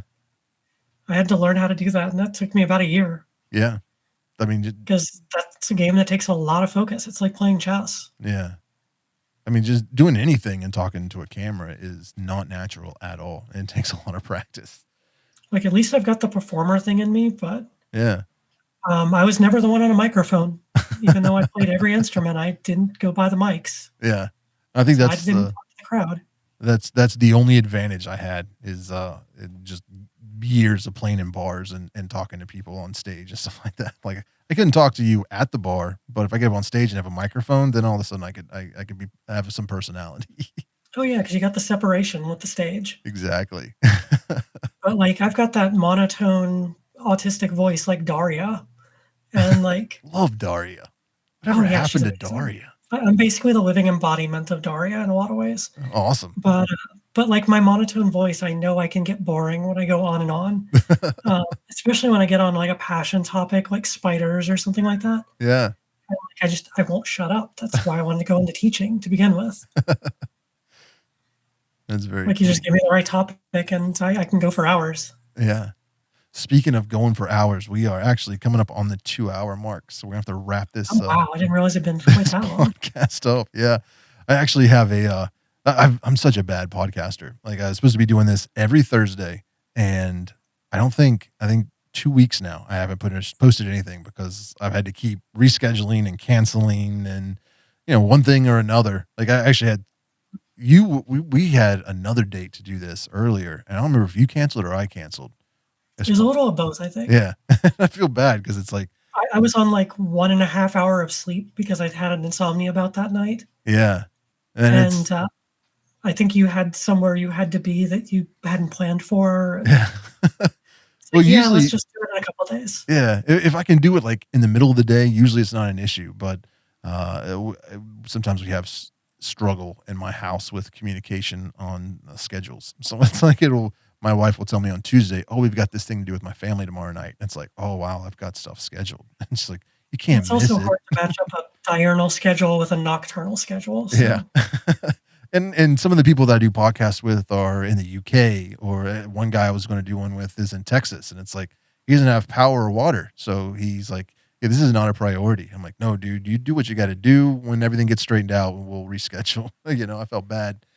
I had to learn how to do that and that took me about a year. Yeah. I mean, because that's a game that takes a lot of focus. It's like playing chess. Yeah. I mean, just doing anything and talking to a camera is not natural at all. It takes a lot of practice. Like, at least I've got the performer thing in me, but yeah, I was never the one on a microphone. Even though I played every instrument, I didn't go by the mics. Yeah, I think that's I didn't talk to the crowd. That's the only advantage I had is just years of playing in bars and talking to people on stage and stuff like that. Like I couldn't talk to you at the bar, but if I get up on stage and have a microphone, then all of a sudden I could have some personality. Oh yeah, because you got the separation with the stage. Exactly. But like I've got that monotone autistic voice like Daria. And like love Daria. Whatever happened to Daria? I'm basically the living embodiment of Daria in a lot of ways. Awesome. But like my monotone voice, I know I can get boring when I go on and on, especially when I get on like a passion topic like spiders or something like that. Yeah. I won't shut up. That's why I wanted to go into teaching to begin with. That's very Like you cool. just give me the right topic and I can go for hours. Yeah. Speaking of going for hours, we are actually coming up on the 2-hour mark. So we're gonna have to wrap Oh, this wow. I didn't realize it'd been quite this that long. podcast up. Yeah. I actually have I'm such a bad podcaster. Like I was supposed to be doing this every Thursday, and I think 2 weeks now I haven't posted anything because I've had to keep rescheduling and canceling and one thing or another. Like I actually had we had another date to do this earlier, and I don't remember if you canceled or I canceled. There's a little of both, I think. Yeah. I feel bad because it's like, I was on like 1.5 hour of sleep because I'd had an insomnia bout that night. yeah. And I think you had somewhere you had to be that you hadn't planned for. yeah. Well, yeah, usually, let's just do it in a couple of days. yeah, if I can do it like in the middle of the day, usually it's not an issue. But sometimes we have struggle in my house with communication on schedules. So it's like my wife will tell me on Tuesday, "Oh, we've got this thing to do with my family tomorrow night." And it's like, "Oh wow, I've got stuff scheduled." And she's like, "You can't It's miss also it." hard to match up a diurnal schedule with a nocturnal schedule. So. Yeah. And some of the people that I do podcasts with are in the UK, or one guy I was going to do one with is in Texas, and it's like he doesn't have power or water, so he's like, "Yeah, this is not a priority." I'm like, "No, dude, you do what you got to do. When everything gets straightened out, we'll reschedule." I felt bad,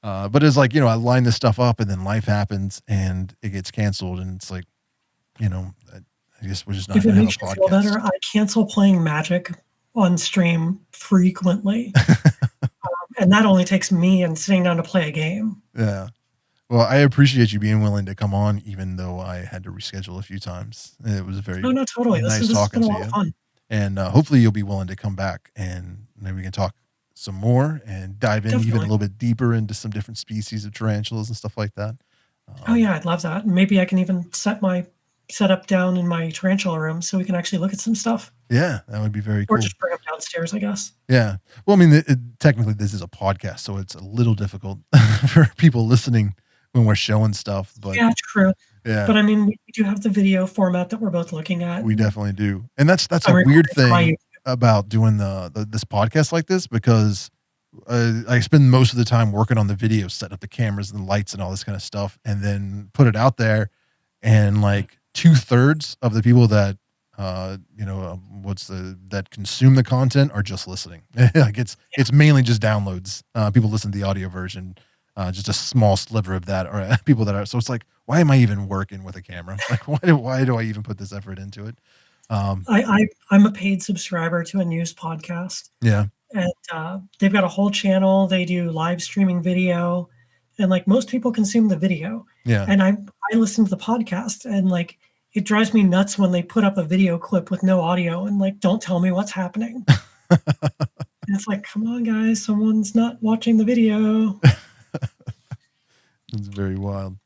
but it's like I line this stuff up, and then life happens, and it gets canceled, and it's like, I guess we're just not If it going to makes have you a feel podcast. better, I cancel playing Magic on stream frequently. And that only takes me and sitting down to play a game. Yeah. Well, I appreciate you being willing to come on, even though I had to reschedule a few times. It was very No, totally. nice This has talking been a to lot of you. fun. And hopefully you'll be willing to come back and maybe we can talk some more and dive in even a Definitely. little bit deeper into some different species of tarantulas and stuff like that. Oh yeah, I'd love that. Maybe I can even set up down in my tarantula room so we can actually look at some stuff. Yeah, that would be very Or cool. just bring them downstairs, I guess. Yeah. Well, I mean, technically this is a podcast, so it's a little difficult for people listening when we're showing stuff. But yeah, true. Yeah. But I mean, we do have the video format that we're both looking at. We definitely do. And that's I'm a weird recording for my thing about doing this podcast like this, because I spend most of the time working on the video, setting up the cameras and the lights and all this kind of stuff, and then put it out there. And like 2/3 of the people that that consume the content are just listening. Like it's mainly just downloads. People listen to the audio version. Just a small sliver of that are people that are. So it's like, why am I even working with a camera? Like, why do I even put this effort into it? I'm a paid subscriber to a news podcast. Yeah. And they've got a whole channel. They do live streaming video, and like most people consume the video. Yeah. And I listen to the podcast, and like it drives me nuts when they put up a video clip with no audio and like don't tell me what's happening. And it's like, come on, guys, someone's not watching the video. It's very wild.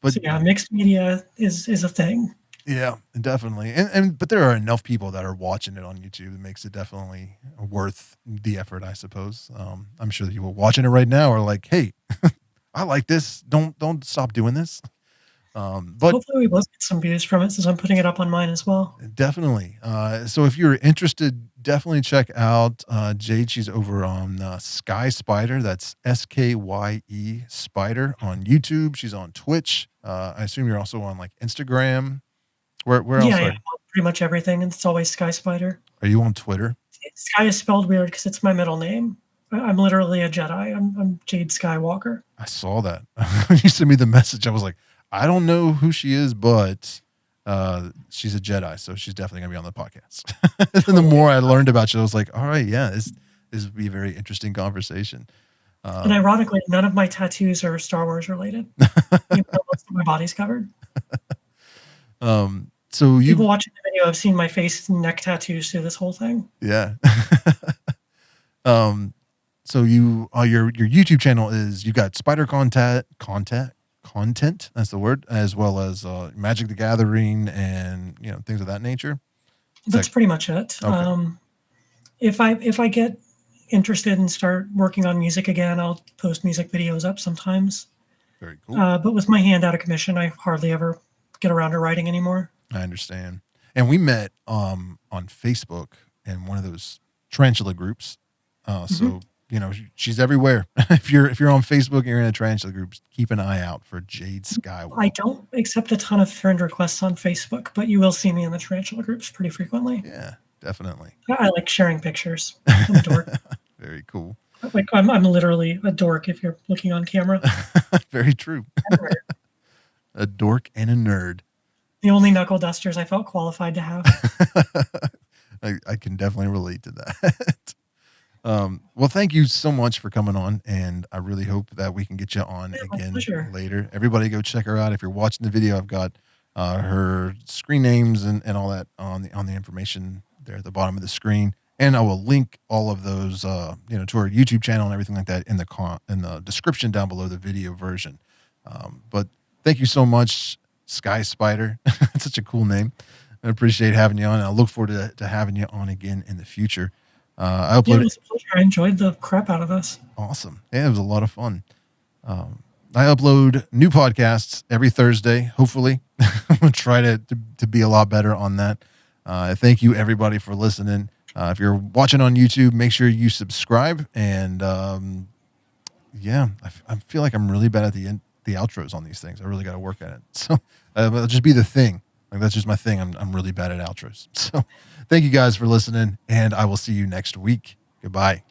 But so yeah, mixed media is a thing. Yeah, definitely. But there are enough people that are watching it on YouTube. It makes it definitely worth the effort, I suppose. I'm sure that people watching it right now are like, "Hey, I like this. Don't stop doing this." But hopefully we both get some views from it since I'm putting it up on mine as well. Definitely. So if you're interested, definitely check out Jade. She's over on SkyeSpider. That's SKYE Spider on YouTube. She's on Twitch. I assume you're also on like Instagram. Where else? Yeah, pretty much everything. And it's always SkyeSpider. Are you on Twitter? Skye is spelled weird because it's my middle name. I'm literally a Jedi. I'm Jade Skye Walker. I saw that. When you sent me the message, I was like, I don't know who she is, but she's a Jedi, so she's definitely gonna be on the podcast. And the more I learned about you, I was like, all right, yeah, this would be a very interesting conversation. And ironically, none of my tattoos are Star Wars related. Even though most of my body's covered. So people watching the video have seen my face and neck tattoos through this whole thing. Yeah. So your YouTube channel is, you got spider content. That's the word, as well as Magic the Gathering and things of that nature. That's pretty much it. Okay. If I get interested and start working on music again, I'll post music videos up sometimes. Very cool. But with my hand out of commission, I hardly ever get around to writing anymore. I understand. And we met on Facebook in one of those tarantula groups. So she's everywhere. if you're on Facebook and you're in a tarantula group, keep an eye out for Jade Skye Walker. I don't accept a ton of friend requests on Facebook, but you will see me in the tarantula groups pretty frequently. Yeah, definitely. I like sharing pictures. I'm a dork. Very cool. Like I'm literally a dork if you're looking on camera. Very true. A dork and a nerd. The only knuckle dusters I felt qualified to have. I can definitely relate to that. Well, thank you so much for coming on, and I really hope that we can get you on again later. Everybody go check her out. If you're watching the video, I've got her screen names and all that on the information there at the bottom of the screen. And I will link all of those, to our YouTube channel and everything like that in the description down below the video version. But thank you so much, SkyeSpider. It's such a cool name. I appreciate having you on. And I look forward to having you on again in the future. I uploaded. It was a pleasure. I enjoyed the crap out of this. Awesome. Yeah, it was a lot of fun. I upload new podcasts every Thursday. Hopefully, I'm gonna try to be a lot better on that. Thank you everybody for listening. If you're watching on YouTube, make sure you subscribe. And I feel like I'm really bad at the outros on these things. I really got to work at it. So it'll just be the thing. Like that's just my thing. I'm really bad at outros. So thank you guys for listening, and I will see you next week. Goodbye.